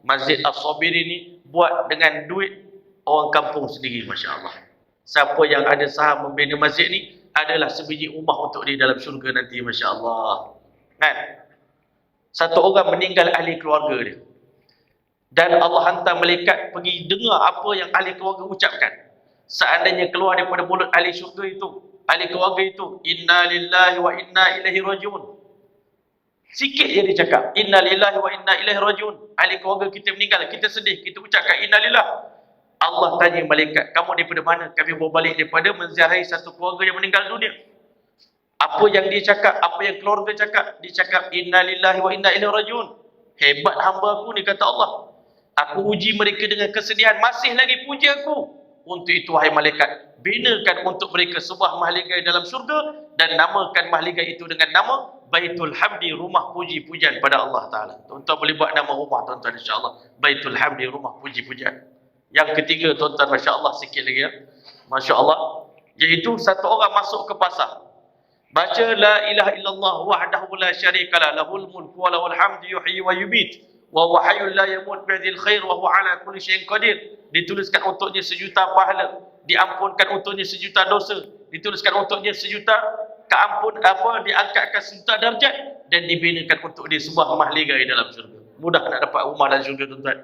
Masjid As-Sabiri ni buat dengan duit orang kampung sendiri Masya Allah. Siapa yang ada saham membina masjid ni adalah sebiji rumah untuk dia dalam syurga nanti Masya Allah. Kan? Satu orang meninggal ahli keluarga dia. Dan Allah hantar malaikat pergi dengar apa yang ahli keluarga ucapkan. Seandainya keluar daripada mulut ahli syurga itu, ahli keluarga itu, inna lillahi wa inna ilaihi rajiun. Sikit je dia cakap, inna lillahi wa inna ilaihi rajiun. Ahli keluarga kita meninggal, kita sedih, kita ucapkan inna lillah. Allah tanya malaikat, kamu daripada mana? Kami berbalik daripada menziarahi satu keluarga yang meninggal dunia. Apa yang dia cakap, apa yang keluarga cakap? Dia cakap, inna lillahi wa inna ilaihi rajiun. Hebat hamba aku ni, kata Allah. Aku uji mereka dengan kesedihan, masih lagi puji aku. Untuk itu, wahai malaikat, binakan untuk mereka sebuah mahligai dalam syurga dan namakan mahligai itu dengan nama Baitul Hamdi, rumah puji-pujian pada Allah Ta'ala. Tuan-tuan boleh buat nama rumah tuan-tuan insyaAllah. Baitul Hamdi, rumah puji-pujian. Yang ketiga tuan-tuan, Masya Allah, sikit lagi ya. Masya Allah. Iaitu satu orang masuk ke pasar. Baca la ilaha illallah wahdahu la syarikalah lahul mulku wa lahul hamdu yuhyi wa yumit. Wa huwa hayyul la yamut bi'adil khair wa huwa ala kulli syai'in qadir. Dituliskan untuknya sejuta pahala, diampunkan untuknya sejuta dosa, dituliskan untuknya sejuta diangkatkan sejuta darjat dan dibinakan untuk dia sebuah mahligai dalam syurga. Mudah nak dapat rumah dalam syurga tuan-tuan.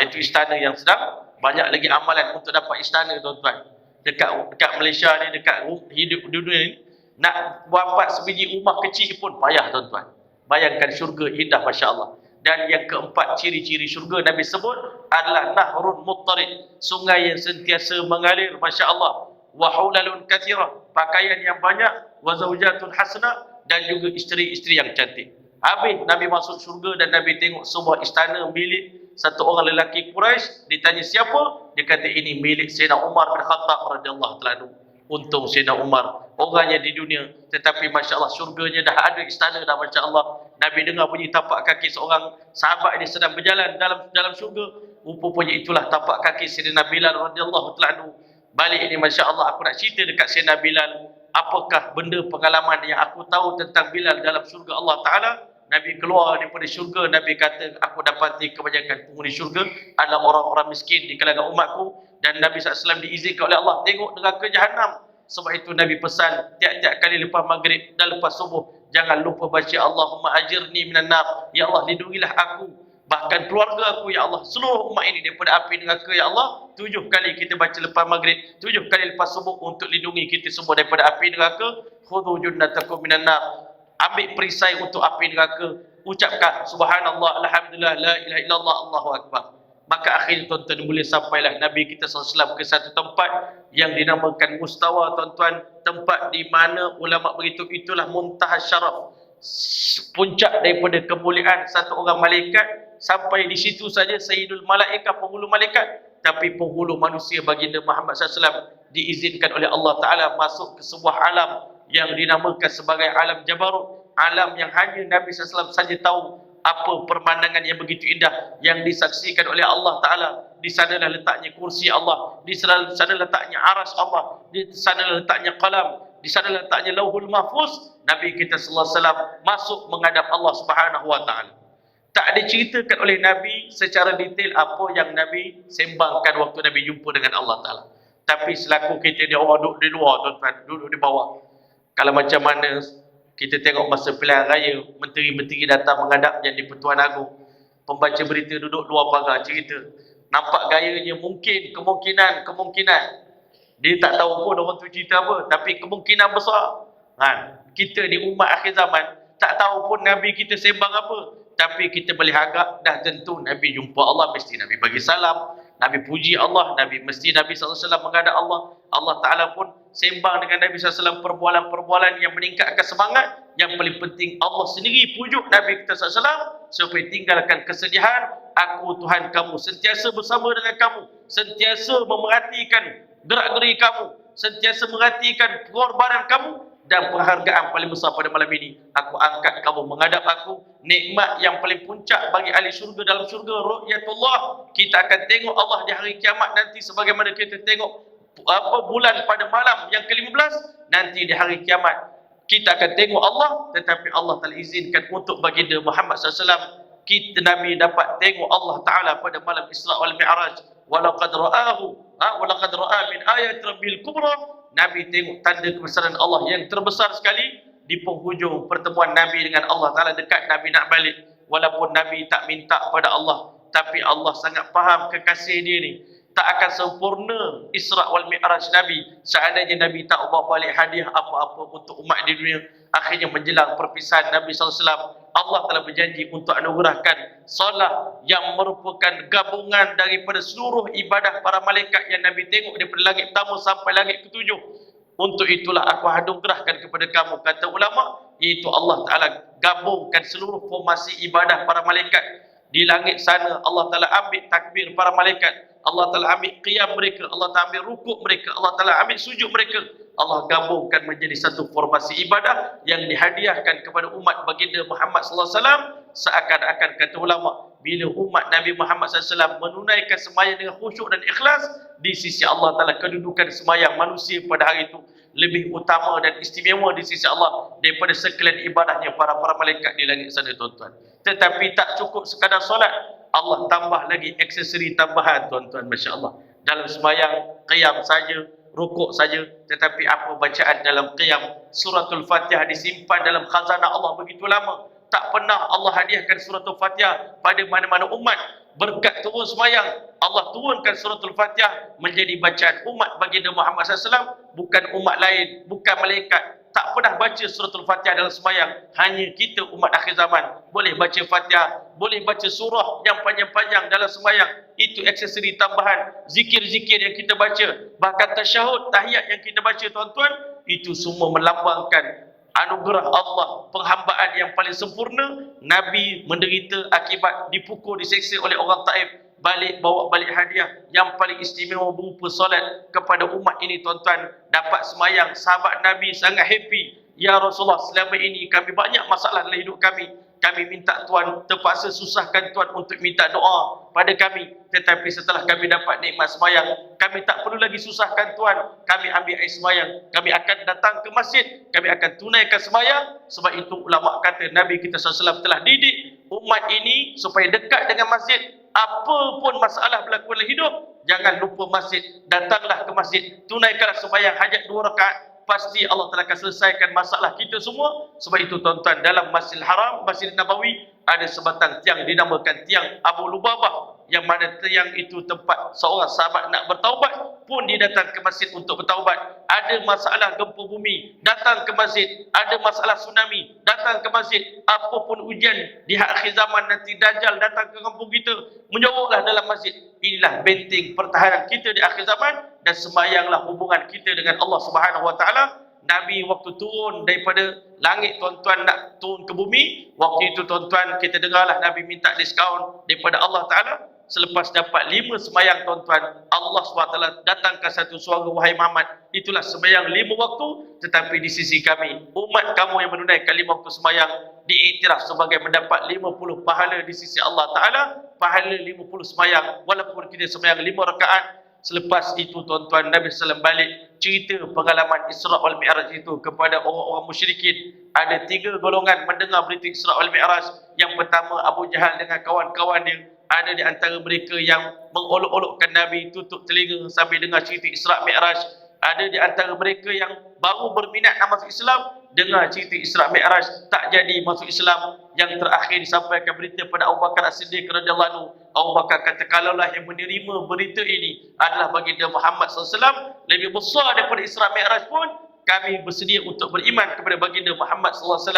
Itu istana yang sedang, banyak lagi amalan untuk dapat istana tuan-tuan. Dekat Malaysia ni, dekat hidup dunia ni, nak dapat sebiji rumah kecil pun payah tuan-tuan. Bayangkan syurga indah Masya Allah. Dan yang keempat ciri-ciri syurga Nabi sebut adalah nahrun muttarid, sungai yang sentiasa mengalir Masya Allah. Wa hulalun kathirah, pakaian yang banyak. Wa zawjatun hasana, dan juga isteri-isteri yang cantik. Habis Nabi masuk syurga dan Nabi tengok sebuah istana milik satu orang lelaki Quraisy. Ditanya siapa? Dia kata ini milik Sayyidina Umar bin Khattab radhiyallahu ta'ala. Untung Sayyidina Umar orangnya di dunia, tetapi Masya Allah syurganya dah ada istana dah Masya Allah. Nabi dengar bunyi tapak kaki seorang sahabat dia sedang berjalan dalam syurga. Rupanya itulah tapak kaki Sayyidina Bilal radhiyallahu ta'ala. Balik ini Masya Allah, aku nak cerita dekat Sayyidina Bilal. Apakah benda pengalaman yang aku tahu tentang Bilal dalam syurga Allah Ta'ala. Nabi keluar daripada syurga, Nabi kata aku dapati kebanyakan penghuni syurga adalah orang-orang miskin di kalangan umatku. Dan Nabi SAW diizinkan oleh Allah tengok neraka Jahannam. Sebab itu Nabi pesan tiap-tiap kali lepas maghrib dan lepas subuh, jangan lupa baca Allahumma ajirni minan nar. Ya Allah, lindungilah aku, bahkan keluarga aku ya Allah, seluruh umat ini daripada api neraka ya Allah. 7 kali kita baca lepas maghrib, 7 kali lepas subuh untuk lindungi kita semua daripada api neraka. Khudhu junnatakum minan nar. Ambil perisai untuk api neraka. Ucapkan subhanallah, alhamdulillah, la ilaha illallah, Allahu akbar. Maka akhirnya tuan-tuan boleh sampailah Nabi kita SAW ke satu tempat yang dinamakan Mustawa tuan-tuan. Tempat di mana ulama beritahu itulah muntahah syaraf, puncak daripada kemuliaan satu orang malaikat. Sampai di situ saja Sayyidul Malaikah, penghulu malaikat. Tapi penghulu manusia baginda Muhammad SAW diizinkan oleh Allah Ta'ala masuk ke sebuah alam yang dinamakan sebagai alam Jabarut. Alam yang hanya Nabi SAW saja tahu apa pemandangan yang begitu indah yang disaksikan oleh Allah Ta'ala. Di sanalah letaknya kursi Allah, di sana letaknya aras Allah, di sana letaknya qalam, di sana letaknya lauhul mahfuz. Nabi kita sallallahu alaihi wasallam masuk menghadap Allah Subhanahu wa taala. Tak diceritakan oleh Nabi secara detail apa yang Nabi sembangkan waktu Nabi jumpa dengan Allah Ta'ala. Tapi selaku kita ni orang duduk di luar tuan-tuan, duduk di bawah. Kalau macam mana kita tengok masa pilihan raya, menteri-menteri datang menghadap yang di Pertuan Agong, pembaca berita duduk luar pagar cerita. Nampak gayanya mungkin, kemungkinan. Dia tak tahu pun orang tu cerita apa, tapi kemungkinan besar. Kita ni umat akhir zaman, tak tahu pun Nabi kita sembang apa. Tapi kita boleh agak, dah tentu Nabi jumpa Allah, mesti Nabi bagi salam, Nabi puji Allah, mesti Nabi SAW menghadap Allah. Allah Ta'ala pun sembang dengan Nabi SAW perbualan-perbualan yang meningkatkan semangat. Yang paling penting Allah sendiri pujuk Nabi kita SAW supaya tinggalkan kesedihan. Aku Tuhan kamu, sentiasa bersama dengan kamu, sentiasa memerhatikan gerak-geri kamu, sentiasa merhatikan pengorbanan kamu. Dan penghargaan paling besar pada malam ini, aku angkat kamu menghadap aku. Nikmat yang paling puncak bagi ahli syurga dalam syurga, ru'yatullah. Kita akan tengok Allah di hari kiamat nanti, sebagaimana kita tengok bulan pada malam yang ke-15. Nanti di hari kiamat kita akan tengok Allah, tetapi Allah telah izinkan untuk baginda Muhammad SAW, kita Nabi dapat tengok Allah Ta'ala pada malam Isra wal Mi'raj. Walaqad ra'a min ayat rabbil kubra. Nabi tengok tanda kebesaran Allah yang terbesar sekali di penghujung pertemuan Nabi dengan Allah Ta'ala, dekat Nabi nak balik. Walaupun Nabi tak minta pada Allah, tapi Allah sangat faham kekasih dia ni. Tak akan sempurna Isra wal Mi'raj Nabi seandainya Nabi tak bawa balik hadiah apa-apa untuk umat di dunia. Akhirnya menjelang perpisahan Nabi SAW, Allah telah berjanji untuk anugerahkan solat yang merupakan gabungan daripada seluruh ibadah para malaikat yang Nabi tengok daripada langit pertama sampai langit ketujuh. Untuk itulah aku anugerahkan kepada kamu, kata ulama, iaitu Allah Ta'ala gabungkan seluruh formasi ibadah para malaikat. Di langit sana Allah Ta'ala ambil takbir para malaikat, Allah Ta'ala ambil qiyam mereka, Allah Ta'ala ambil rukuk mereka, Allah Ta'ala ambil sujud mereka. Allah gabungkan menjadi satu formasi ibadah yang dihadiahkan kepada umat baginda Muhammad SAW. Seakan-akan, kata ulama, bila umat Nabi Muhammad SAW menunaikan sembahyang dengan khusyuk dan ikhlas, di sisi Allah Ta'ala kedudukan sembahyang manusia pada hari itu lebih utama dan istimewa di sisi Allah daripada sekalian ibadahnya para malaikat di langit sana, tuan-tuan. Tetapi tak cukup sekadar solat, Allah tambah lagi aksesori tambahan, tuan-tuan, Masya Allah. Dalam sembahyang qiyam saja, rukuk saja, tetapi apa bacaan dalam qiyam, suratul Fatihah disimpan dalam khazanah Allah begitu lama. Tak pernah Allah hadiahkan suratul Fatihah pada mana-mana umat. Berkat turun sembahyang, Allah turunkan suratul Fatihah menjadi bacaan umat baginda Muhammad SAW, bukan umat lain, bukan malaikat. Tak pernah baca suratul Fatihah dalam sembahyang. Hanya kita umat akhir zaman boleh baca Fatihah, boleh baca surah yang panjang-panjang dalam sembahyang. Itu aksesori tambahan. Zikir-zikir yang kita baca, bahkan tasyahud, tahiyat yang kita baca, tuan-tuan, itu semua melambangkan anugerah Allah, penghambaan yang paling sempurna. Nabi menderita akibat dipukul, diseksa oleh orang Taif, bawa balik hadiah yang paling istimewa berupa solat kepada umat ini, tuan-tuan. Dapat semayang, sahabat Nabi sangat happy. Ya Rasulullah, selama ini kami banyak masalah dalam hidup kami. Kami minta Tuan, terpaksa susahkan Tuan untuk minta doa pada kami. Tetapi setelah kami dapat nikmat semayang, kami tak perlu lagi susahkan Tuan. Kami ambil air semayang, kami akan datang ke masjid, kami akan tunaikan semayang. Sebab itu ulama kata Nabi kita SAW telah didik umat ini supaya dekat dengan masjid. Apa pun masalah berlaku dalam hidup, jangan lupa masjid. Datanglah ke masjid, tunaikanlah sembahyang hajat 2 rakaat. Pasti Allah telah akan selesaikan masalah kita semua. Sebab itu, tuan-tuan, dalam Masjidil Haram, Masjid Nabawi, ada sebatang tiang dinamakan tiang Abu Lubabah, yang mana tiang itu tempat seorang sahabat nak bertaubat pun dia datang ke masjid untuk bertaubat. Ada masalah gempa bumi, datang ke masjid. Ada masalah tsunami, datang ke masjid. Apapun ujian di akhir zaman nanti, Dajjal datang ke kampung kita, menjawablah dalam masjid. Inilah benteng pertahanan kita di akhir zaman. Dan sembayanglah hubungan kita dengan Allah Subhanahu Wa Taala. Nabi waktu turun daripada langit, tuan-tuan, nak turun ke bumi, waktu itu, tuan-tuan, kita dengarlah Nabi minta diskaun daripada Allah Ta'ala. Selepas dapat 5 sembahyang, tuan-tuan, Allah SWT datangkan satu suara, wahai Muhammad, itulah sembahyang 5 waktu. Tetapi di sisi kami, umat kamu yang menunaikan 5 waktu sembahyang, diiktiraf sebagai mendapat 50 pahala di sisi Allah Ta'ala. Pahala 50 sembahyang, walaupun kita sembahyang 5 rakaat. Selepas itu, tuan-tuan, Nabi SAW balik cerita pengalaman Isra wal Mi'raj itu kepada orang-orang musyrikin. Ada 3 golongan mendengar berita Isra wal Mi'raj. Yang pertama, Abu Jahal dengan kawan-kawan dia. Ada di antara mereka yang mengolok-olokkan Nabi, tutup telinga sambil dengar cerita Isra' Mi'raj. Ada di antara mereka yang baru berminat nak masuk Islam, dengar cerita Isra' Mi'raj, tak jadi masuk Islam. Yang terakhir disampaikan berita pada Abu Bakar As-Siddiq radhiyallahu anhu. Abu Bakar kata, kalaulah yang menerima berita ini adalah baginda Muhammad SAW, lebih besar daripada Isra' Mi'raj pun, kami bersedia untuk beriman kepada baginda Muhammad SAW.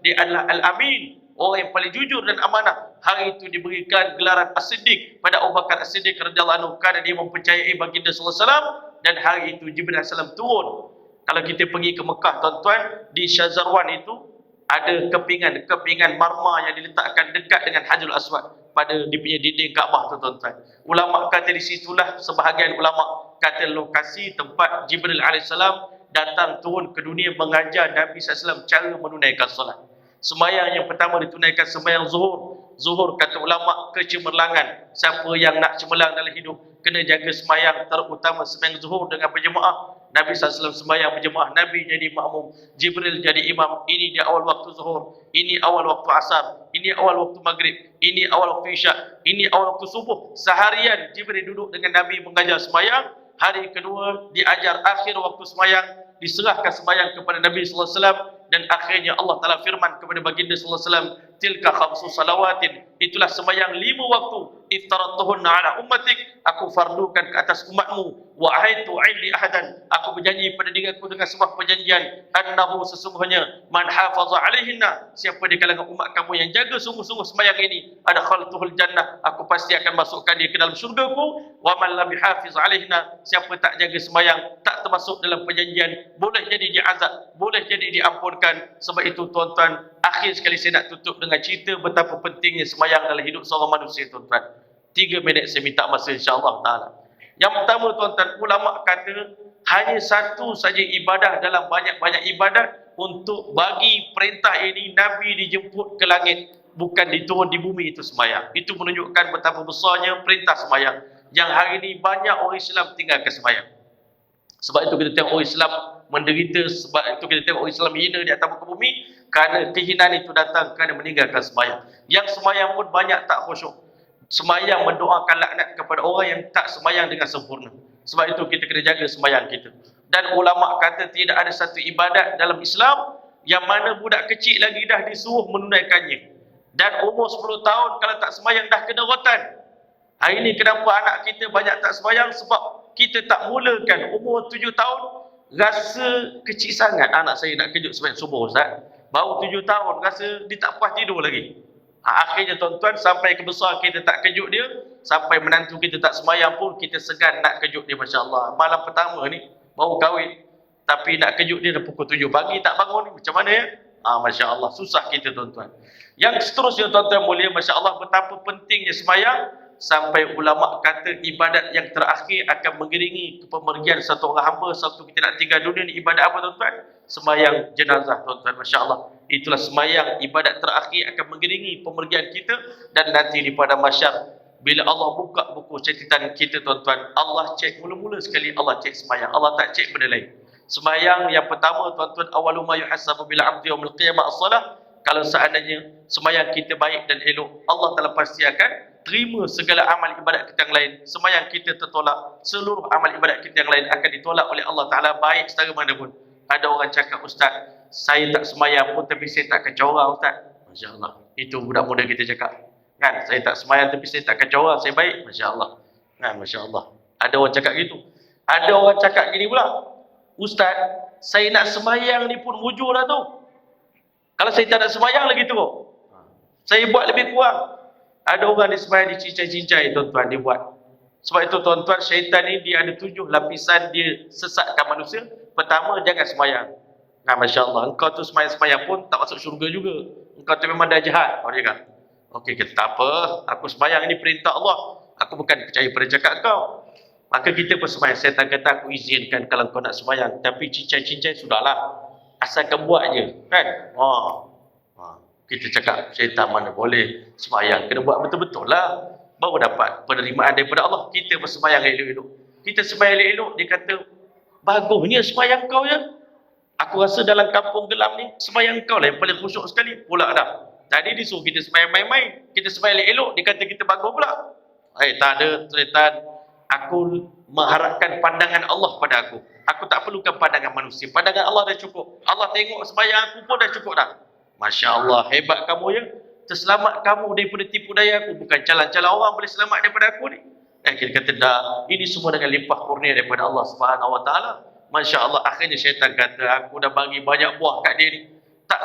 Dia adalah Al-Amin, orang yang paling jujur dan amanah. Hari itu diberikan gelaran As-Siddiq pada Abu Bakar As-Siddiq radhiyallahu anhu kerana dia mempercayai baginda SAW. Dan hari itu Jibril AS turun. Kalau kita pergi ke Mekah tuan-tuan, di Syazarwan itu ada kepingan marmar yang diletakkan dekat dengan Hajarul Aswad pada di punya dinding Kaabah tu tuan-tuan. Ulama kata di situlah, sebahagian ulama kata lokasi tempat Jibril AS datang turun ke dunia mengajar Nabi SAW cara menunaikan solat. Sembahyang yang pertama ditunaikan sembahyang zuhur. Zuhur kata ulama kecemerlangan. Siapa yang nak cemerlang dalam hidup kena jaga sembahyang, terutama sembahyang zuhur dengan berjemaah. Nabi SAW sembahyang berjemaah, Nabi jadi makmum, Jibril jadi imam. Ini di awal waktu zuhur, ini awal waktu asar, ini awal waktu maghrib, ini awal waktu isyak, ini awal waktu subuh. Seharian Jibril duduk dengan Nabi mengajar sembahyang. Hari kedua diajar akhir waktu sembahyang, diserahkan sembahyang kepada Nabi SAW. Dan akhirnya Allah Ta'ala firman kepada baginda SAW, tilka khamsu salawatin, itulah sembahyang 5 waktu, iftaratuhunna ala ummatik, aku fardukan ke atas umatmu, wa ahaitu indi ahadan, aku berjanji pada diriku dengan sebuah perjanjian, annahu sesungguhnya man hafaza alaihinna, siapa di kalangan umat kamu yang jaga sungguh-sungguh sembahyang ini, adkhaltuhul jannah, aku pasti akan masukkan dia ke dalam syurgaku. Wa man lam hafiz alaihinna, siapa tak jaga sembahyang, tak termasuk dalam perjanjian, boleh jadi diazab, boleh jadi diampunkan. Sebab itu tuan-tuan, akhir sekali saya nak tutup dengan cerita betapa pentingnya sembahyang dalam hidup seorang manusia tuan-tuan. 3 minit saya minta masa insya-Allah taala. Yang pertama tuan-tuan, ulama kata hanya satu saja ibadah dalam banyak-banyak ibadat. Untuk bagi perintah ini Nabi dijemput ke langit, bukan diturun di bumi, itu sembahyang. Itu menunjukkan betapa besarnya perintah sembahyang. Yang hari ini banyak orang Islam tinggalkan sembahyang. Sebab itu kita tengok orang Islam menderita, sebab itu kita tengok orang Islam hina di atas muka bumi, kerana kehinaan itu datang kerana meninggalkan sembahyang. Yang sembahyang pun banyak tak khusyuk. Sembahyang mendoakan laknat kepada orang yang tak sembahyang dengan sempurna. Sebab itu kita kena jaga sembahyang kita. Dan ulama kata tidak ada satu ibadat dalam Islam yang mana budak kecil lagi dah disuruh menunaikannya. Dan umur 10 tahun kalau tak sembahyang dah kena rotan. Hari ini kenapa anak kita banyak tak sembahyang? Sebab kita tak mulakan. Umur 7 tahun rasa kecil sangat. Anak saya nak kejut sembahyang subuh Ustaz, baru 7 tahun rasa dia tak puas tidur lagi. Akhirnya tuan-tuan, sampai ke besar kita tak kejut dia, sampai menantu kita tak sembahyang pun kita segan nak kejut dia. Masya Allah, malam pertama ni baru kahwin, tapi nak kejut dia dah pukul 7 pagi tak bangun ni, macam mana ya? Masya Allah, susah kita tuan-tuan. Yang seterusnya tuan-tuan mulia, Masya Allah, betapa pentingnya sembahyang. Sampai ulama kata ibadat yang terakhir akan mengiringi pemergian satu orang hamba sewaktu kita nak tinggal dunia ni. Ibadat apa tuan-tuan? Sembahyang jenazah tuan-tuan. Masya Allah, itulah sembahyang ibadat terakhir akan mengiringi pemergian kita. Dan nanti di pada mahsyar, bila Allah buka buku catatan kita tuan-tuan, Allah cek mula-mula sekali, Allah cek sembahyang, Allah tak cek benda lain. Sembahyang yang pertama tuan-tuan, awalu ma yuhasabu bil abdi yaumil qiyamah as-salah. Kalau seandainya sembahyang kita baik dan elok, Allah Taala pasti akan terima segala amal ibadat kita yang lain. Sembahyang kita tertolak, seluruh amal ibadat kita yang lain akan ditolak oleh Allah Ta'ala, baik secara mana pun. Ada orang cakap, Ustaz, saya tak sembahyang pun tapi saya tak kacau orang Ustaz. Masya Allah, itu budak muda kita cakap kan, saya tak sembahyang tapi saya tak kacau orang, saya baik. Masya Allah kan, Masya Allah. Ada orang cakap gitu. Ada orang cakap gini pula, Ustaz, saya nak sembahyang ni pun mujur lah tu, kalau saya tak nak sembahyang lagi tu, saya buat lebih kurang. Ada orang dia sembahyang dicincai-cincai tuan-tuan, dia buat. Sebab itu tuan-tuan, syaitan ni dia ada 7 lapisan dia sesatkan manusia. Pertama, jangan sembahyang. Masya Allah, engkau tu sembahyang pun tak masuk syurga juga. Engkau tu memang dah jahat. Kau cakap, okey, kata tak apa, aku sembahyang ini perintah Allah, aku bukan percaya pada cakap kau. Maka kita pun sembahyang. Syaitan kata, aku izinkan kalau kau nak sembahyang, tapi cincai-cincai sudahlah, asalkan buat je kan. Kita cakap syaitan mana boleh sembahyang, kena buat betul-betul lah, baru dapat penerimaan daripada Allah. Kita pun sembahyang elok-elok. Kita sembahyang elok-elok, dia kata bagusnya sembahyang kau ya, aku rasa dalam kampung gelap ni sembahyang kau lah yang paling khusyuk sekali. Pula dah Tadi disuruh kita sembahyang main-main, kita sembahyang elok-elok, dia kata kita bangun pula. Tak ada, setan. Aku mengharapkan pandangan Allah pada aku. Aku tak perlukan pandangan manusia. Pandangan Allah dah cukup. Allah tengok sembahyang aku pun dah cukup dah. Masya Allah, hebat kamu ya. Terselamat kamu daripada tipu daya aku. Bukan calan-calan orang boleh selamat daripada aku ni. Kita kata dah, ini semua dengan limpah kurnia daripada Allah Subhanahu Wa Taala. Masya Allah, akhirnya syaitan kata, aku dah bagi banyak buah kat dia ni. Tak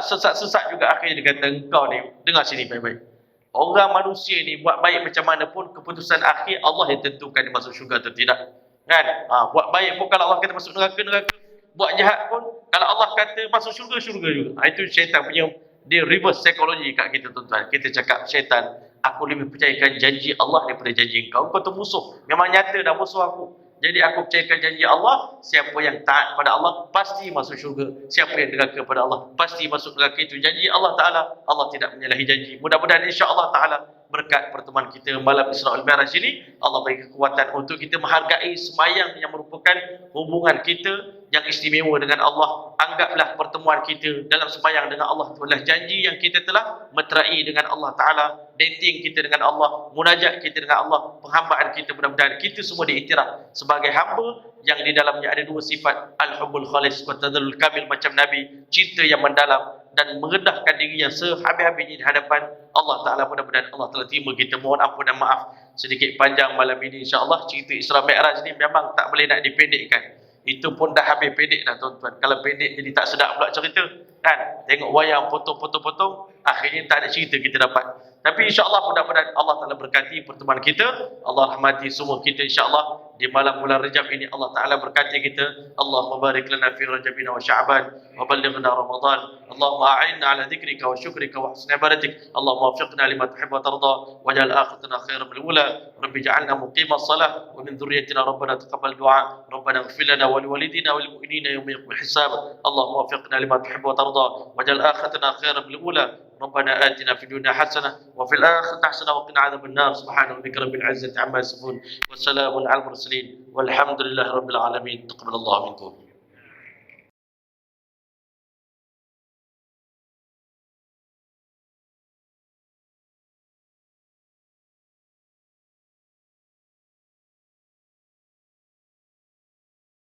sesat-sesat juga, akhirnya dia kata, engkau ni, dengar sini baik-baik. Orang manusia ni buat baik macam mana pun, keputusan akhir Allah yang tentukan dia masuk syurga atau tidak. Kan? Buat baik pun kalau Allah kata masuk neraka, neraka. Buat jahat pun kalau Allah kata masuk syurga, syurga juga. Itu syaitan punya, dia reverse psikologi kat kita tuan-tuan. Kita cakap syaitan, aku lebih percayakan janji Allah daripada janji engkau. Engkau tu musuh. Memang nyata dah musuh aku. Jadi aku percayakan janji Allah, siapa yang taat pada Allah pasti masuk syurga. Siapa yang deraka pada Allah pasti masuk neraka. Itu janji Allah Ta'ala. Allah tidak menyalahi janji. Mudah-mudahan insya-Allah Ta'ala berkat pertemuan kita malam Isra Al-Mi'raj ini, Allah beri kekuatan untuk kita menghargai sembahyang yang merupakan hubungan kita yang istimewa dengan Allah. Anggaplah pertemuan kita dalam sembahyang dengan Allah itu adalah janji yang kita telah meterai dengan Allah Ta'ala, dating kita dengan Allah, munajat kita dengan Allah, penghambaan kita. Mudah-mudahan kita semua diiktiraf sebagai hamba yang di dalamnya ada dua sifat, al-hubbul khalis wa tadallul kamil macam Nabi, cinta yang mendalam dan merendahkan diri yang sehabis-habisnya di hadapan Allah Ta'ala. Mudah-mudahan Allah telah terima kita. Mohon ampun dan maaf sedikit panjang malam ini. InsyaAllah cerita Isra Mi'raj ni memang tak boleh nak dipendekkan. Itu pun dah habis pendek dah tuan-tuan. Kalau pendek jadi tak sedap pula cerita kan. Tengok wayang potong-potong-potong, akhirnya tak ada cerita kita dapat. Tapi insyaAllah mudah-mudahan Allah Ta'ala berkati pertemuan kita. Allah rahmati semua kita insyaAllah. Di malam bulan Rajab ini Allah Ta'ala berkati kita. Allahumma barik lana fi Rajabina wa Sya'ban wa ballighna Ramadan. Allahumma a'inna ala dhikrika wa syukrika wa husni ibadatik. Allahumma wafiqna lima tuhibbu wa tarda waj'al akhiratana khairan min al-ula. Rabbi ja'alna muqimas salah wa min dhurriyyatina rabbana taqabbal du'a. Rabbana ighfir lana wa liwalidina wa lil mu'minina yawma yaqumul hisab. Allahumma wafiqna lima tuhibbu wa tarda waj'al akhiratana khairan min al-ula. ربنا آتنا في الدنيا حسنة وفي الآخرة حسنة وقنا عذاب النار. سبحان ربك رب العزة عما يصفون والسلام على المرسلين والحمد لله رب العالمين. تقبل الله منكم.